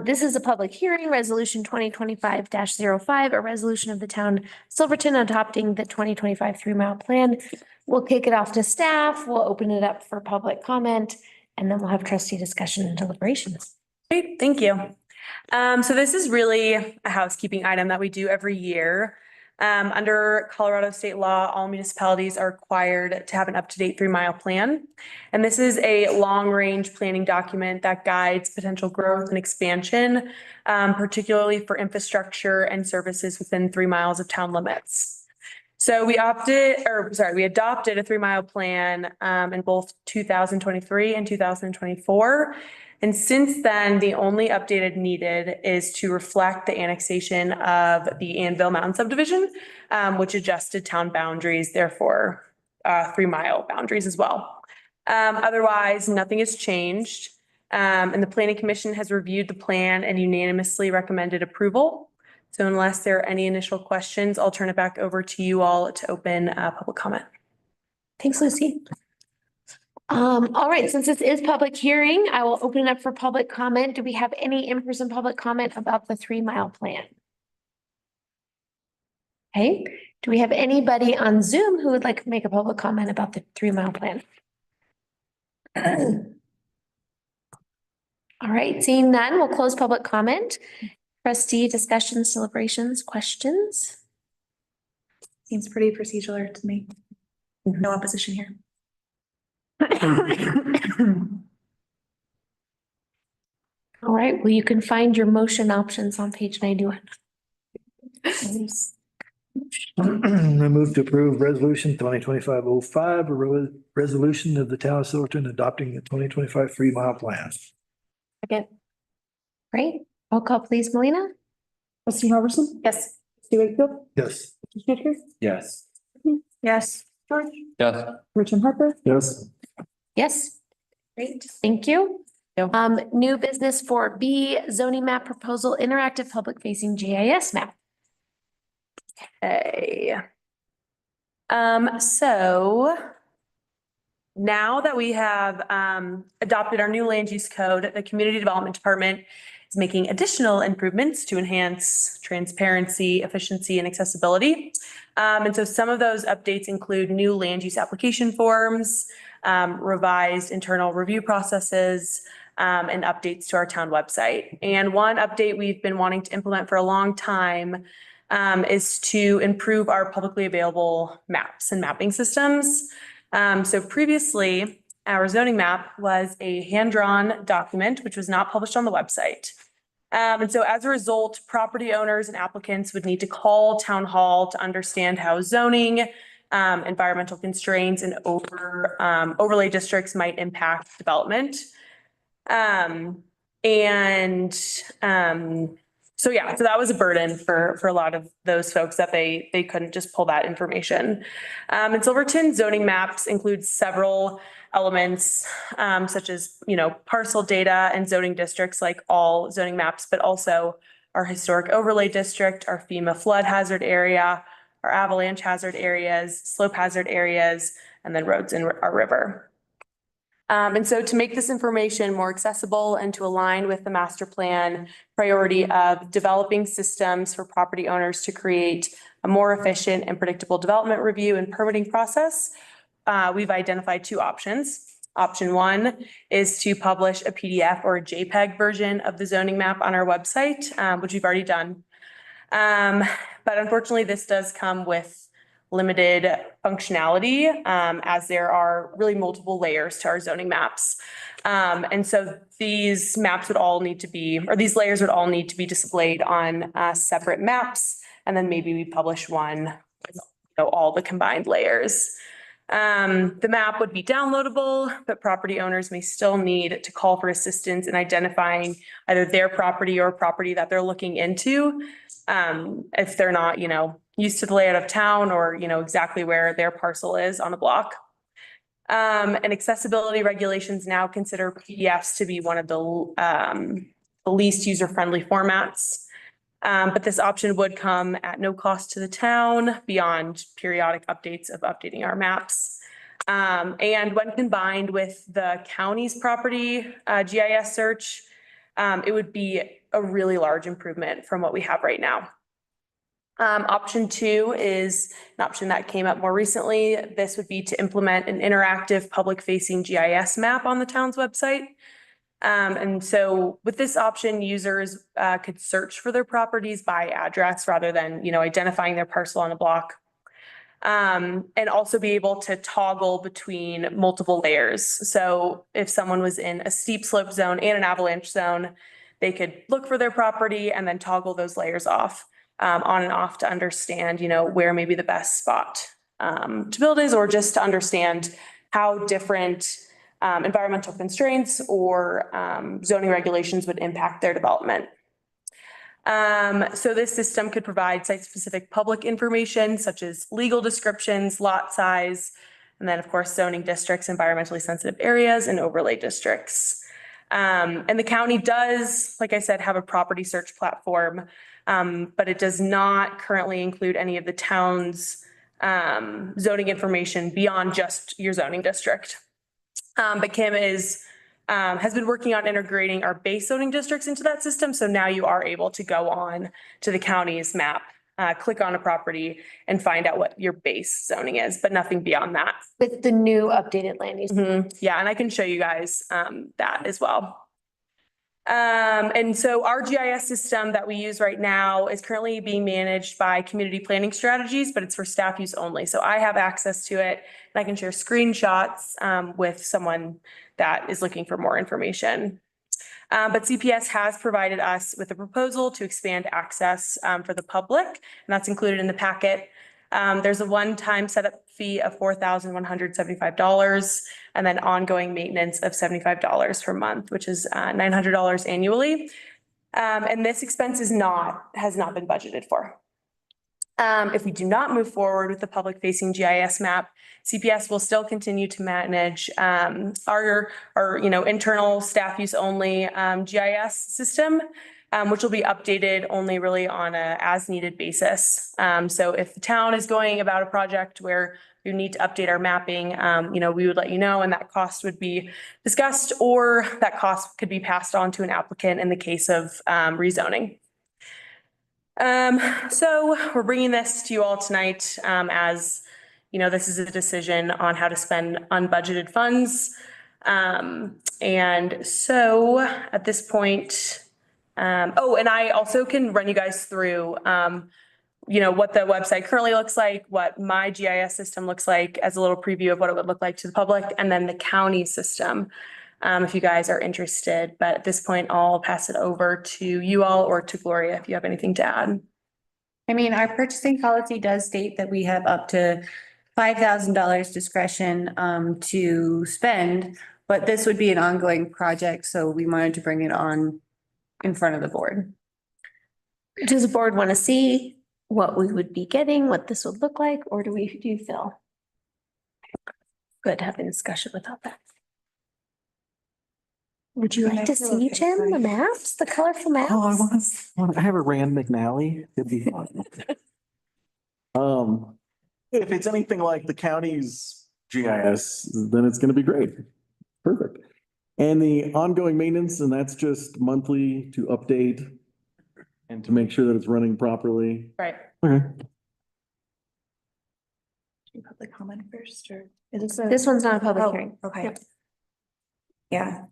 Speaker 1: This is a public hearing, resolution 2025-05, a resolution of the town Silverton adopting the 2025 3-mile plan. We'll kick it off to staff. We'll open it up for public comment and then we'll have trustee discussion and deliberations.
Speaker 10: Great, thank you. So this is really a housekeeping item that we do every year. Under Colorado state law, all municipalities are required to have an up-to-date 3-mile plan. And this is a long-range planning document that guides potential growth and expansion, particularly for infrastructure and services within 3 miles of town limits. So we adopted a 3-mile plan in both 2023 and 2024. And since then, the only updated needed is to reflect the annexation of the Anvil Mountain subdivision, which adjusted town boundaries, therefore 3-mile boundaries as well. Otherwise, nothing has changed. And the Planning Commission has reviewed the plan and unanimously recommended approval. So unless there are any initial questions, I'll turn it back over to you all to open public comment.
Speaker 1: Thanks, Lucy. All right, since this is public hearing, I will open it up for public comment. Do we have any in-person public comment about the 3-mile plan? Okay, do we have anybody on Zoom who would like to make a public comment about the 3 mile plan? All right, seeing none, we'll close public comment. Trustee discussions, deliberations, questions?
Speaker 5: Seems pretty procedural to me. No opposition here.
Speaker 1: All right, well, you can find your motion options on page 91.
Speaker 7: I move to approve resolution 2025-05, a resolution of the town of Silverton adopting the 2025 3 mile plan.
Speaker 1: Second. Great, roll call please, Melina?
Speaker 8: Trustee Robertson?
Speaker 10: Yes.
Speaker 8: Trustee Wakefield?
Speaker 7: Yes.
Speaker 8: Trustee Schnitger?
Speaker 3: Yes.
Speaker 5: Yes.
Speaker 8: George?
Speaker 4: Yes.
Speaker 8: Rich and Harper?
Speaker 7: Yes.
Speaker 1: Yes. Great, thank you. New business 4B, zoning map proposal, interactive public facing GIS map.
Speaker 10: Okay. So now that we have adopted our new land use code, the Community Development Department is making additional improvements to enhance transparency, efficiency, and accessibility. And so some of those updates include new land use application forms, revised internal review processes, and updates to our town website. And one update we've been wanting to implement for a long time is to improve our publicly available maps and mapping systems. So previously, our zoning map was a hand-drawn document, which was not published on the website. And so as a result, property owners and applicants would need to call town hall to understand how zoning, environmental constraints, and overlay districts might impact development. So that was a burden for a lot of those folks that they couldn't just pull that information. And Silverton zoning maps include several elements, such as, parcel data and zoning districts like all zoning maps, but also our historic overlay district, our FEMA flood hazard area, our avalanche hazard areas, slope hazard areas, and then roads in our river. And so to make this information more accessible and to align with the master plan priority of developing systems for property owners to create a more efficient and predictable development review and permitting process, we've identified 2 options. Option 1 is to publish a PDF or a JPEG version of the zoning map on our website, which we've already done. But unfortunately, this does come with limited functionality, as there are really multiple layers to our zoning maps. And so these maps would all need to be, or these layers would all need to be displayed on separate maps. And then maybe we publish one with all the combined layers. The map would be downloadable, but property owners may still need to call for assistance in identifying either their property or property that they're looking into. If they're not, used to the layout of town or, exactly where their parcel is on a block. And accessibility regulations now consider PDFs to be one of the least user-friendly formats. But this option would come at no cost to the town beyond periodic updates of updating our maps. And when combined with the county's property GIS search, it would be a really large improvement from what we have right now. Option 2 is an option that came up more recently. This would be to implement an interactive public-facing GIS map on the town's website. And so with this option, users could search for their properties by address rather than, identifying their parcel on a block. And also be able to toggle between multiple layers. So if someone was in a steep slope zone and an avalanche zone, they could look for their property and then toggle those layers off, on and off to understand, where maybe the best spot to build is, or just to understand how different environmental constraints or zoning regulations would impact their development. So this system could provide site-specific public information such as legal descriptions, lot size, and then of course zoning districts, environmentally sensitive areas, and overlay districts. And the county does, like I said, have a property search platform, but it does not currently include any of the town's zoning information beyond just your zoning district. But Kim has been working on integrating our base zoning districts into that system. So now you are able to go on to the county's map click on a property and find out what your base zoning is, but nothing beyond that.
Speaker 1: With the new updated land use.
Speaker 10: Yeah, and I can show you guys that as well. And so our GIS system that we use right now is currently being managed by Community Planning Strategies, but it's for staff use only. So I have access to it and I can share screenshots with someone that is looking for more information. But CPS has provided us with a proposal to expand access for the public, and that's included in the packet. There's a one-time setup fee of $4,175 and then ongoing maintenance of $75 per month, which is $900 annually. And this expense has not been budgeted for. If we do not move forward with the public-facing GIS map, CPS will still continue to manage our internal staff use only GIS system, which will be updated only really on a as needed basis. So if the town is going about a project where you need to update our mapping, we would let you know, and that cost would be discussed, or that cost could be passed on to an applicant in the case of rezoning. So we're bringing this to you all tonight as this is a decision on how to spend unbudgeted funds. And so at this point, and I also can run you guys through, what the website currently looks like, what my GIS system looks like as a little preview of what it would look like to the public, and then the county system, if you guys are interested. But at this point, I'll pass it over to you all or to Gloria if you have anything to add.
Speaker 9: I mean, our purchasing policy does state that we have up to $5,000 discretion to spend, but this would be an ongoing project, so we wanted to bring it on in front of the board.
Speaker 1: Does the board want to see what we would be getting, what this would look like, or do you feel good having a discussion without that? Would you like to see, Jim, the maps, the colorful maps?
Speaker 17: I have a Rand McNally. It'd be fun. If it's anything like the county's GIS, then it's gonna be great. Perfect. And the ongoing maintenance, and that's just monthly to update and to make sure that it's running properly.
Speaker 10: Right.
Speaker 17: Okay.
Speaker 5: Public comment first, or
Speaker 1: This one's not a public hearing.
Speaker 5: Okay.
Speaker 1: Yep.
Speaker 5: Yeah.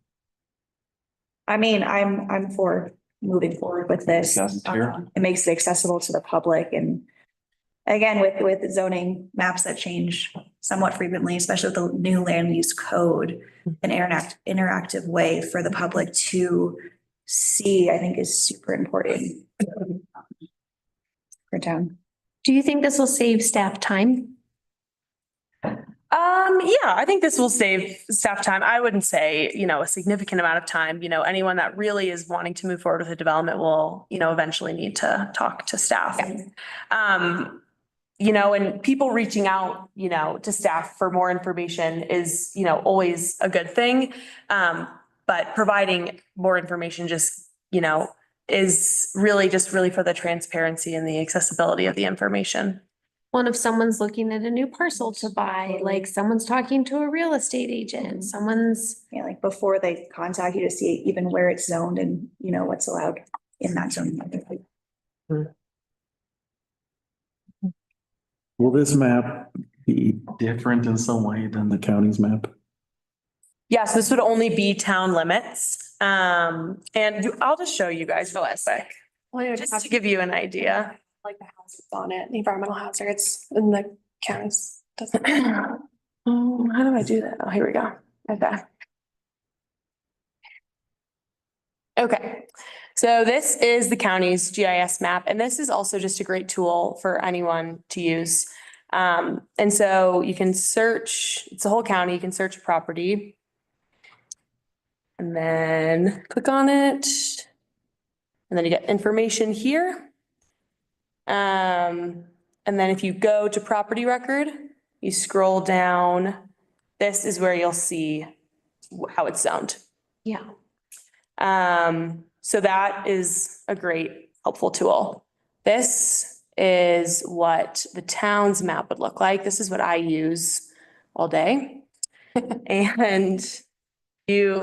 Speaker 5: I mean, I'm for moving forward with this. It makes it accessible to the public, and again, with zoning maps that change somewhat frequently, especially with the new land use code, an interactive way for the public to see, I think, is super important for town.
Speaker 1: Do you think this will save staff time?
Speaker 10: Yeah, I think this will save staff time. I wouldn't say, a significant amount of time. Anyone that really is wanting to move forward with the development will, eventually need to talk to staff. And people reaching out, to staff for more information is, always a good thing. But providing more information just, is really for the transparency and the accessibility of the information.
Speaker 1: One, if someone's looking at a new parcel to buy, like someone's talking to a real estate agent, someone's.
Speaker 5: Yeah, like before they contact you to see even where it's zoned and, what's allowed in that zone.
Speaker 17: Will this map be different in some way than the county's map?
Speaker 10: Yes, this would only be town limits. And I'll just show you guys real quick, just to give you an idea.
Speaker 6: Like the hazards on it, the environmental hazards and the counties doesn't. How do I do that? Oh, here we go. Okay. So this is the county's GIS map, and this is also just a great tool for anyone to use. And so you can search, it's the whole county, you can search a property. And then click on it. And then you get information here. And then if you go to property record, you scroll down, this is where you'll see how it's zoned.
Speaker 1: Yeah.
Speaker 10: So that is a great helpful tool. This is what the town's map would look like. This is what I use all day. And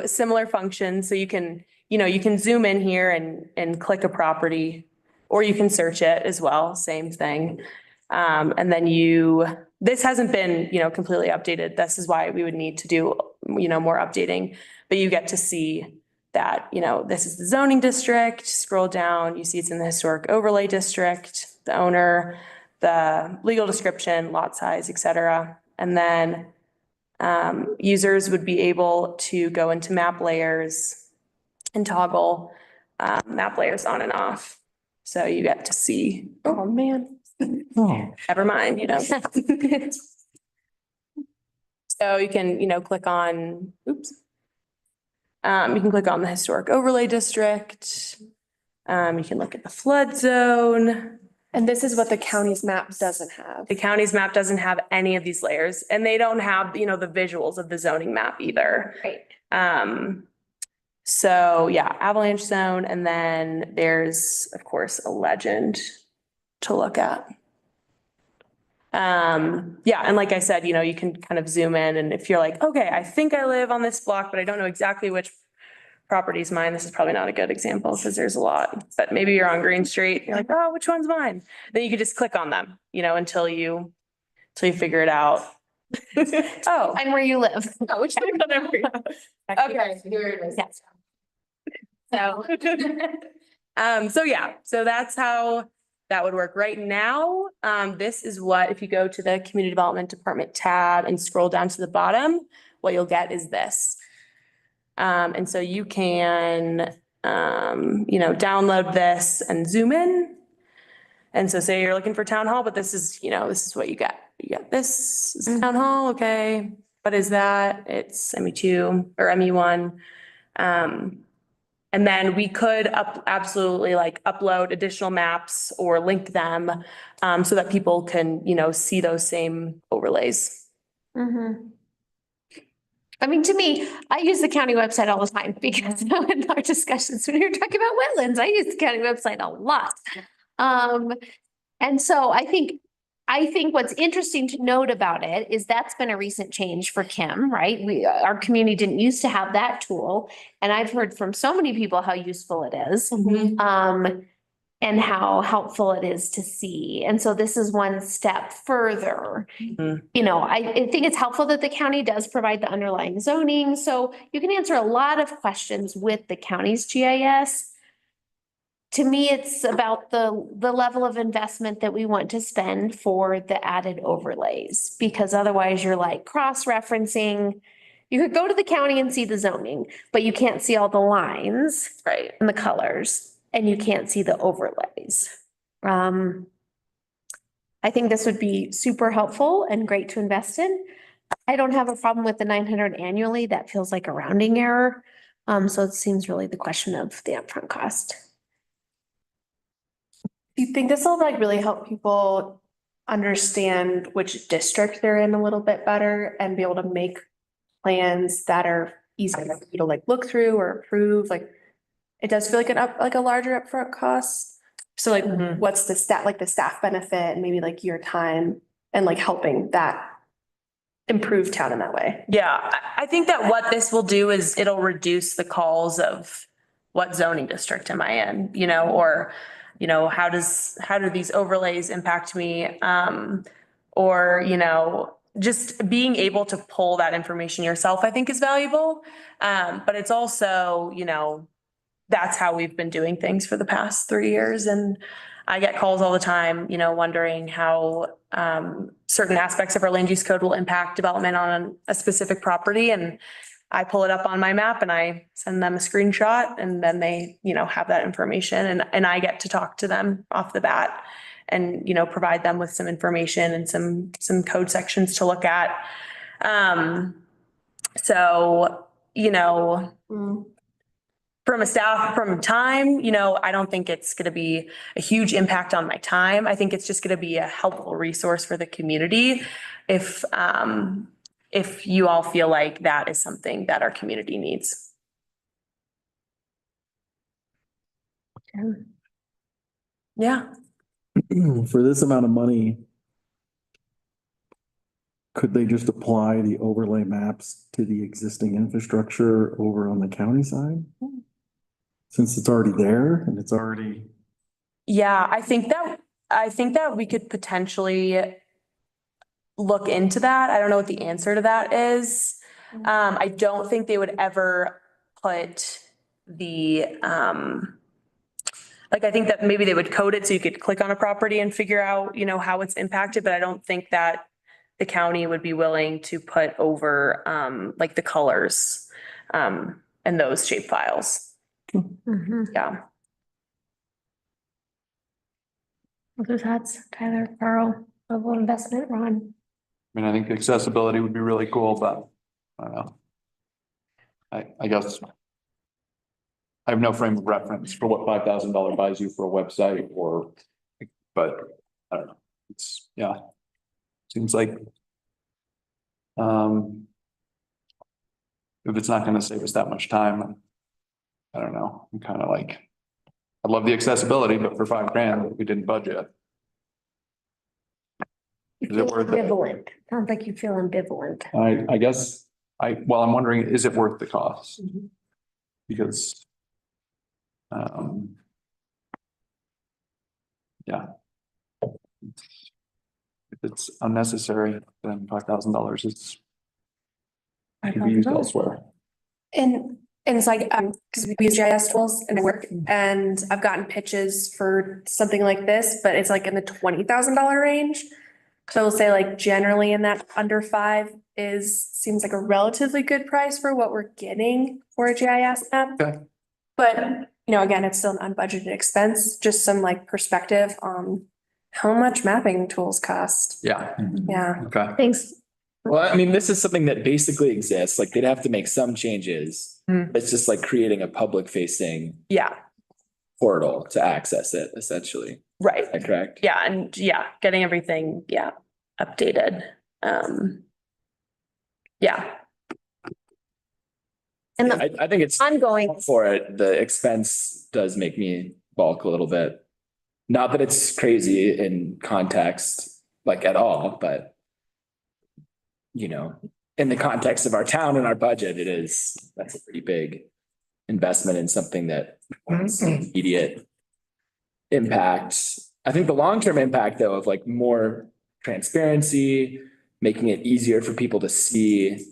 Speaker 10: similar functions. So you can, you can zoom in here and click a property. or you can search it as well, same thing. And then this hasn't been, completely updated. This is why we would need to do, more updating, but you get to see that, this is the zoning district, scroll down, you see it's in the historic overlay district, the owner, the legal description, lot size, et cetera. And then users would be able to go into map layers and toggle map layers on and off. So you get to see, oh man, never mind, So you can, click on, you can click on the historic overlay district. You can look at the flood zone.
Speaker 6: And this is what the county's map doesn't have.
Speaker 10: The county's map doesn't have any of these layers, and they don't have, the visuals of the zoning map either.
Speaker 6: Right.
Speaker 10: So yeah, avalanche zone, and then there's, of course, a legend to look at. Yeah, and like I said, you can kind of zoom in, and if you're like, okay, I think I live on this block, but I don't know exactly which property is mine. This is probably not a good example because there's a lot, but maybe you're on Green Street. You're like, oh, which one's mine? Then you could just click on them, until you figure it out. Oh,
Speaker 1: And where you live.
Speaker 10: which okay.
Speaker 1: Yes.
Speaker 10: So yeah, so that's how that would work right now. This is what, if you go to the Community Development Department tab and scroll down to the bottom, what you'll get is this. And so you can, download this and zoom in. And so say you're looking for town hall, but this is what you get. You get this is town hall. Okay. What is that? It's ME2 or ME1. And then we could absolutely upload additional maps or link them, so that people can, see those same overlays.
Speaker 1: I mean, to me, I use the county website all the time because in our discussions, when you're talking about wetlands, I use the county website a lot. And so I think what's interesting to note about it is that's been a recent change for Kim, right? Our community didn't used to have that tool. And I've heard from so many people how useful it is. And how helpful it is to see. And so this is one step further. I think it's helpful that the county does provide the underlying zoning. So you can answer a lot of questions with the county's GIS. To me, it's about the level of investment that we want to spend for the added overlays, because otherwise you're cross-referencing. You could go to the county and see the zoning, but you can't see all the lines.
Speaker 10: Right.
Speaker 1: And the colors. And you can't see the overlays. I think this would be super helpful and great to invest in. I don't have a problem with the 900 annually. That feels like a rounding error. So it seems really the question of the upfront cost.
Speaker 6: Do you think this will really help people understand which district they're in a little bit better and be able to make plans that are easier for you to look through or approve? It does feel like a larger upfront cost. So what's the staff benefit and maybe your time and helping that improve town in that way?
Speaker 10: Yeah, I think that what this will do is it'll reduce the calls of what zoning district am I in, or, how do these overlays impact me? Or, just being able to pull that information yourself, I think is valuable. But it's also, that's how we've been doing things for the past 3 years. And I get calls all the time, wondering how certain aspects of our land use code will impact development on a specific property. And I pull it up on my map and I send them a screenshot, and then they, have that information, and I get to talk to them off the bat and, provide them with some information and some code sections to look at. So, from time, I don't think it's going to be a huge impact on my time. I think it's just going to be a helpful resource for the community if you all feel like that is something that our community needs. Yeah.
Speaker 17: For this amount of money, could they just apply the overlay maps to the existing infrastructure over on the county side? Since it's already there and it's already.
Speaker 10: Yeah, I think that we could potentially look into that. I don't know what the answer to that is. I don't think they would ever put the, like, I think that maybe they would code it so you could click on a property and figure out, you know, how it's impacted, but I don't think that the county would be willing to put over, like the colors, and those shape files. Yeah.
Speaker 1: Other thoughts, Tyler, Carl, level of investment, Ron?
Speaker 4: I mean, I think accessibility would be really cool, but I don't know. I guess I have no frame of reference for what $5,000 buys you for a website or, but I don't know. It's, yeah. Seems like if it's not gonna save us that much time, I don't know. I'm kind of like, I love the accessibility, but for $5,000, we didn't budget. Is it worth it?
Speaker 1: Ambivalent. Sounds like you feel ambivalent.
Speaker 4: I guess well, I'm wondering, is it worth the cost? Because, yeah. If it's unnecessary, then $5,000 is can be used elsewhere.
Speaker 6: And it's like, because we use GIS tools in my work, and I've gotten pitches for something like this, but it's like in the $20,000 range. So we'll say like generally in that under 5 seems like a relatively good price for what we're getting for a GIS map.
Speaker 4: Okay.
Speaker 6: But, you know, again, it's still an unbudgeted expense, just some like perspective on how much mapping tools cost.
Speaker 4: Yeah.
Speaker 6: Yeah.
Speaker 4: Okay.
Speaker 1: Thanks.
Speaker 3: Well, I mean, this is something that basically exists, like they'd have to make some changes. It's just like creating a public facing
Speaker 10: Yeah,
Speaker 3: portal to access it, essentially.
Speaker 10: right.
Speaker 3: Is that correct?
Speaker 10: Yeah, and yeah, getting everything, updated. Yeah.
Speaker 1: And
Speaker 3: I think it's
Speaker 1: ongoing.
Speaker 3: for it. The expense does make me balk a little bit. Not that it's crazy in context, like at all, but you know, in the context of our town and our budget, that's a pretty big investment in something that wants immediate impact. I think the long-term impact though of like more transparency, making it easier for people to see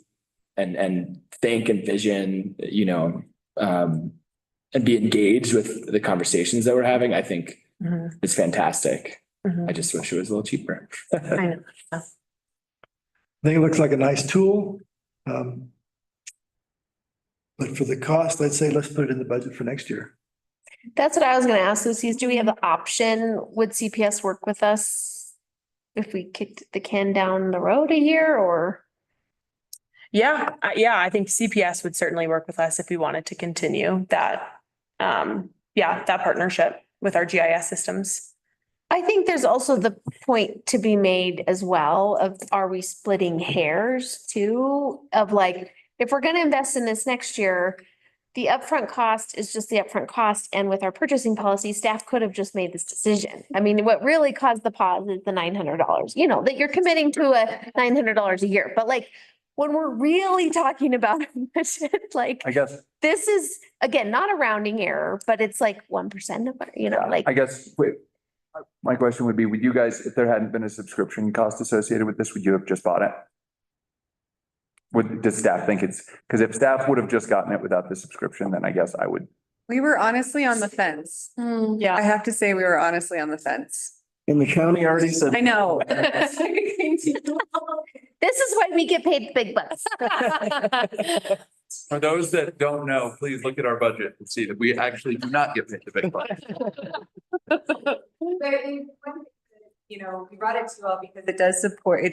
Speaker 3: and think and vision, you know, and be engaged with the conversations that we're having, I think is fantastic. I just wish it was a little cheaper.
Speaker 10: I know.
Speaker 7: I think it looks like a nice tool. But for the cost, I'd say let's put it in the budget for next year.
Speaker 1: That's what I was gonna ask, Lucy, is do we have the option, would CPS work with us if we kicked the can down the road a year or?
Speaker 10: Yeah, I think CPS would certainly work with us if we wanted to continue that, that partnership with our GIS systems.
Speaker 1: I think there's also the point to be made as well of, are we splitting hairs too? Of like, if we're gonna invest in this next year, the upfront cost is just the upfront cost. And with our purchasing policy, staff could have just made this decision. I mean, what really caused the pause is the $900, you know, that you're committing to a $900 a year. But like, when we're really talking about like,
Speaker 4: I guess,
Speaker 1: this is, again, not a rounding error, but it's like 1% of, you know, like.
Speaker 4: I guess, wait, my question would be, would you guys, if there hadn't been a subscription cost associated with this, would you have just bought it? Does staff think because if staff would have just gotten it without the subscription, then I guess I would.
Speaker 9: We were honestly on the fence.
Speaker 10: Yeah.
Speaker 9: I have to say, we were honestly on the fence.
Speaker 17: And the county already said.
Speaker 9: I know.
Speaker 1: This is why we get paid big bucks.
Speaker 4: For those that don't know, please look at our budget and see that we actually do not get paid the big bucks.
Speaker 9: You know, we brought it to you all because it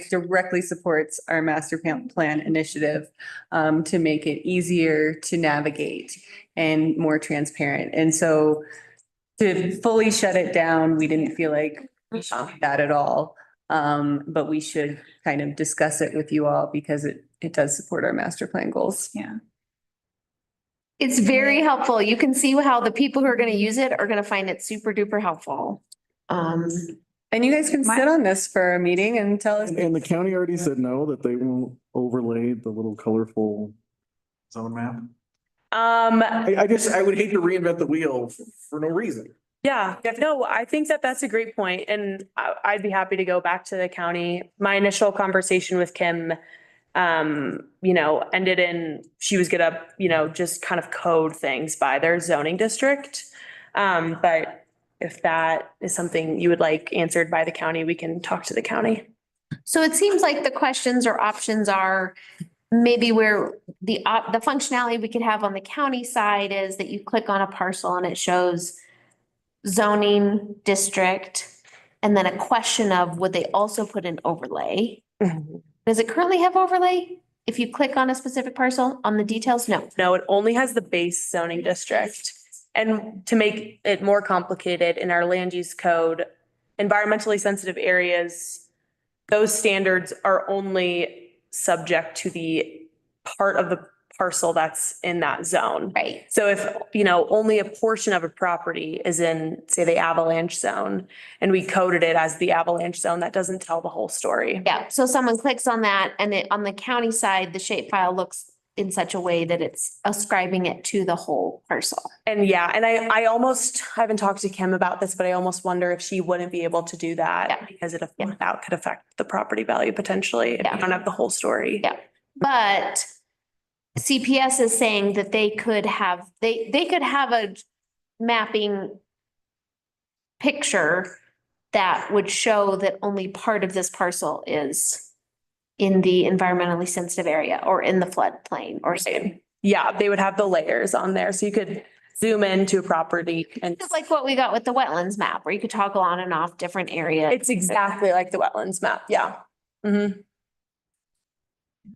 Speaker 9: directly supports our master plan initiative to make it easier to navigate and more transparent. And so to fully shut it down, we didn't feel like we should do that at all. But we should kind of discuss it with you all because it does support our master plan goals.
Speaker 5: Yeah.
Speaker 1: It's very helpful. You can see how the people who are gonna use it are gonna find it super duper helpful.
Speaker 9: And you guys can sit on this for a meeting and tell us.
Speaker 17: And the county already said no, that they won't overlay the little colorful zone map. I would hate to reinvent the wheel for no reason.
Speaker 10: Yeah, no, I think that that's a great point, and I'd be happy to go back to the county. My initial conversation with Kim, ended in, she was gonna, just kind of code things by their zoning district. But if that is something you would like answered by the county, we can talk to the county.
Speaker 1: So it seems like the questions or options are maybe where the functionality we could have on the county side is that you click on a parcel and it shows zoning district, and then a question of would they also put an overlay? Does it currently have overlay? If you click on a specific parcel on the details? No.
Speaker 10: No, it only has the base zoning district. And to make it more complicated, in our land use code, environmentally sensitive areas, those standards are only subject to the part of the parcel that's in that zone.
Speaker 1: Right.
Speaker 10: So if, only a portion of a property is in, say, the avalanche zone, and we coded it as the avalanche zone, that doesn't tell the whole story.
Speaker 1: Yeah, so someone clicks on that and on the county side, the shapefile looks in such a way that it's ascribing it to the whole parcel.
Speaker 10: And yeah, and I haven't talked to Kim about this, but I almost wonder if she wouldn't be able to do that because that could affect the property value potentially if you don't have the whole story.
Speaker 1: Yeah, but CPS is saying that they could have a mapping picture that would show that only part of this parcel is in the environmentally sensitive area or in the floodplain or something.
Speaker 10: Yeah, they would have the layers on there. So you could zoom into a property and
Speaker 1: it's like what we got with the wetlands map, where you could toggle on and off different areas.
Speaker 10: it's exactly like the wetlands map. Yeah. Mm-hmm.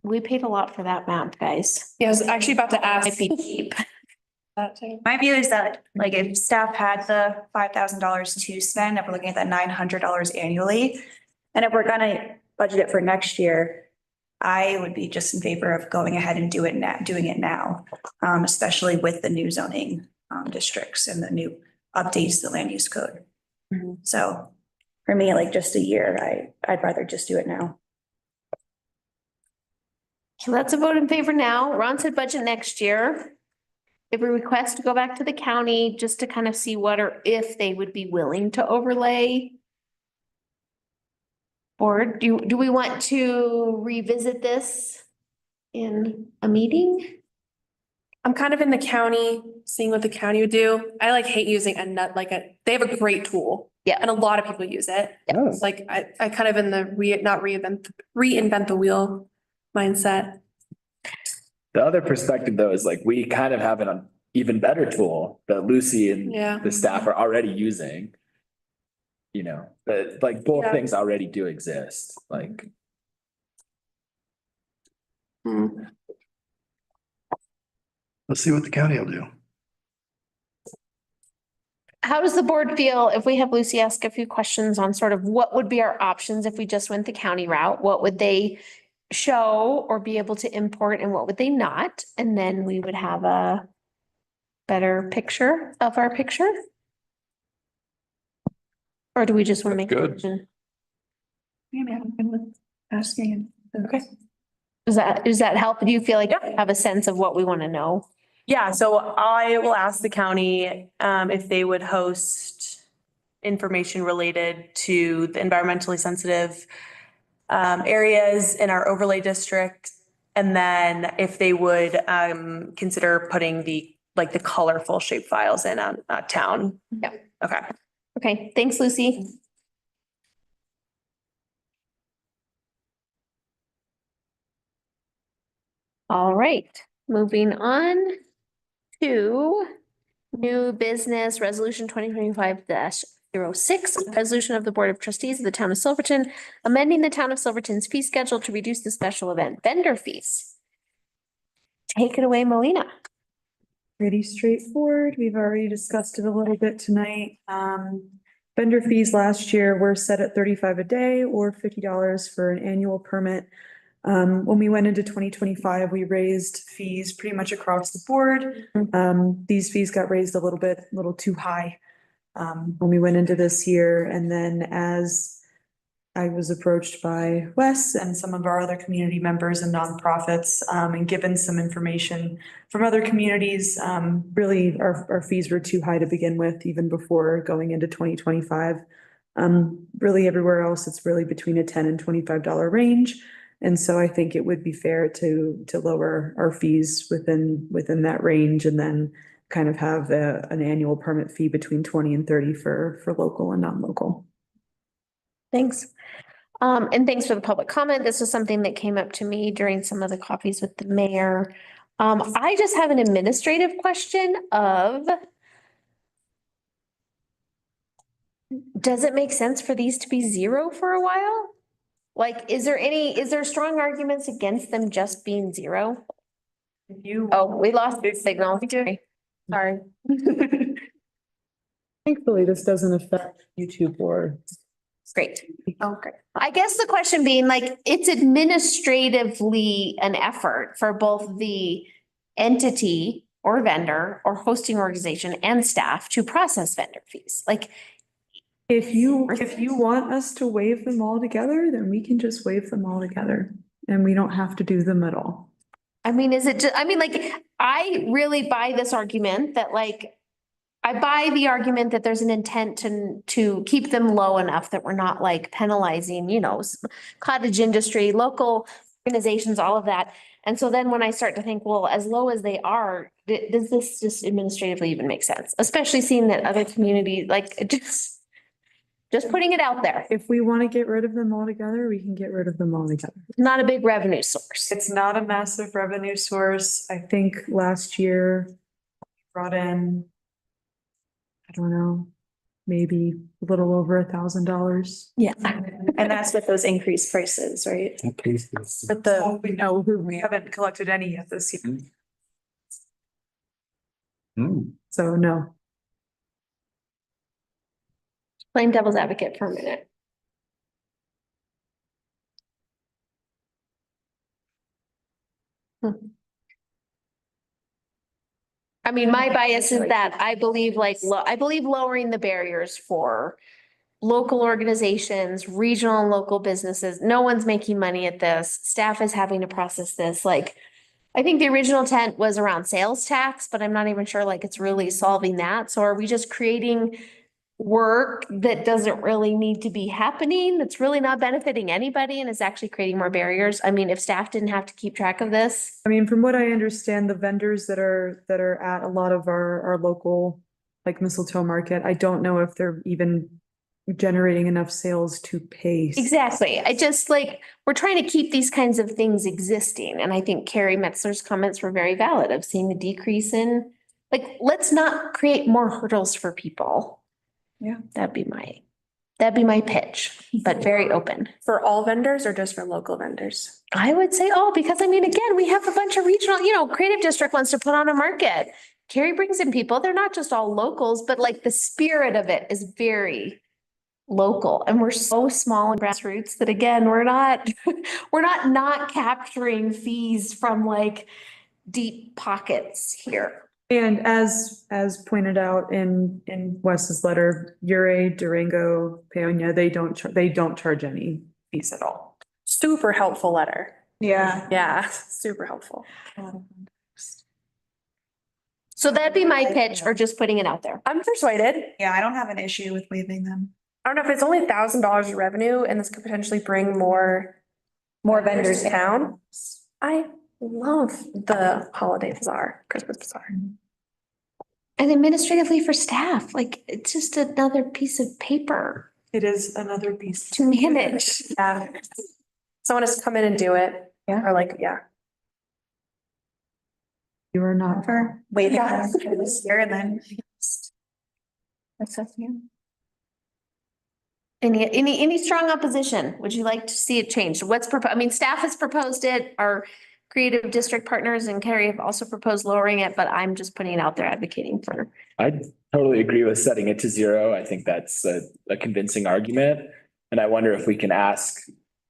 Speaker 1: We paid a lot for that map, guys.
Speaker 6: Yeah, I was actually about to ask.
Speaker 1: Might be cheap.
Speaker 5: My view is that, like, if staff had the $5,000 to spend, if we're looking at that $900 annually, and if we're gonna budget it for next year, I would be just in favor of going ahead and doing it now, especially with the new zoning districts and the new updates to the land use code. So for me, like, just a year, I'd rather just do it now.
Speaker 1: So that's a vote in favor now. Ron said budget next year. If we request to go back to the county just to kind of see what or if they would be willing to overlay. Or do we want to revisit this in a meeting?
Speaker 6: I'm kind of in the county, seeing what the county would do. I hate using they have a great tool.
Speaker 1: Yeah.
Speaker 6: And a lot of people use it.
Speaker 1: Yeah.
Speaker 6: It's like, I kind of in the reinvent the wheel mindset.
Speaker 3: The other perspective though is we kind of have an even better tool that Lucy and the staff are already using. But both things already do exist,
Speaker 7: Let's see what the county will do.
Speaker 1: How does the board feel if we have Lucy ask a few questions on sort of what would be our options if we just went the county route? What would they show or be able to import and what would they not? And then we would have a better picture of our picture. Or do we just want to make?
Speaker 4: Good.
Speaker 5: Asking.
Speaker 10: Okay.
Speaker 1: Does that help? Do you feel like you have a sense of what we want to know?
Speaker 10: Yeah, so I will ask the county if they would host information related to the environmentally sensitive areas in our overlay district. And then if they would consider putting the colorful shape files in on town.
Speaker 1: Yeah.
Speaker 10: Okay.
Speaker 1: Okay, thanks, Lucy. All right, moving on to new business resolution 2025-06, resolution of the Board of Trustees of the Town of Silverton, amending the Town of Silverton's fee schedule to reduce the special event vendor fees. Take it away, Melina.
Speaker 8: Pretty straightforward. We've already discussed it a little bit tonight. Vendor fees last year were set at $35 a day or $50 for an annual permit. When we went into 2025, we raised fees pretty much across the board. These fees got raised a little too high when we went into this year. And then as I was approached by Wes and some of our other community members and nonprofits, and given some information from other communities. Really, our fees were too high to begin with, even before going into 2025. Really everywhere else, it's really between a $10 and $25 range. And so I think it would be fair to lower our fees within that range, and then kind of have an annual permit fee between 20 and 30 for local and non-local.
Speaker 1: Thanks. And thanks for the public comment. This was something that came up to me during some of the coffees with the mayor. I just have an administrative question of, does it make sense for these to be zero for a while? Like, is there strong arguments against them just being zero? Oh, we lost the signal. Sorry.
Speaker 8: Thankfully, this doesn't affect YouTube or.
Speaker 1: Great. Okay. I guess the question being like, it's administratively an effort for both the entity or vendor or hosting organization and staff to process vendor fees. Like,
Speaker 8: If you want us to waive them all together, then we can just waive them all together and we don't have to do them at all.
Speaker 1: I mean, is it just, I mean, like, I really buy this argument that like, I buy the argument that there's an intent to keep them low enough that we're not like penalizing, you know, cottage industry, local organizations, all of that. And so then when I start to think, well, as low as they are, does this just administratively even make sense? Especially seeing that other community, like, just putting it out there.
Speaker 8: If we want to get rid of them all together, we can get rid of them all together.
Speaker 1: Not a big revenue source.
Speaker 8: It's not a massive revenue source. I think last year brought in, I don't know, maybe a little over $1,000.
Speaker 1: Yeah.
Speaker 10: And that's with those increased prices, right?
Speaker 8: But we haven't collected any yet this year. So no.
Speaker 1: Playing devil's advocate for a minute. I mean, my bias is that I believe I believe lowering the barriers for local organizations, regional and local businesses. No one's making money at this. Staff is having to process this. Like, I think the original intent was around sales tax, but I'm not even sure like it's really solving that. So are we just creating work that doesn't really need to be happening? That's really not benefiting anybody and is actually creating more barriers. I mean, if staff didn't have to keep track of this.
Speaker 8: I mean, from what I understand, the vendors that are at a lot of our local, like Mistletoe Market, I don't know if they're even generating enough sales to pay.
Speaker 1: Exactly. I just like, we're trying to keep these kinds of things existing. And I think Carrie Metzler's comments were very valid of seeing the decrease in, like, let's not create more hurdles for people.
Speaker 8: Yeah.
Speaker 1: That'd be my pitch, but very open.
Speaker 10: For all vendors or just for local vendors?
Speaker 1: I would say, because I mean, again, we have a bunch of regional, you know, Creative District wants to put on a market. Carrie brings in people. They're not just all locals, but like the spirit of it is very local. And we're so small and grassroots that again, we're not capturing fees from like deep pockets here.
Speaker 8: And as pointed out in Wes's letter, Ure, Durango, Paonia, they don't charge any fees at all.
Speaker 10: Super helpful letter.
Speaker 8: Yeah.
Speaker 10: Yeah, super helpful.
Speaker 1: So that'd be my pitch or just putting it out there.
Speaker 10: I'm persuaded.
Speaker 5: Yeah, I don't have an issue with waiving them.
Speaker 10: I don't know if it's only $1,000 in revenue and this could potentially bring more vendors down. I love the holiday bazaar, Christmas bazaar.
Speaker 1: And administratively for staff, like it's just another piece of paper.
Speaker 8: It is another piece
Speaker 1: to manage.
Speaker 10: Yeah. Someone has to come in and do it.
Speaker 8: Yeah.
Speaker 10: Or like, yeah.
Speaker 8: You are not.
Speaker 5: For waiving them for this year and then.
Speaker 1: Any strong opposition? Would you like to see it changed? What's proposed? I mean, staff has proposed it. Our creative district partners and Carrie have also proposed lowering it, but I'm just putting it out there advocating for.
Speaker 3: I totally agree with setting it to zero. I think that's a convincing argument. And I wonder if we can ask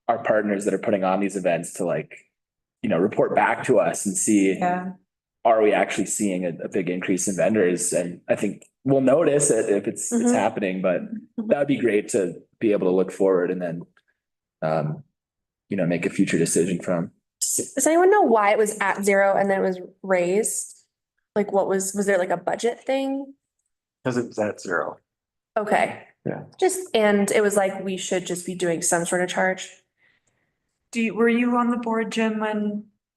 Speaker 3: our partners that are putting on these events to like, you know, report back to us and see, are we actually seeing a big increase in vendors? And I think we'll notice it if it's happening, but that'd be great to be able to look forward and then make a future decision from.
Speaker 10: Does anyone know why it was at 0 and then it was raised? Like what was there like a budget thing?
Speaker 17: Because it was at 0.
Speaker 10: Okay.
Speaker 17: Yeah.
Speaker 10: And it was like, we should just be doing some sort of charge.
Speaker 8: Were you on the board, Jim,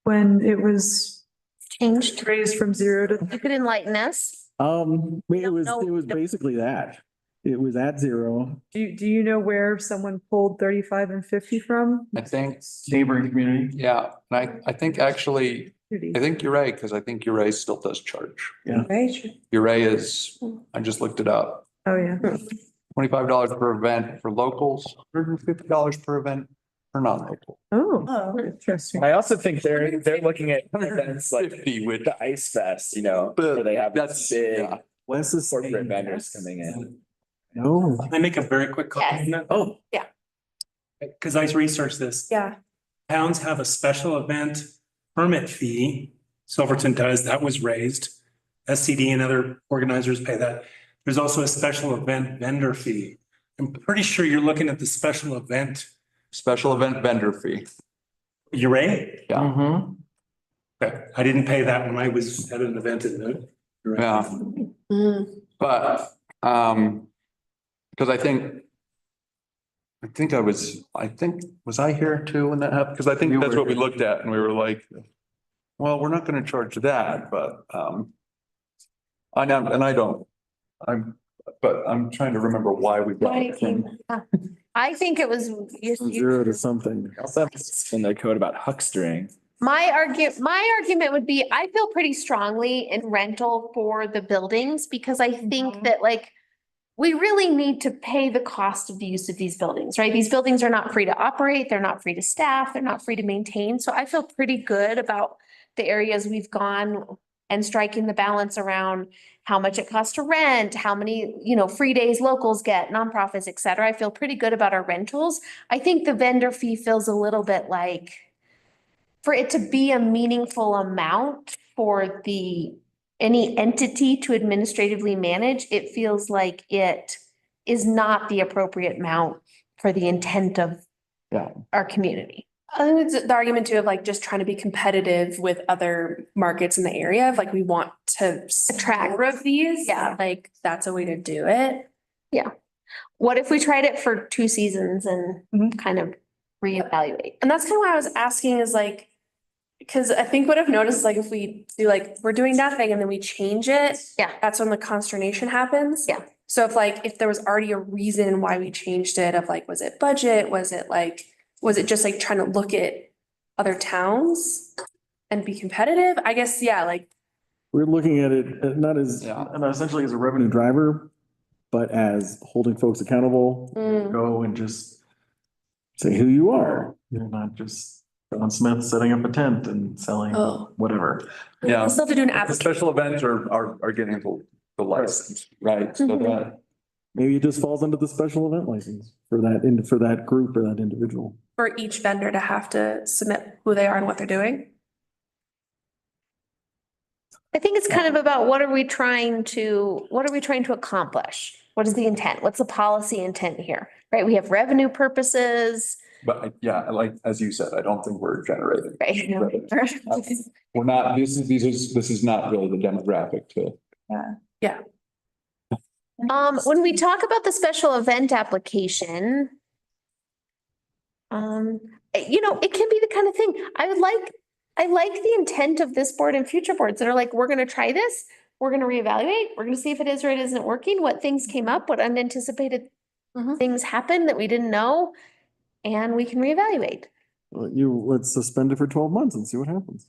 Speaker 8: when it was
Speaker 1: Changed.
Speaker 8: raised from 0 to?
Speaker 1: You could enlighten us.
Speaker 17: It was
Speaker 1: know.
Speaker 17: basically that. It was at 0.
Speaker 8: Do you know where someone pulled 35 and 50 from?
Speaker 4: I think,
Speaker 17: Neighboring community.
Speaker 4: yeah, and I think actually, I think you're right, because I think Uray still does charge.
Speaker 17: Yeah.
Speaker 8: Right.
Speaker 4: Uray is, I just looked it up,
Speaker 8: Oh, yeah.
Speaker 4: $25 per event for locals, $150 per event for non-local.
Speaker 8: Oh, interesting.
Speaker 3: I also think they're looking at events like
Speaker 4: 50 with
Speaker 3: the Ice Fest, where they have
Speaker 4: that's
Speaker 3: big
Speaker 4: yeah.
Speaker 17: What's the
Speaker 3: corporate vendors coming in.
Speaker 17: No.
Speaker 18: Can I make a very quick comment? on that?
Speaker 17: Oh.
Speaker 10: Yeah.
Speaker 18: Because I researched this.
Speaker 10: Yeah.
Speaker 18: Towns have a special event permit fee. Silverton does, that was raised. SCD and other organizers pay that. There's also a special event vendor fee. I'm pretty sure you're looking at the special event.
Speaker 4: Special event vendor fee.
Speaker 18: Uray?
Speaker 4: Yeah.
Speaker 17: Mm-hmm.
Speaker 18: Okay, I didn't pay that when I was at an event in the.
Speaker 4: Yeah. But, because I think was I here too when that happened? Because I think that's what we looked at and we were like, well, we're not going to charge that, but, I'm trying to remember why we brought it from.
Speaker 1: I think it was.
Speaker 17: 0 to something.
Speaker 3: Also have in their code about huckstering.
Speaker 1: My argument would be, I feel pretty strongly in rental for the buildings because I think that we really need to pay the cost of the use of these buildings, right? These buildings are not free to operate. They're not free to staff. They're not free to maintain. So I feel pretty good about the areas we've gone and striking the balance around how much it costs to rent, how many, free days locals get, nonprofits, et cetera. I feel pretty good about our rentals. I think the vendor fee feels a little bit like for it to be a meaningful amount for any entity to administratively manage, it feels like it is not the appropriate amount for the intent of our community.
Speaker 10: I think it's the argument too of just trying to be competitive with other markets in the area of we want to attract more of these.
Speaker 1: Yeah.
Speaker 10: That's a way to do it.
Speaker 1: Yeah. What if we tried it for 2 seasons and kind of reevaluate?
Speaker 10: And that's kind of why I was asking is because I think what I've noticed is if we do we're doing nothing and then we change it.
Speaker 1: Yeah.
Speaker 10: That's when the consternation happens.
Speaker 1: Yeah.
Speaker 10: So if there was already a reason why we changed it of was it budget? Was it just trying to look at other towns and be competitive? I guess, yeah,
Speaker 17: We're looking at it not as, not essentially as a revenue driver, but as holding folks accountable. Go and just say who you are. You're not just John Smith setting up a tent and selling whatever.
Speaker 4: Yeah.
Speaker 10: we still have to do an
Speaker 4: The
Speaker 10: application.
Speaker 4: special events are getting the license, right? So that,
Speaker 17: Maybe it just falls under the special event license for that group or that individual.
Speaker 10: For each vendor to have to submit who they are and what they're doing.
Speaker 1: I think it's kind of about what are we trying to accomplish? What is the intent? What's the policy intent here? Right? We have revenue purposes.
Speaker 4: but yeah, as you said, I don't think we're generating.
Speaker 1: Right.
Speaker 4: We're not, this is not really the demographic to.
Speaker 10: Yeah.
Speaker 1: When we talk about the special event application, it can be the kind of thing I like the intent of this board and future boards that are we're going to try this. We're going to reevaluate. We're going to see if it is or it isn't working, what things came up, what unanticipated things happened that we didn't know, and we can reevaluate.
Speaker 17: Let's suspend it for 12 months and see what happens.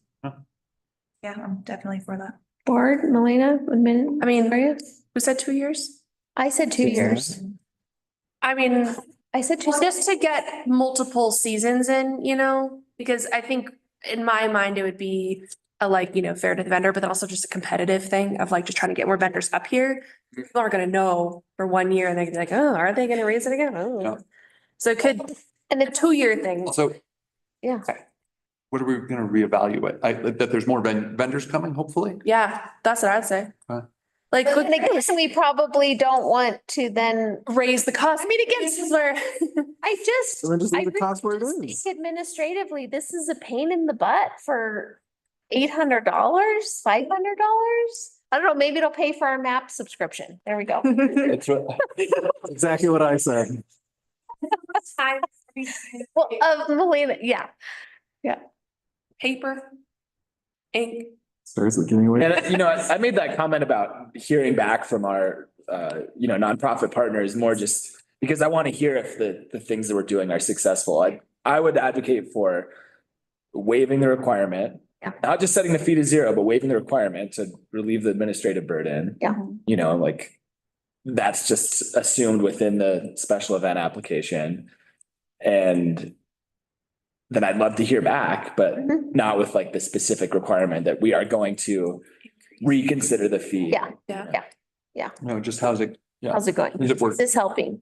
Speaker 5: Yeah, I'm definitely for that.
Speaker 1: Board, Melena, 1 minute.
Speaker 10: I mean, who said 2 years?
Speaker 1: I said 2 years.
Speaker 10: I mean,
Speaker 1: I said 2
Speaker 10: just to get multiple seasons in, because I think in my mind, it would be a fair to the vendor, but then also just a competitive thing of just trying to get more vendors up here. People aren't going to know for 1 year and they're gonna be oh, are they going to raise it again? Oh.
Speaker 4: Yeah.
Speaker 10: So it could, and a 2-year thing.
Speaker 4: Also,
Speaker 1: yeah.
Speaker 4: What are we going to reevaluate? That there's more vendors coming, hopefully?
Speaker 10: Yeah, that's what I'd say. Like,
Speaker 1: And I guess we probably don't want to then,
Speaker 10: raise the cost. I mean, again, this is where.
Speaker 1: I just.
Speaker 17: So then just
Speaker 1: I
Speaker 17: leave the
Speaker 1: really
Speaker 17: cost where it
Speaker 1: just
Speaker 17: is.
Speaker 1: think Administratively, this is a pain in the butt for $800, $500. I don't know, maybe it'll pay for our map subscription. There we go.
Speaker 3: It's what-
Speaker 17: Exactly what I said.
Speaker 1: Well, Melina, yeah.
Speaker 10: Paper, ink.
Speaker 17: Seriously, giving away.
Speaker 3: And you know, I made that comment about hearing back from our, nonprofit partners more just because I want to hear if the things that we're doing are successful. I would advocate for waiving the requirement.
Speaker 1: Yeah.
Speaker 3: Not just setting the fee to zero, but waiving the requirement to relieve the administrative burden.
Speaker 1: Yeah.
Speaker 3: You know, like that's just assumed within the special event application. And then I'd love to hear back, but not with like the specific requirement that we are going to reconsider the fee.
Speaker 1: Yeah.
Speaker 4: No, just how's it? Yeah.
Speaker 1: How's it going?
Speaker 4: Is it work?
Speaker 1: Is this helping?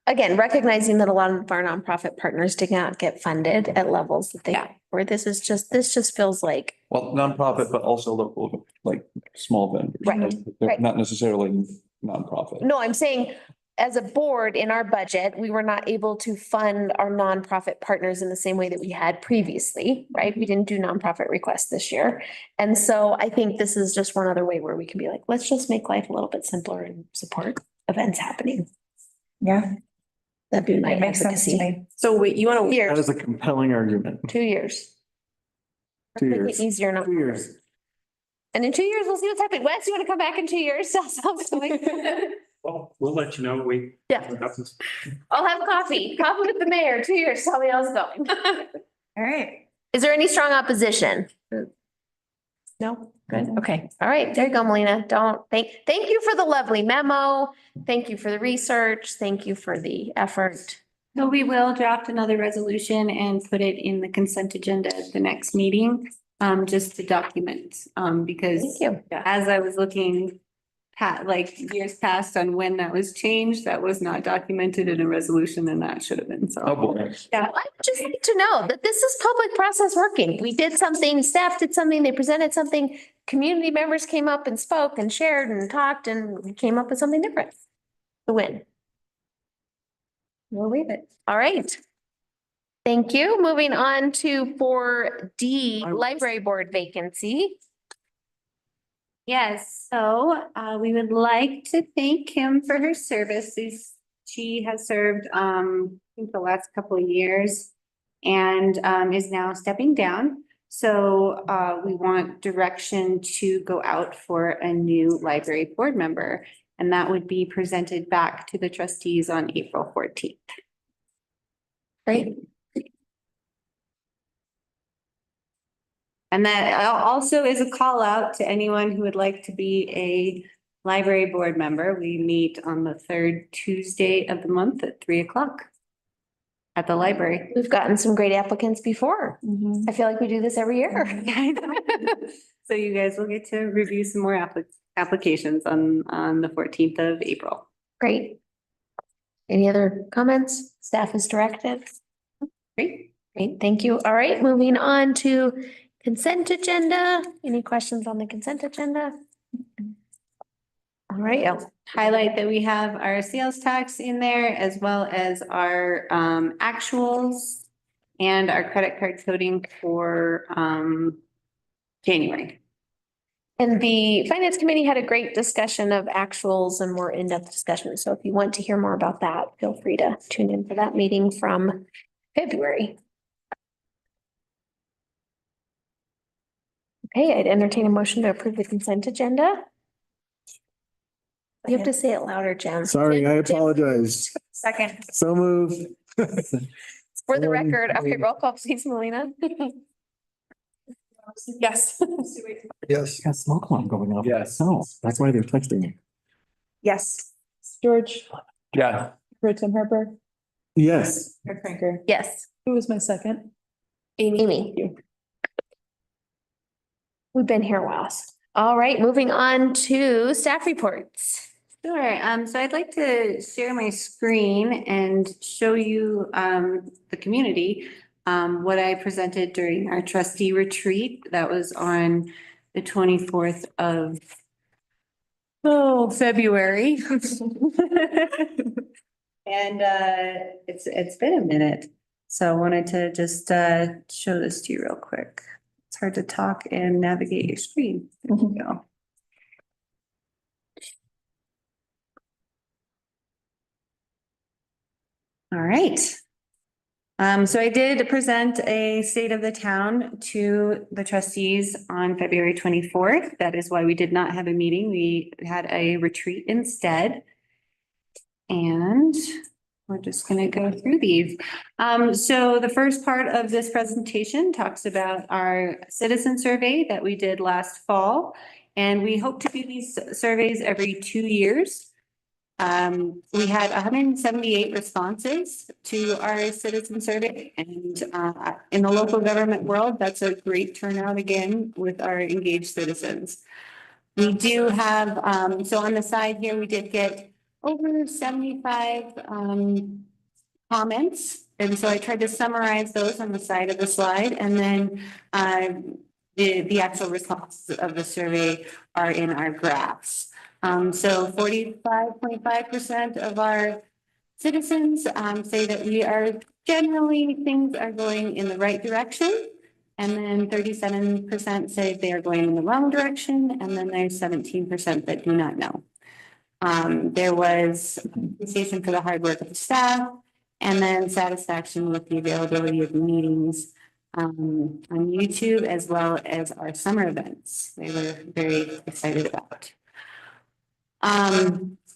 Speaker 1: Again, recognizing that a lot of our nonprofit partners did not get funded at levels that they, where this just feels like.
Speaker 4: Well, nonprofit, but also local, like small vendors.
Speaker 1: Right,
Speaker 4: They're
Speaker 1: right.
Speaker 4: not necessarily nonprofit.
Speaker 1: No, I'm saying as a board in our budget, we were not able to fund our nonprofit partners in the same way that we had previously, right? We didn't do nonprofit requests this year. And so I think this is just one other way where we can be like, let's just make life a little bit simpler and support events happening.
Speaker 5: Yeah.
Speaker 1: That'd be my
Speaker 5: It makes sense to
Speaker 1: advocacy.
Speaker 5: me.
Speaker 10: So wait, you want to,
Speaker 17: That
Speaker 1: Years,
Speaker 17: is a compelling argument.
Speaker 1: 2 years.
Speaker 17: 2
Speaker 1: Make it
Speaker 17: years.
Speaker 1: easier, not
Speaker 17: 2 years.
Speaker 1: And in 2 years, we'll see what's happening. Wes, you want to come back in 2 years? Sounds like.
Speaker 18: Well, we'll let you know
Speaker 1: Yeah.
Speaker 18: what happens.
Speaker 1: I'll have coffee with the mayor, 2 years, tell me how it's going.
Speaker 5: All right.
Speaker 1: Is there any strong opposition? No, good, okay, all right, there you go, Melina, thank you for the lovely memo, thank you for the research, thank you for the effort.
Speaker 9: So we will draft another resolution and put it in the consent agenda at the next meeting, just to document, because
Speaker 1: Thank you.
Speaker 9: as I was looking like years past on when that was changed, that was not documented in a resolution and that should have been, so.
Speaker 4: Oh, boy.
Speaker 1: Yeah, I just need to know that this is public process working. We did something, staff did something, they presented something, community members came up and spoke and shared and talked and we came up with something different. The win. We'll leave it. All right. Thank you. Moving on to 4D, library board vacancy.
Speaker 9: Yes, so we would like to thank Kim for her services. She has served, I think the last couple of years and is now stepping down. So we want direction to go out for a new library board member. And that would be presented back to the trustees on April 14th.
Speaker 1: Great.
Speaker 9: And that also is a call out to anyone who would like to be a library board member. We meet on the third Tuesday of the month at 3:00 at the library.
Speaker 1: We've gotten some great applicants before. I feel like we do this every year.
Speaker 9: So you guys will get to review some more applications on the 14th of April.
Speaker 1: Great. Any other comments? Staff is directed.
Speaker 9: Great.
Speaker 1: Great, thank you. All right, moving on to consent agenda. Any questions on the consent agenda? All right,
Speaker 9: I'll highlight that we have our sales tax in there as well as our actuals and our credit card coding for January.
Speaker 1: and the finance committee had a great discussion of actuals and more in-depth discussion. So if you want to hear more about that, feel free to tune in for that meeting from February. Okay, I'd entertain a motion to approve the consent agenda. You have to say it louder, Jen.
Speaker 17: Sorry, I apologize.
Speaker 5: Second.
Speaker 17: So moved.
Speaker 1: For the record, okay, roll call please, Melina.
Speaker 10: yes.
Speaker 7: Yes.
Speaker 17: Got smoke alarm going off.
Speaker 3: Yes.
Speaker 17: No, that's why they're texting me.
Speaker 8: Yes. George,
Speaker 4: Yeah.
Speaker 8: Pro Tem Harper,
Speaker 17: Yes.
Speaker 8: Rick Franker.
Speaker 1: Yes.
Speaker 8: Who was my second?
Speaker 1: Amy. We've been here a while. All right, moving on to staff reports.
Speaker 9: Sure. So I'd like to share my screen and show you the community what I presented during our trustee retreat. That was on the 24th of Oh, February. And it's been a minute. So I wanted to just show this to you real quick. It's hard to talk and navigate your screen. There you go. All right. So I did present a state of the town to the trustees on February 24th. That is why we did not have a meeting. We had a retreat instead. And we're just gonna go through these. So the first part of this presentation talks about our citizen survey that we did last fall. And we hope to do these surveys every 2 years. We had 178 responses to our citizen survey, and in the local government world, that's a great turnout again with our engaged citizens. We do have, so on the side here, we did get over 75 comments. And so I tried to summarize those on the side of the slide, and then the actual responses of the survey are in our graphs. So 45.5% of our citizens say that we are generally, things are going in the right direction. And then 37% say they are going in the wrong direction. And then there's 17% that do not know. There was appreciation for the hard work of the staff, and then satisfaction with the availability of meetings on YouTube, as well as our summer events. They were very excited about.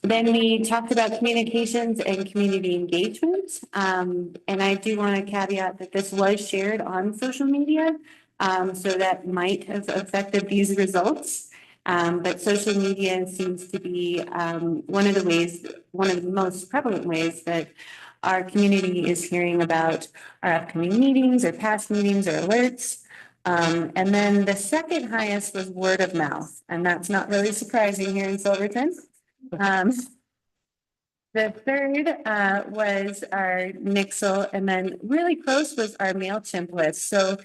Speaker 9: Then we talked about communications and community engagement. And I do want to caveat that this was shared on social media. So that might have affected these results. But social media seems to be one of the most prevalent ways that our community is hearing about our upcoming meetings or past meetings or alerts. And then the second highest was word of mouth, and that's not really surprising here in Silverton. The third was our Nixle, and then really close was our MailChimp list. So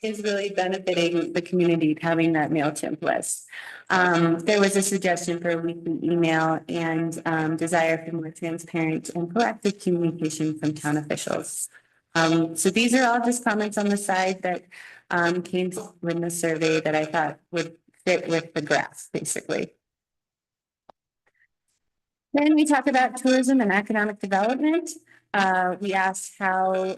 Speaker 9: is really benefiting the community having that MailChimp list. There was a suggestion for a weekly email and desire for more transparent and proactive communication from town officials. So these are all just comments on the side that came in the survey that I thought would fit with the graph, basically. Then we talk about tourism and economic development. We asked how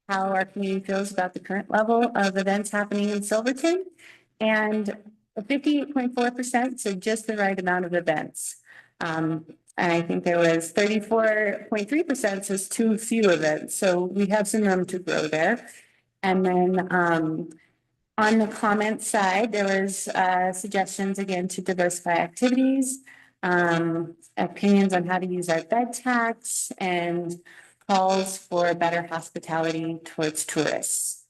Speaker 9: our community feels about the current level of events happening in Silverton. And 58.4% said just the right amount of events. And I think there was 34.3% says too few events. So we have some room to grow there. And then on the comment side, there was suggestions again to diversify activities, opinions on how to use our bed tax, and calls for better hospitality towards tourists.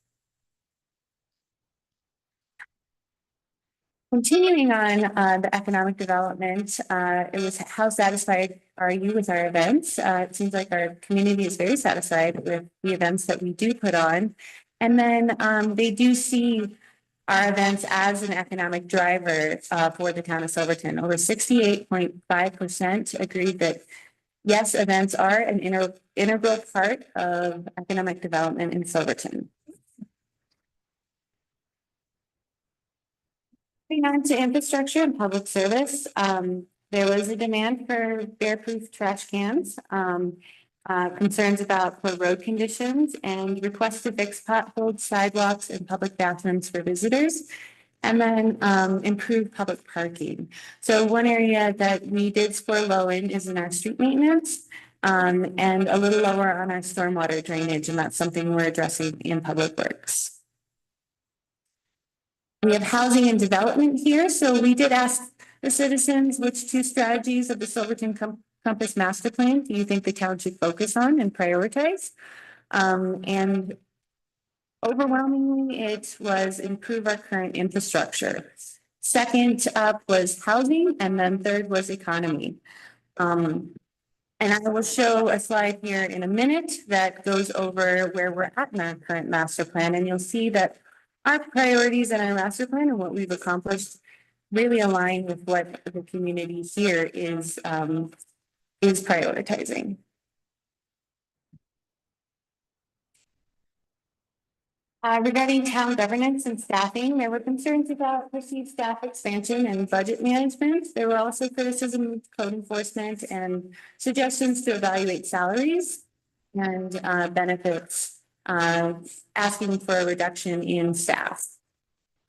Speaker 9: Continuing on the economic development, it was how satisfied are you with our events? It seems like our community is very satisfied with the events that we do put on. And then they do see our events as an economic driver for the town of Silverton. Over 68.5% agreed that yes, events are an integral part of economic development in Silverton. Moving on to infrastructure and public service, there was a demand for bear-proof trash cans, concerns about poor road conditions, and requests to fix potholes, sidewalks, and public bathrooms for visitors. And then improve public parking. So one area that we did score low in is in our street maintenance and a little lower on our stormwater drainage. And that's something we're addressing in Public Works. We have housing and development here. So we did ask the citizens which two strategies of the Silverton Compass Master Plan do you think the town should focus on and prioritize? And overwhelmingly, it was improve our current infrastructure. Second up was housing, and then third was economy. And I will show a slide here in a minute that goes over where we're at in our current master plan, and you'll see that our priorities in our master plan and what we've accomplished really align with what the community here is prioritizing. Regarding town governance and staffing, there were concerns about perceived staff expansion and budget management. There were also criticism of code enforcement and suggestions to evaluate salaries and benefits, asking for a reduction in staff.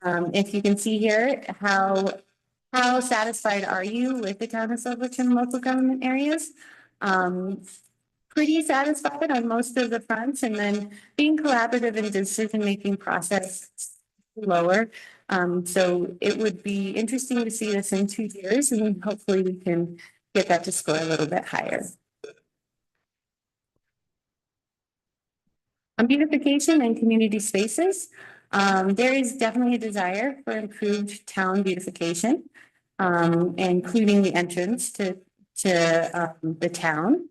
Speaker 9: If you can see here, how satisfied are you with the town of Silverton local government areas? Pretty satisfied on most of the fronts, and then being collaborative in decision-making process lower. So it would be interesting to see this in 2 years, and hopefully we can get that to score a little bit higher. On beautification and community spaces, there is definitely a desire for improved town beautification, including the entrance to the town.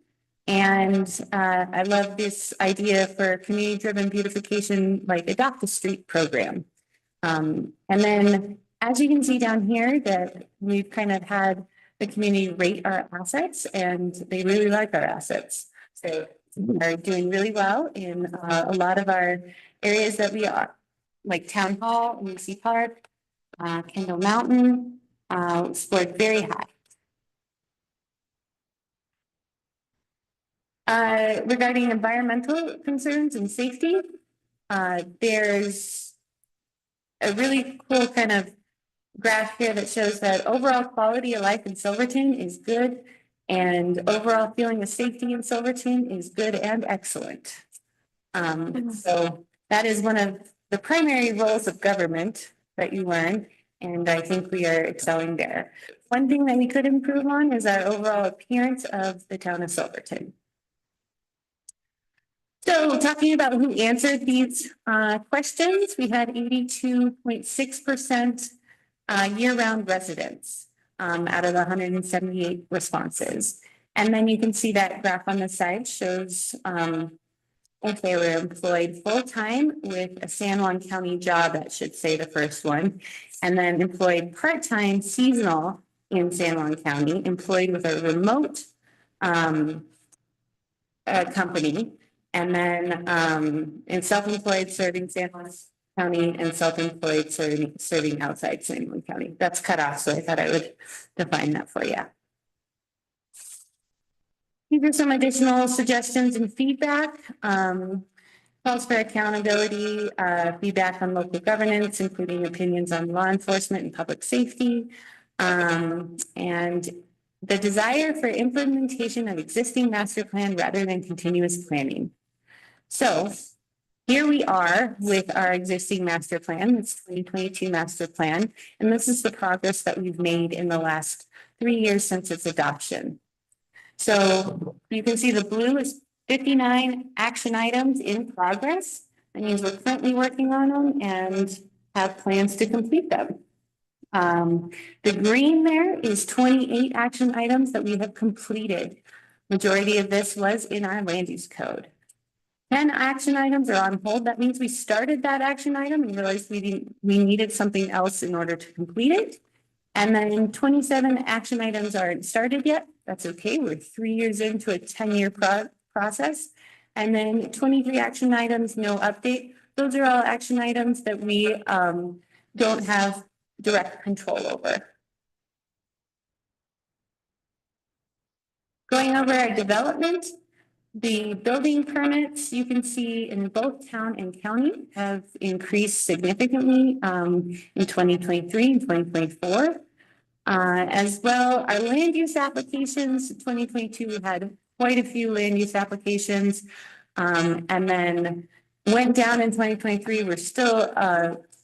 Speaker 9: And I love this idea for community-driven beautification, like Adopt a Street program. And then, as you can see down here, that we've kind of had the community rate our assets, and they really like our assets. So are doing really well in a lot of our areas that we are, like Town Hall, Lucy Park, Kendall Mountain, scored very high. Regarding environmental concerns and safety, there's a really cool kind of graph here that shows that overall quality of life in Silverton is good, and overall feeling of safety in Silverton is good and excellent. So that is one of the primary roles of government that you learn, and I think we are excelling there. One thing that we could improve on is our overall appearance of the town of Silverton. So talking about who answered these questions, we had 82.6% year-round residents out of the 178 responses. And then you can see that graph on the side shows if they were employed full-time with a San Juan County job, that should say the first one, and then employed part-time seasonal in San Juan County, employed with a remote company, and then in self-employed serving San Juan County and self-employed serving outside San Juan County. That's cut off, so I thought I would define that for you. These are some additional suggestions and feedback. Calls for accountability, feedback on local governance, including opinions on law enforcement and public safety, and the desire for implementation of existing master plan rather than continuous planning. So here we are with our existing master plan, it's 2022 master plan, and this is the progress that we've made in the last 3 years since its adoption. So you can see the blue is 59 action items in progress. That means we're currently working on them and have plans to complete them. The green there is 28 action items that we have completed. Majority of this was in our land use code. 10 action items are on hold. That means we started that action item and realized we needed something else in order to complete it. And then 27 action items aren't started yet. That's okay. We're 3 years into a 10-year process. And then 23 action items, no update. Those are all action items that we don't have direct control over. Going over our development, the building permits you can see in both town and county have increased significantly in 2023 and 2024. As well, our land use applications, 2022 had quite a few land use applications, and then went down in 2023. We're still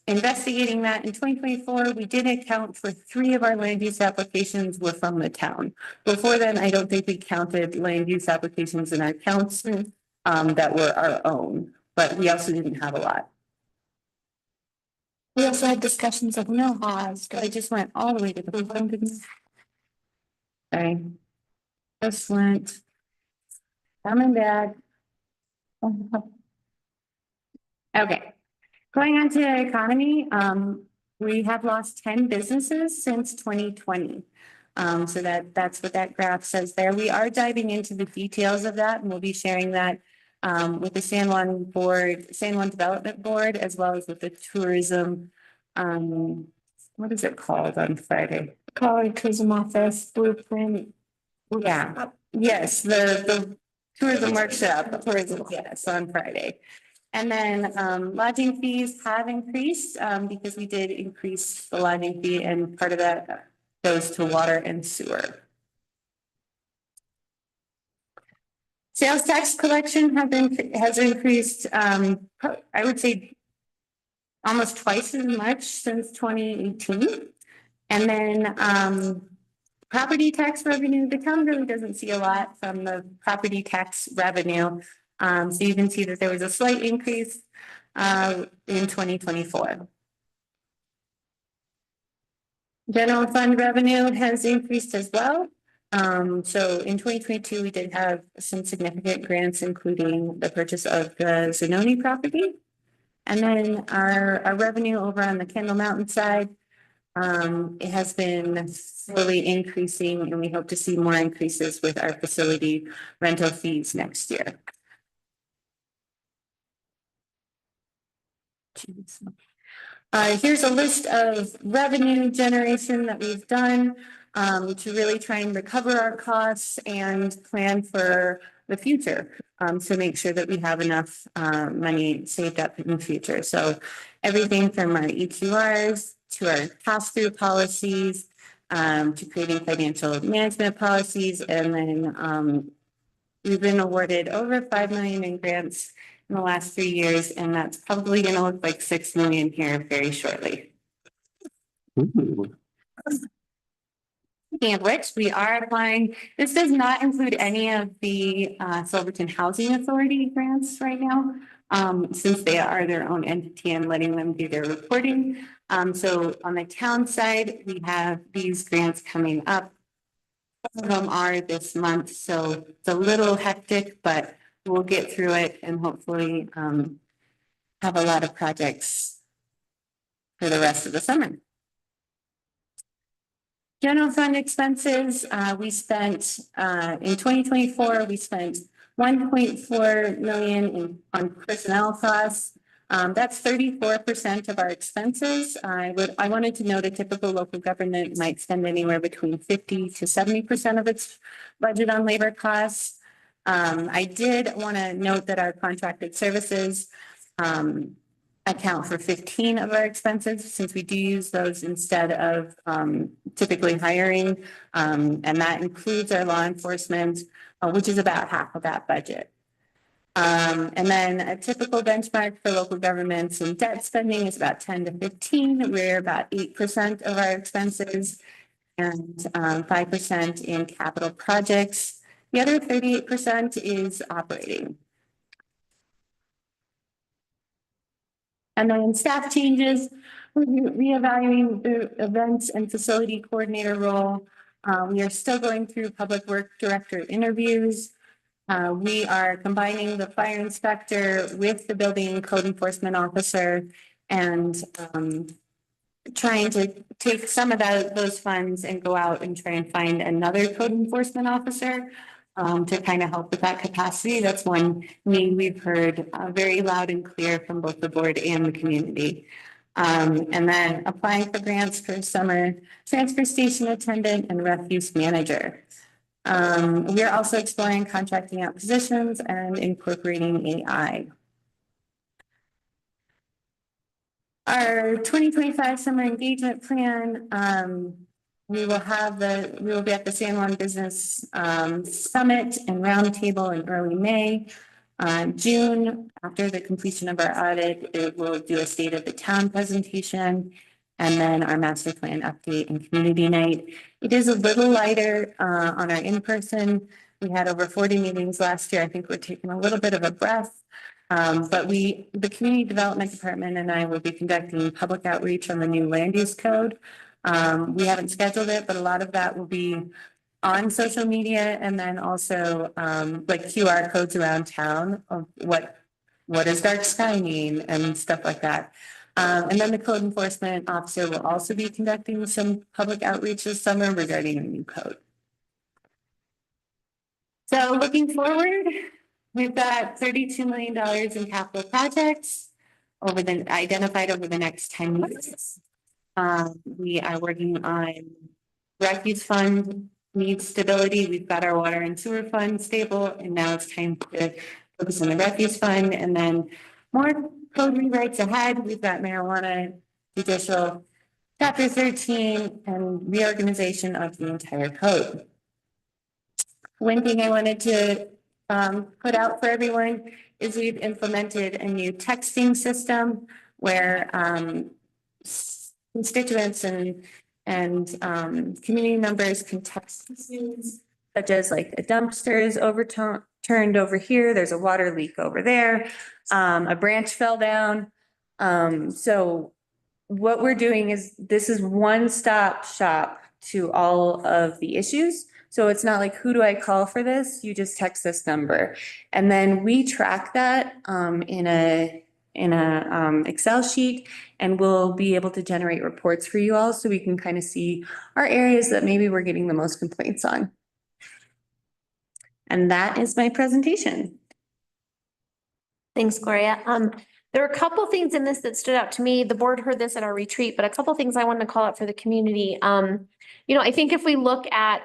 Speaker 9: investigating that. In 2024, we did account for 3 of our land use applications were from the town. Before then, I don't think we counted land use applications in our counts that were our own, but we also didn't have a lot. We also had discussions of no laws, but I just went all the way to the bottom. Sorry. Just went. Coming back. Okay. Going on to economy, We have lost 10 businesses since 2020. So that's what that graph says there. We are diving into the details of that, and we'll be sharing that with the San Juan Development Board, as well as with the tourism, what is it called on Friday?
Speaker 16: Colorado Tourism Office Blueprint.
Speaker 9: Yeah, yes, the tourism workshop, tourism, yes, on Friday. And then lodging fees have increased because we did increase the lodging fee, and part of that goes to water and sewer. Sales tax collection has increased, I would say almost twice as much since 2018. And then property tax revenue, the town really doesn't see a lot from the property tax revenue. So you can see that there was a slight increase in 2024. General fund revenue has increased as well. So in 2022, we did have some significant grants, including the purchase of the Zanoni property. And then our revenue over on the Kendall Mountain side, it has been slowly increasing, and we hope to see more increases with our facility rental fees next year. Here's a list of revenue generation that we've done to really try and recover our costs and plan for the future to make sure that we have enough money saved up in the future. So everything from our EQRs to our pass-through policies to creating financial management policies. And then we've been awarded over 5 million in grants in the last 3 years, and that's probably going to look like 6 million here very shortly. Speaking of which, we are applying. This does not include any of the Silverton Housing Authority grants right now, since they are their own entity and letting them do their reporting. So on the town side, we have these grants coming up. Some of them are this month, so it's a little hectic, but we'll get through it and hopefully have a lot of projects for the rest of the summer. General fund expenses, we spent in 2024, we spent 1.4 million on personnel costs. That's 34% of our expenses. I wanted to note a typical local government might spend anywhere between 50 to 70% of its budget on labor costs. I did want to note that our contracted services account for 15 of our expenses, since we do use those instead of typically hiring. And that includes our law enforcement, which is about half of that budget. And then a typical benchmark for local governments and debt spending is about 10 to 15. We're about 8% of our expenses and 5% in capital projects. The other 38% is operating. And then staff changes, we're reevaluating the events and facility coordinator role. We are still going through public work director interviews. We are combining the fire inspector with the building code enforcement officer and trying to take some of those funds and go out and try and find another code enforcement officer to kind of help with that capacity. That's one need we've heard very loud and clear from both the board and the community. And then applying for grants for summer transfer station attendant and refuse manager. We are also exploring contracting out positions and incorporating AI. Our 2025 summer engagement plan, we will be at the San Juan Business Summit and Roundtable in early May. June, after the completion of our audit, it will do a state of the town presentation and then our master plan update and community night. It is a little lighter on our in-person. We had over 40 meetings last year. I think we're taking a little bit of a breath. But the community development department and I will be conducting public outreach on the new land use code. We haven't scheduled it, but a lot of that will be on social media and then also like QR codes around town of what does dark sky mean and stuff like that. And then the code enforcement officer will also be conducting some public outreach this summer regarding a new code. So looking forward, we've got $32 million in capital projects identified over the next 10 years. We are working on refuse fund needs stability. We've got our water and sewer fund stable, and now it's time to focus on the refuse fund, and then more code rewrites ahead. We've got marijuana, judicial, chapter 13, and reorganization of the entire code. One thing I wanted to put out for everyone is we've implemented a new texting system where constituents and community members can text issues such as like a dumpster is overturned over here, there's a water leak over there, a branch fell down. So what we're doing is this is one-stop shop to all of the issues. So it's not like, who do I call for this? You just text this number. And then we track that in a Excel sheet, and we'll be able to generate reports for you all so we can kind of see our areas that maybe we're getting the most complaints on. And that is my presentation.
Speaker 1: Thanks, Gloria. There are a couple things in this that stood out to me. The board heard this at our retreat, but a couple things I wanted to call out for the community. I think if we look at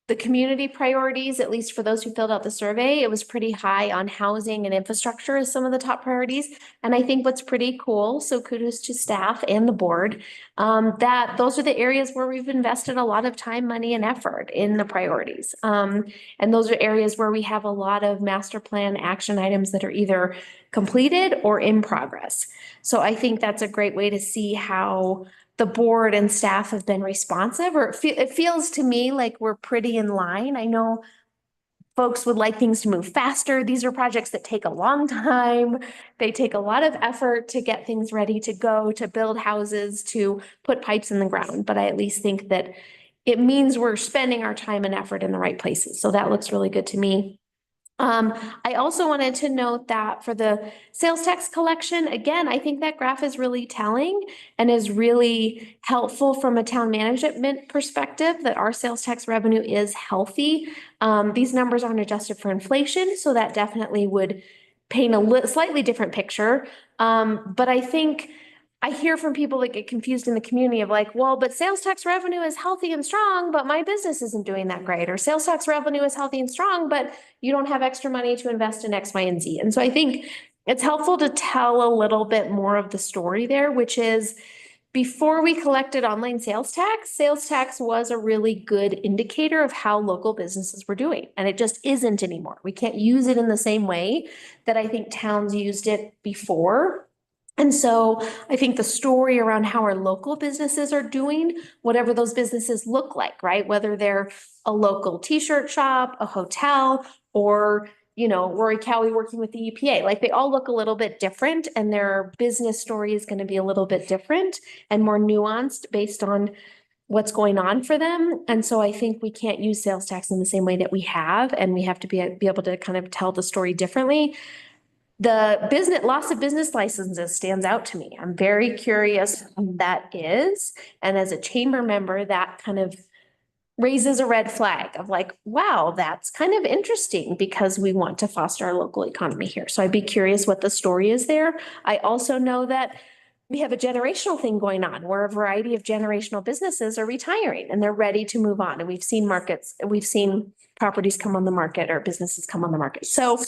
Speaker 1: the community priorities, at least for those who filled out the survey, it was pretty high on housing and infrastructure as some of the top priorities. And I think what's pretty cool, so kudos to staff and the board, that those are the areas where we've invested a lot of time, money, and effort in the priorities. And those are areas where we have a lot of master plan action items that are either completed or in progress. So I think that's a great way to see how the board and staff have been responsive, or it feels to me like we're pretty in line. I know folks would like things to move faster. These are projects that take a long time. They take a lot of effort to get things ready to go, to build houses, to put pipes in the ground. But I at least think that it means we're spending our time and effort in the right places. So that looks really good to me. I also wanted to note that for the sales tax collection, again, I think that graph is really telling and is really helpful from a town management perspective, that our sales tax revenue is healthy. These numbers aren't adjusted for inflation, so that definitely would paint a slightly different picture. But I think I hear from people that get confused in the community of like, well, but sales tax revenue is healthy and strong, but my business isn't doing that great. Or sales tax revenue is healthy and strong, but you don't have extra money to invest in X, Y, and Z. And so I think it's helpful to tell a little bit more of the story there, which is before we collected online sales tax was a really good indicator of how local businesses were doing. And it just isn't anymore. We can't use it in the same way that I think towns used it before. And so I think the story around how our local businesses are doing, whatever those businesses look like, right? Whether they're a local t-shirt shop, a hotel, or, Rory Cowie working with the EPA, like they all look a little bit different, and their business story is going to be a little bit different and more nuanced based on what's going on for them. And so I think we can't use sales tax in the same way that we have, and we have to be able to kind of tell the story differently. The loss of business licenses stands out to me. I'm very curious what that is. And as a chamber member, that kind of raises a red flag of like, wow, that's kind of interesting because we want to foster our local economy here. So I'd be curious what the story is there. I also know that we have a generational thing going on where a variety of generational businesses are retiring and they're ready to move on. And we've seen properties come on the market or businesses come on the market. So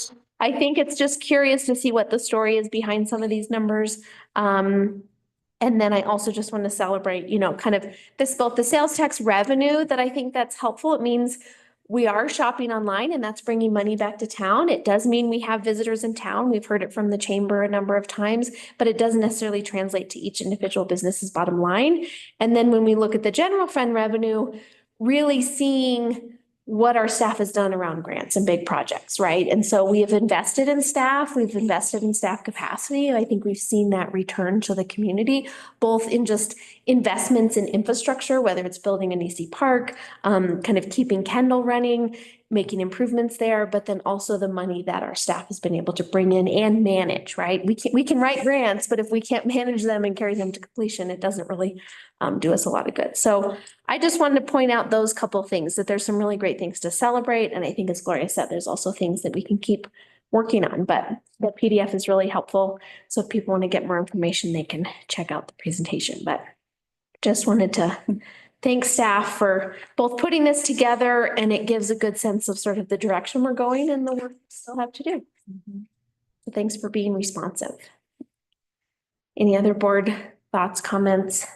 Speaker 1: I think it's just curious to see what the story is behind some of these numbers. And then I also just want to celebrate, kind of both the sales tax revenue that I think that's helpful. It means we are shopping online and that's bringing money back to town. It does mean we have visitors in town. We've heard it from the chamber a number of times, but it doesn't necessarily translate to each individual business's bottom line. And then when we look at the general fund revenue, really seeing what our staff has done around grants and big projects, right? And so we have invested in staff, we've invested in staff capacity. And I think we've seen that return to the community, both in just investments in infrastructure, whether it's building an EC Park, kind of keeping Kendall running, making improvements there, but then also the money that our staff has been able to bring in and manage, right? We can write grants, but if we can't manage them and carry them to completion, it doesn't really do us a lot of good. So I just wanted to point out those couple things, that there's some really great things to celebrate. And I think, as Gloria said, there's also things that we can keep working on, but the PDF is really helpful. So if people want to get more information, they can check out the presentation, but just wanted to thank staff for both putting this together, and it gives a good sense of sort of the direction we're going and the work we still have to do. So thanks for being responsive. Any other board thoughts, comments?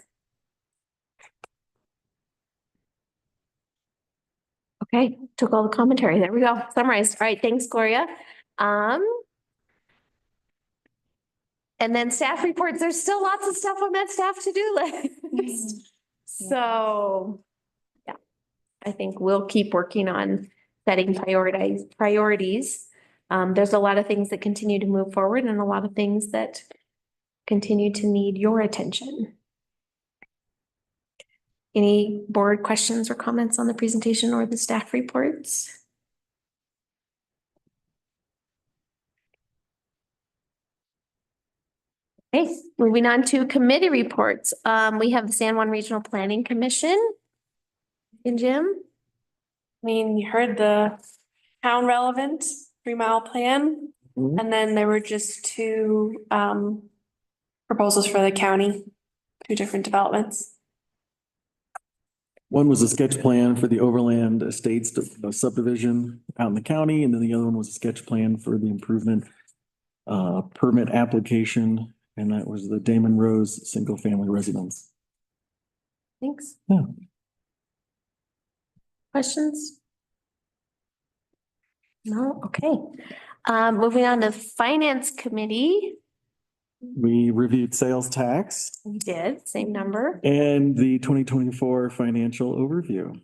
Speaker 1: Okay, took all the commentary. There we go. Summarized. All right, thanks, Gloria. And then staff reports, there's still lots of stuff on that staff to-do list. So, yeah, I think we'll keep working on setting priorities. There's a lot of things that continue to move forward and a lot of things that continue to need your attention. Any board questions or comments on the presentation or the staff reports? Okay, moving on to committee reports. We have the San Juan Regional Planning Commission. And Jim?
Speaker 6: I mean, you heard the town relevant 3-mile plan, and then there were just two proposals for the county, 2 different developments.
Speaker 17: One was a sketch plan for the Overland Estates subdivision out in the county, and then the other one was a sketch plan for the improvement permit application, and that was the Damon Rose single family residence.
Speaker 1: Thanks.
Speaker 17: Yeah.
Speaker 1: Questions? No, okay. Moving on to Finance Committee.
Speaker 17: We reviewed sales tax.
Speaker 1: We did, same number.
Speaker 17: And the 2024 financial overview.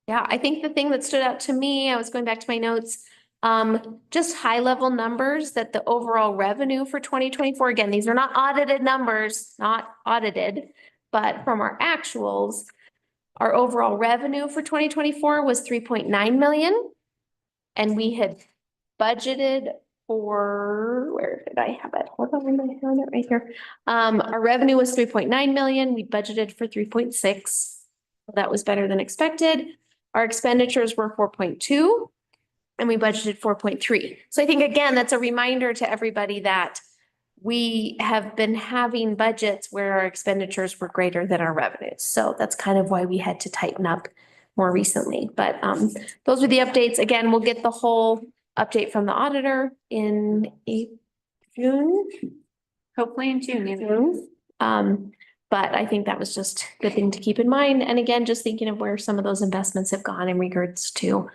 Speaker 1: Yeah, I think the thing that stood out to me, I was going back to my notes, just high level numbers, that the overall revenue for 2024, again, these are not audited numbers, not audited, but from our actuals, our overall revenue for 2024 was 3.9 million. And we had budgeted for, where did I have it? Hold on, I have it right here. Our revenue was 3.9 million. We budgeted for 3.6. That was better than expected. Our expenditures were 4.2 and we budgeted 4.3. So I think, again, that's a reminder to everybody that we have been having budgets where our expenditures were greater than our revenues. So that's kind of why we had to tighten up more recently. But those were the updates. Again, we'll get the whole update from the auditor in June.
Speaker 9: Hopefully in June.
Speaker 1: But I think that was just a good thing to keep in mind. And again, just thinking of where some of those investments have gone in regards to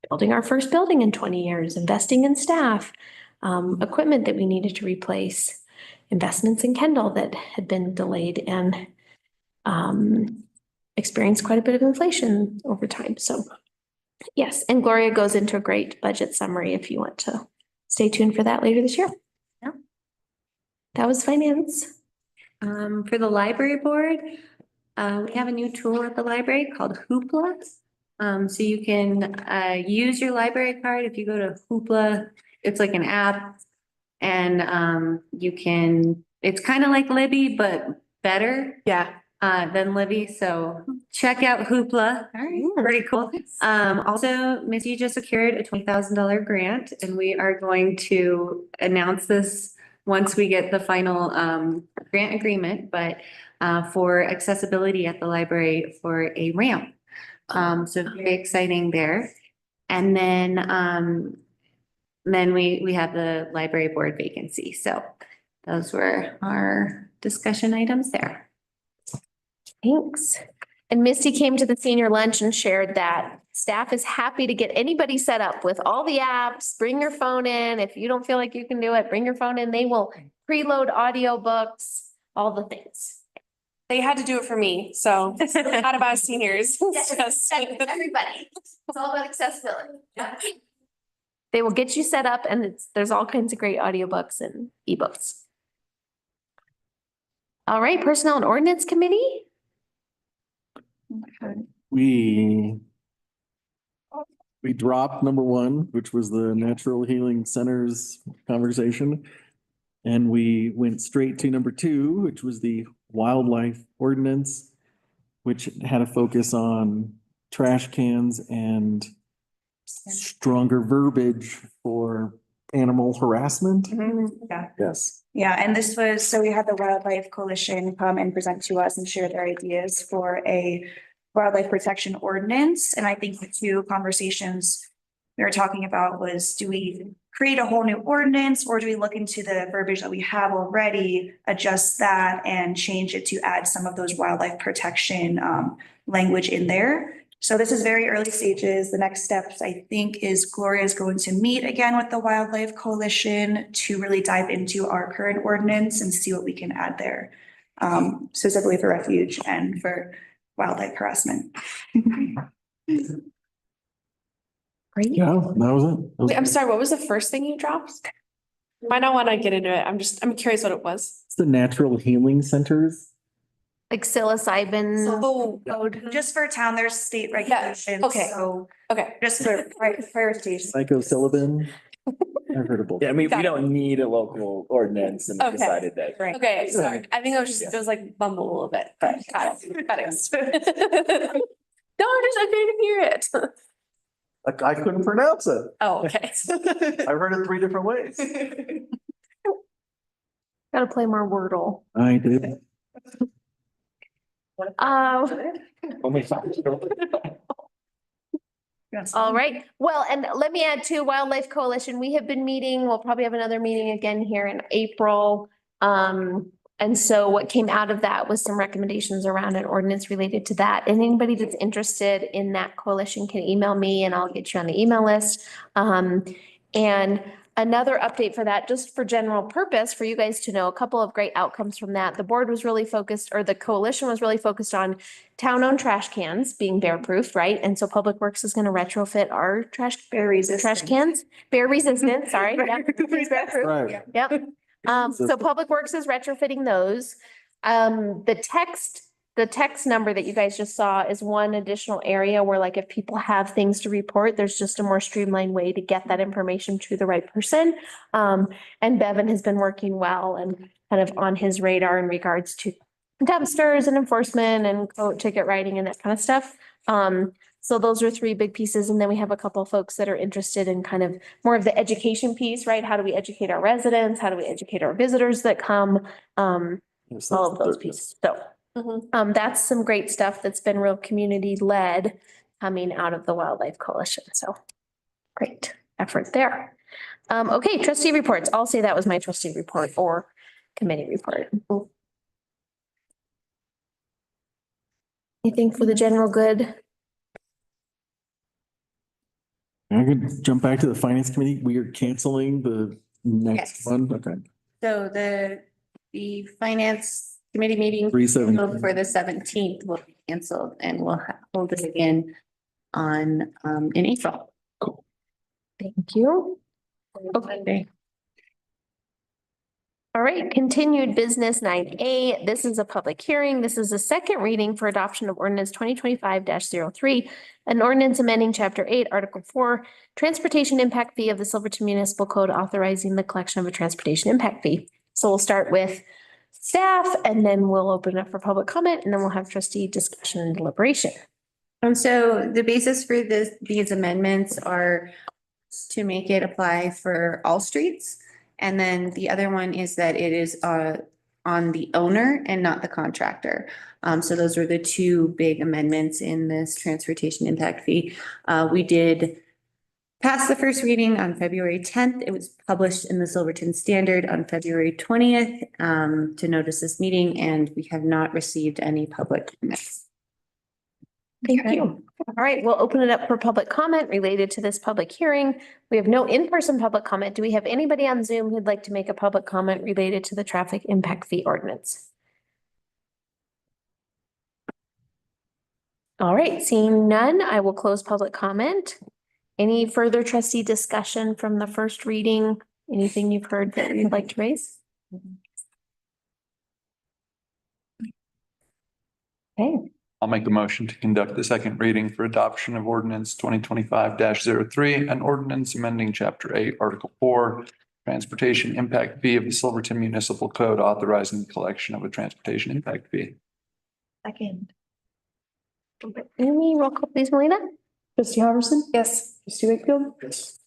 Speaker 1: building our first building in 20 years, investing in staff, equipment that we needed to replace, investments in Kendall that had been delayed and experienced quite a bit of inflation over time. So yes, and Gloria goes into a great budget summary if you want to stay tuned for that later this year. Yeah. That was finance.
Speaker 9: For the library board, we have a new tool at the library called Hoopla. So you can use your library card. If you go to Hoopla, it's like an app, and you can, it's kind of like Libby, but better.
Speaker 6: Yeah.
Speaker 9: Than Libby. So check out Hoopla. All right. Pretty cool. Also, Missy just secured a $20,000 grant, and we are going to announce this once we get the final grant agreement, but for accessibility at the library for a ramp. So very exciting there. And then we have the library board vacancy. So those were our discussion items there.
Speaker 1: Thanks. And Misty came to the senior lunch and shared that staff is happy to get anybody set up with all the apps. Bring your phone in. If you don't feel like you can do it, bring your phone in. They will preload audiobooks, all the things.
Speaker 6: They had to do it for me, so not about seniors. Just
Speaker 1: everybody. It's all about accessibility. They will get you set up, and there's all kinds of great audiobooks and ebooks. All right, Personnel and Ordinance Committee.
Speaker 17: We dropped number one, which was the natural healing centers conversation. And we went straight to number two, which was the wildlife ordinance, which had a focus on trash cans and stronger verbiage for animal harassment.
Speaker 5: Yeah.
Speaker 17: Yes.
Speaker 5: Yeah, and this was, so we had the Wildlife Coalition come and present to us and share their ideas for a wildlife protection ordinance. And I think the two conversations we were talking about was, do we create a whole new ordinance, or do we look into the verbiage that we have already, adjust that and change it to add some of those wildlife protection language in there? So this is very early stages. The next steps, I think, is Gloria is going to meet again with the Wildlife Coalition to really dive into our current ordinance and see what we can add there, specifically for refuge and for wildlife harassment.
Speaker 1: Great.
Speaker 17: Yeah, that was it. That was
Speaker 6: Wait, I'm sorry, what was the first thing you dropped? I don't want to get into it. I'm curious what it was.
Speaker 17: It's the natural healing centers.
Speaker 1: Like psilocybin.
Speaker 5: So
Speaker 1: code.
Speaker 5: just for town, there's state regulations.
Speaker 6: okay.
Speaker 5: So
Speaker 6: Okay.
Speaker 5: just for prioritization.
Speaker 17: Psilocybin. I've heard of both.
Speaker 3: Yeah, I mean,
Speaker 6: Got
Speaker 3: we
Speaker 6: it.
Speaker 3: don't need a local ordinance and we
Speaker 6: Okay.
Speaker 3: decided that.
Speaker 5: Right.
Speaker 6: Okay, sorry. I think it was like bumble a little bit, but got it. Got it. No, I couldn't hear it.
Speaker 17: Like, I couldn't pronounce it.
Speaker 6: Oh, okay.
Speaker 17: I've heard it 3 different ways.
Speaker 1: Gotta play more Wordle.
Speaker 17: I did.
Speaker 1: All right. Well, and let me add to Wildlife Coalition. We have been meeting, we'll probably have another meeting again here in April. And so what came out of that was some recommendations around an ordinance related to that. And anybody that's interested in that coalition can email me and I'll get you on the email list. And another update for that, just for general purpose, for you guys to know, a couple of great outcomes from that. The board was really focused, or the coalition was really focused on town-owned trash cans being bear-proof, right? And so Public Works is gonna retrofit our trash cans, bear resistant, sorry. Yeah, bear-proof.
Speaker 17: Right.
Speaker 1: Yep. So Public Works is retrofitting those. The text number that you guys just saw is one additional area where, like, if people have things to report, there's just a more streamlined way to get that information to the right person. And Bevan has been working well and kind of on his radar in regards to dumpsters and enforcement and quote ticket writing and that kind of stuff. So those are 3 big pieces. And then we have a couple of folks that are interested in kind of more of the education piece, right? How do we educate our residents? How do we educate our visitors that come? All of those pieces. So that's some great stuff that's been real community led coming out of the Wildlife Coalition. So great effort there. Okay, trustee reports. I'll say that was my trustee report or committee report. Anything for the general good?
Speaker 17: I could jump back to the finance committee. We are canceling the next
Speaker 9: Yes.
Speaker 17: one. Okay.
Speaker 9: So the finance committee meeting
Speaker 17: 3/17.
Speaker 9: for the 17th will be canceled and we'll hold it again on in April.
Speaker 1: Thank you. Okay. All right, continued business 9A. This is a public hearing. This is a second reading for adoption of ordinance 2025-03, an ordinance amending chapter 8, article 4, transportation impact fee of the Silverton Municipal Code authorizing the collection of a transportation impact fee. So we'll start with staff and then we'll open it up for public comment and then we'll have trustee discussion and deliberation.
Speaker 9: So the basis for these amendments are to make it apply for all streets. And then the other one is that it is on the owner and not the contractor. So those are the 2 big amendments in this transportation impact fee. We did pass the first reading on February 10th. It was published in the Silverton Standard on February 20th to notice this meeting, and we have not received any public comments.
Speaker 1: Thank you. All right, we'll open it up for public comment related to this public hearing. We have no in-person public comment. Do we have anybody on Zoom who'd like to make a public comment related to the traffic impact fee ordinance? All right, seeing none, I will close public comment. Any further trustee discussion from the first reading? Anything you've heard that you'd like to raise? Okay.
Speaker 4: I'll make a motion to conduct the second reading for adoption of ordinance 2025-03, an ordinance amending chapter 8, article 4, transportation impact fee of the Silverton Municipal Code, authorizing the collection of a transportation impact fee.
Speaker 1: Second. Any roll call, please, Melina?
Speaker 8: Trustee Hoverson?
Speaker 10: Yes.
Speaker 8: Trustee Wakefield?
Speaker 7: Yes.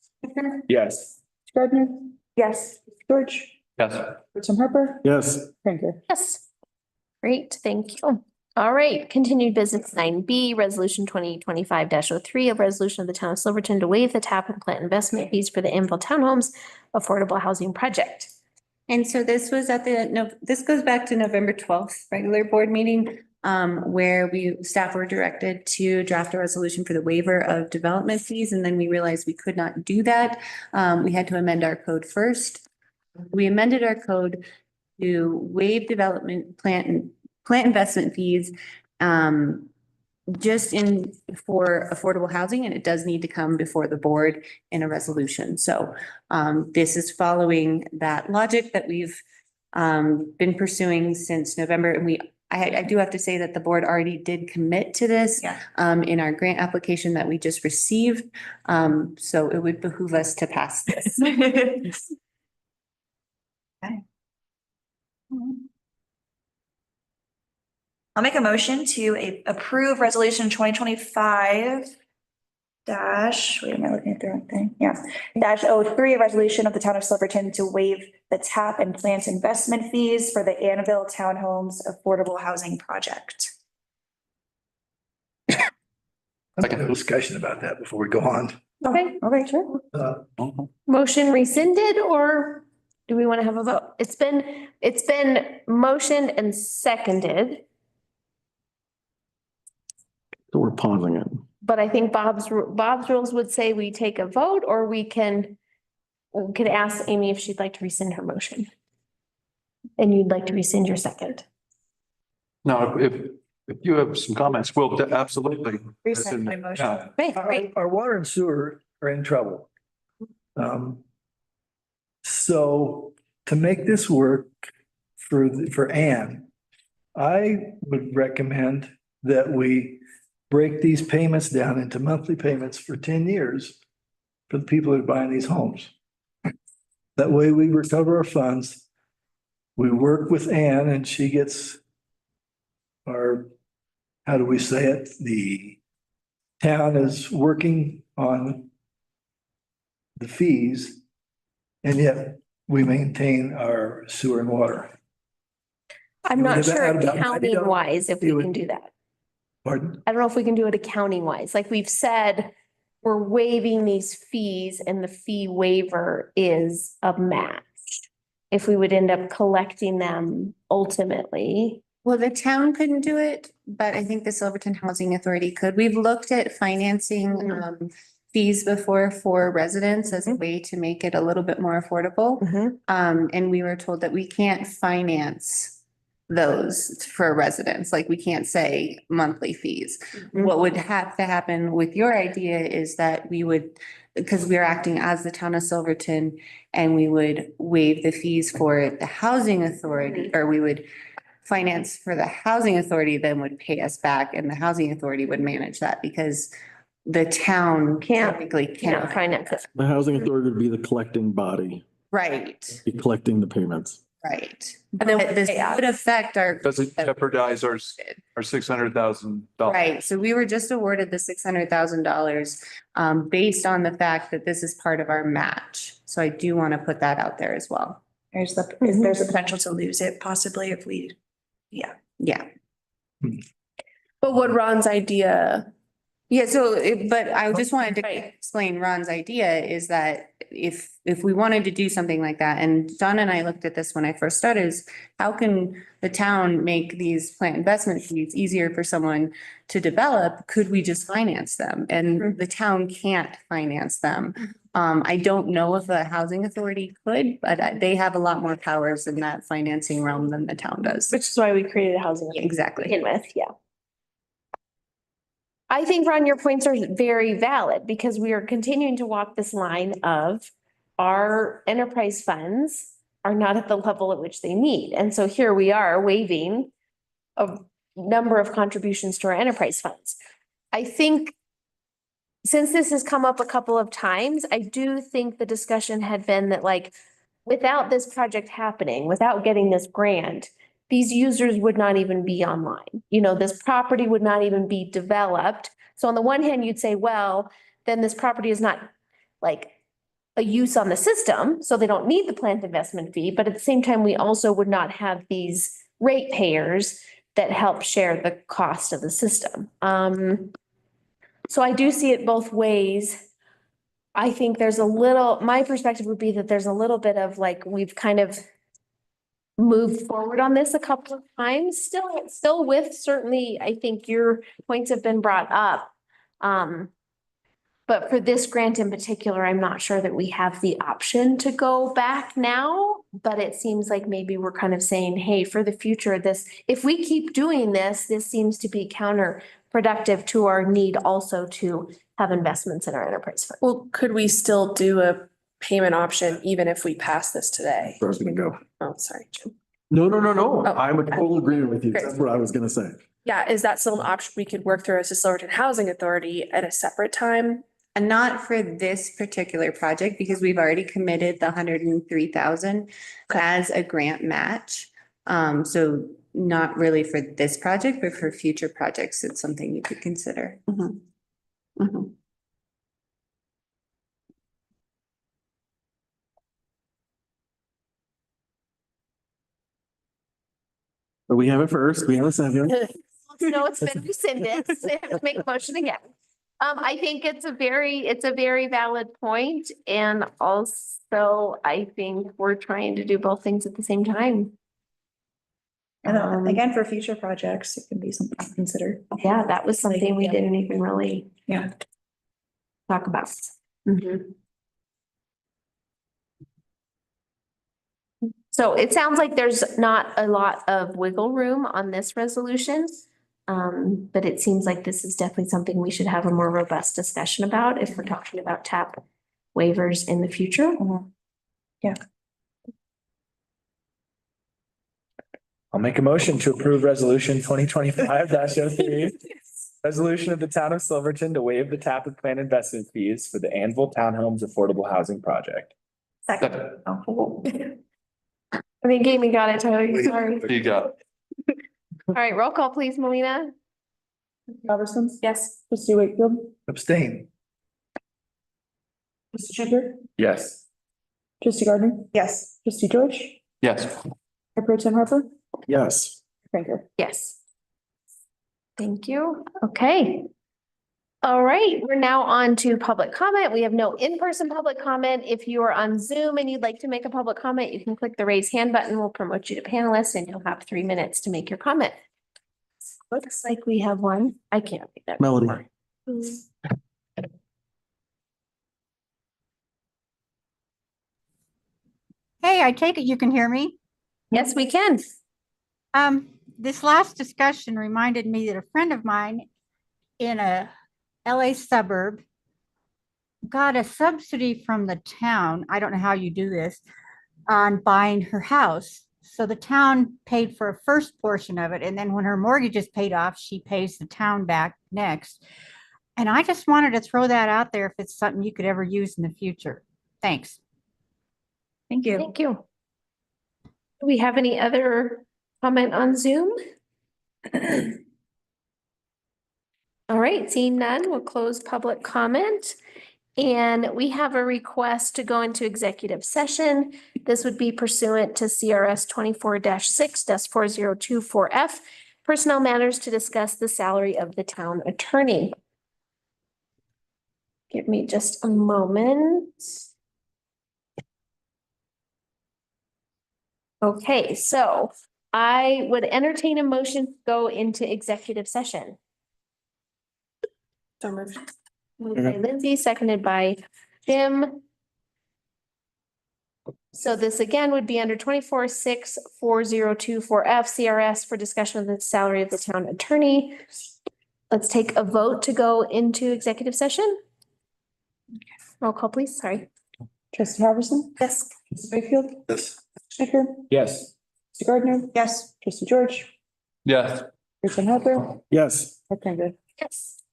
Speaker 3: Yes.
Speaker 8: Gardner?
Speaker 1: Yes.
Speaker 8: George?
Speaker 4: Yes.
Speaker 8: Tim Harper?
Speaker 17: Yes.
Speaker 8: Prinker?
Speaker 1: Yes. Great, thank you. All right, continued business 9B, resolution 2025-03, a resolution of the town of Silverton to waive the tap and plant investment fees for the Anvil Townhomes Affordable Housing Project.
Speaker 9: And so this was at this goes back to November 12th, regular board meeting, where staff were directed to draft a resolution for the waiver of development fees. And then we realized we could not do that. We had to amend our code first. We amended our code to waive development plant investment fees, just for affordable housing, and it does need to come before the board in a resolution. So this is following that logic that we've been pursuing since November. And I do have to say that the board already did commit to this in our grant application that we just received. So it would behoove us to pass this.
Speaker 5: Okay. I'll make a motion to approve resolution 2025 dash, wait, am I looking at the wrong thing? Yeah, -03, a resolution of the town of Silverton to waive the tap and plant investment fees for the Annabelle Townhomes Affordable Housing Project.
Speaker 7: Let's have a discussion about that before we go on.
Speaker 1: Okay,
Speaker 5: sure.
Speaker 1: Motion rescinded, or do we want to have a vote? It's been motioned and seconded,
Speaker 17: So we're pausing it.
Speaker 1: but I think Bob's rules would say we take a vote, or we could ask Amy if she'd like to rescind her motion. And you'd like to rescind your second.
Speaker 4: No, if you have some comments, we'll absolutely.
Speaker 5: Rescind my motion.
Speaker 4: Yeah.
Speaker 1: Great.
Speaker 7: Our water and sewer are in trouble. So to make this work for Ann, I would recommend that we break these payments down into monthly payments for 10 years for the people that are buying these homes. That way we recover our funds. We work with Ann and she gets our, how do we say it? The town is working on the fees, and yet we maintain our sewer and water.
Speaker 1: I'm not sure
Speaker 7: I don't-
Speaker 1: accounting wise if we can do that.
Speaker 7: Pardon?
Speaker 1: I don't know if we can do it accounting wise. Like we've said, we're waiving these fees and the fee waiver is a match. If we would end up collecting them ultimately.
Speaker 9: Well, the town couldn't do it, but I think the Silverton Housing Authority could. We've looked at financing fees before for residents as a way to make it a little bit more affordable. And we were told that we can't finance those for residents, like we can't say monthly fees. What would have to happen with your idea is that we would, because we are acting as the town of Silverton, and we would waive the fees for the housing authority, or we would finance for the housing authority, then would pay us back, and the housing authority would manage that because the town technically can't
Speaker 1: finance it.
Speaker 17: The housing authority would be the collecting body,
Speaker 9: Right,
Speaker 17: be collecting the payments.
Speaker 9: right. And then this would affect our.
Speaker 4: Doesn't jeopardize our $600,000.
Speaker 9: Right, so we were just awarded the $600,000 based on the fact that this is part of our match. So I do want to put that out there as well.
Speaker 5: There's a potential to lose it possibly if we,
Speaker 9: Yeah.
Speaker 10: But what Ron's idea,
Speaker 9: Yeah, so, but I just wanted to explain Ron's idea is that if we wanted to do something like that, and John and I looked at this when I first started, is how can the town make these plant investment fees easier for someone to develop? Could we just finance them? And the town can't finance them. I don't know if the housing authority could, but they have a lot more powers in that financing realm than the town does.
Speaker 10: which is why we created a housing.
Speaker 9: Exactly.
Speaker 1: Begin with, yeah. I think, Ron, your points are very valid because we are continuing to walk this line of our enterprise funds are not at the level at which they need. And so here we are waiving number of contributions to our enterprise funds. I think since this has come up a couple of times, I do think the discussion had been that like, without this project happening, without getting this grant, these users would not even be online. You know, this property would not even be developed. So on the one hand, you'd say, well, then this property is not like a use on the system, so they don't need the planned investment fee. But at the same time, we also would not have these ratepayers that help share the cost of the system. So I do see it both ways. I think there's a little, my perspective would be that there's a little bit of like, we've kind of moved forward on this a couple of times, still with certainly, I think your points have been brought up. But for this grant in particular, I'm not sure that we have the option to go back now, but it seems like maybe we're kind of saying, hey, for the future, if we keep doing this seems to be counterproductive to our need also to have investments in our enterprise fund.
Speaker 10: Well, could we still do a payment option even if we pass this today?
Speaker 17: Where I was gonna go.
Speaker 10: Oh, sorry, Jim.
Speaker 17: No.
Speaker 10: Oh,
Speaker 17: I'm in total agreement with you.
Speaker 10: Great.
Speaker 17: That's what I was gonna say.
Speaker 10: Yeah, is that still an option we could work through as a Silverton Housing Authority at a separate time?
Speaker 9: And not for this particular project, because we've already committed the 103,000 as a grant match. So not really for this project, but for future projects, it's something you could consider.
Speaker 17: But we have it first. We have a second.
Speaker 1: No, it's been rescinded. So I have to make a motion again. I think it's a very valid point, and also I think we're trying to do both things at the same time.
Speaker 5: And again, for future projects, it can be something to consider.
Speaker 1: Yeah, that was something we didn't even really talk about. So it sounds like there's not a lot of wiggle room on this resolution. But it seems like this is definitely something we should have a more robust discussion about if we're talking about TAP waivers in the future.
Speaker 5: Yeah.
Speaker 3: I'll make a motion to approve resolution 2025-03. Resolution of the town of Silverton to waive the TAP and plan investment fees for the Anvil Townhomes Affordable Housing Project.
Speaker 1: Second. I think Amy got it, Tyler. Sorry.
Speaker 4: You got it.
Speaker 1: All right, roll call, please, Melina.
Speaker 8: Robertson?
Speaker 10: Yes.
Speaker 8: Trustee Wakefield?
Speaker 7: Abstain.
Speaker 8: Trustee Shaker?
Speaker 3: Yes.
Speaker 8: Trustee Gardner?
Speaker 5: Yes.
Speaker 8: Trustee George?
Speaker 4: Yes.
Speaker 8: Mayor Pro Tem Harper?
Speaker 17: Yes.
Speaker 8: Franker?
Speaker 1: Yes. Thank you. Okay. All right, we're now on to public comment. We have no in-person public comment. If you are on Zoom and you'd like to make a public comment, you can click the raise hand button. We'll promote you to panelist and you'll have 3 minutes to make your comment. Looks like we have one. I can't read that.
Speaker 17: Melody.
Speaker 19: Hey, I take it you can hear me?
Speaker 1: Yes, we can.
Speaker 19: This last discussion reminded me that a friend of mine in a LA suburb got a subsidy from the town. I don't know how you do this on buying her house. So the town paid for a first portion of it. And then when her mortgage is paid off, she pays the town back next. And I just wanted to throw that out there if it's something you could ever use in the future. Thanks.
Speaker 5: Thank you.
Speaker 1: Thank you. Do we have any other comment on Zoom? All right, seeing none, we'll close public comment. And we have a request to go into executive session. This would be pursuant to CRS 24-6-4024F, personnel matters to discuss the salary of the town attorney. Give me just a moment. Okay, so I would entertain a motion to go into executive session.
Speaker 10: So moved.
Speaker 1: Moved by Lindsay, seconded by Jim. So this again would be under 24-6-4024F CRS for discussion of the salary of the town attorney. Let's take a vote to go into executive session. Roll call, please. Sorry.
Speaker 8: Trustee Robertson?
Speaker 1: Yes.
Speaker 8: Trustee Wakefield?
Speaker 17: Yes.
Speaker 8: Shaker?
Speaker 3: Yes.
Speaker 8: Trustee Gardner?
Speaker 5: Yes.
Speaker 8: Trustee George?
Speaker 4: Yes.
Speaker 8: Person Hopper,
Speaker 17: Yes.
Speaker 8: okay, good.
Speaker 1: Yes.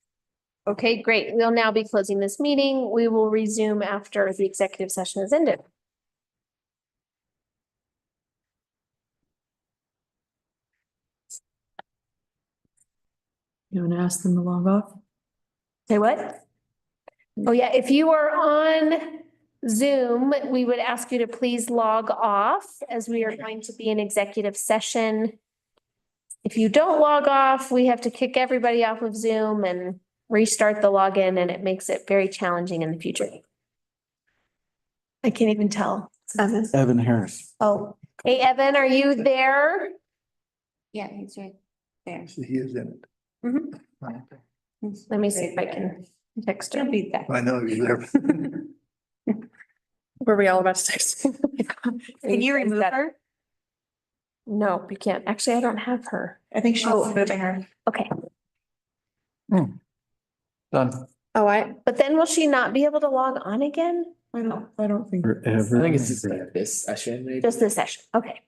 Speaker 1: Okay, great. We'll now be closing this meeting. We will resume after the executive session is ended.
Speaker 8: You want to ask them to log off?
Speaker 1: Say what? Oh, yeah, if you are on Zoom, we would ask you to please log off as we are going to be in executive session. If you don't log off, we have to kick everybody off of Zoom and restart the login, and it makes it very challenging in the future. I can't even tell.
Speaker 17: Evan Harris.
Speaker 1: Oh, hey, Evan, are you there?
Speaker 9: Yeah, he's right there.
Speaker 7: He is in
Speaker 1: Mhm. Let me see if I can text her.
Speaker 9: Be back.
Speaker 7: it. I know he's there.
Speaker 10: Were we all about to text?
Speaker 5: Can you remove her?
Speaker 1: No, you can't. Actually, I don't have her.
Speaker 5: I think she's moving her.
Speaker 1: Okay,
Speaker 4: Done.
Speaker 10: Oh,
Speaker 1: but then will she not be able to log on again?
Speaker 8: I don't think.
Speaker 3: I think it's just like this session, maybe.
Speaker 1: Just this session. Okay.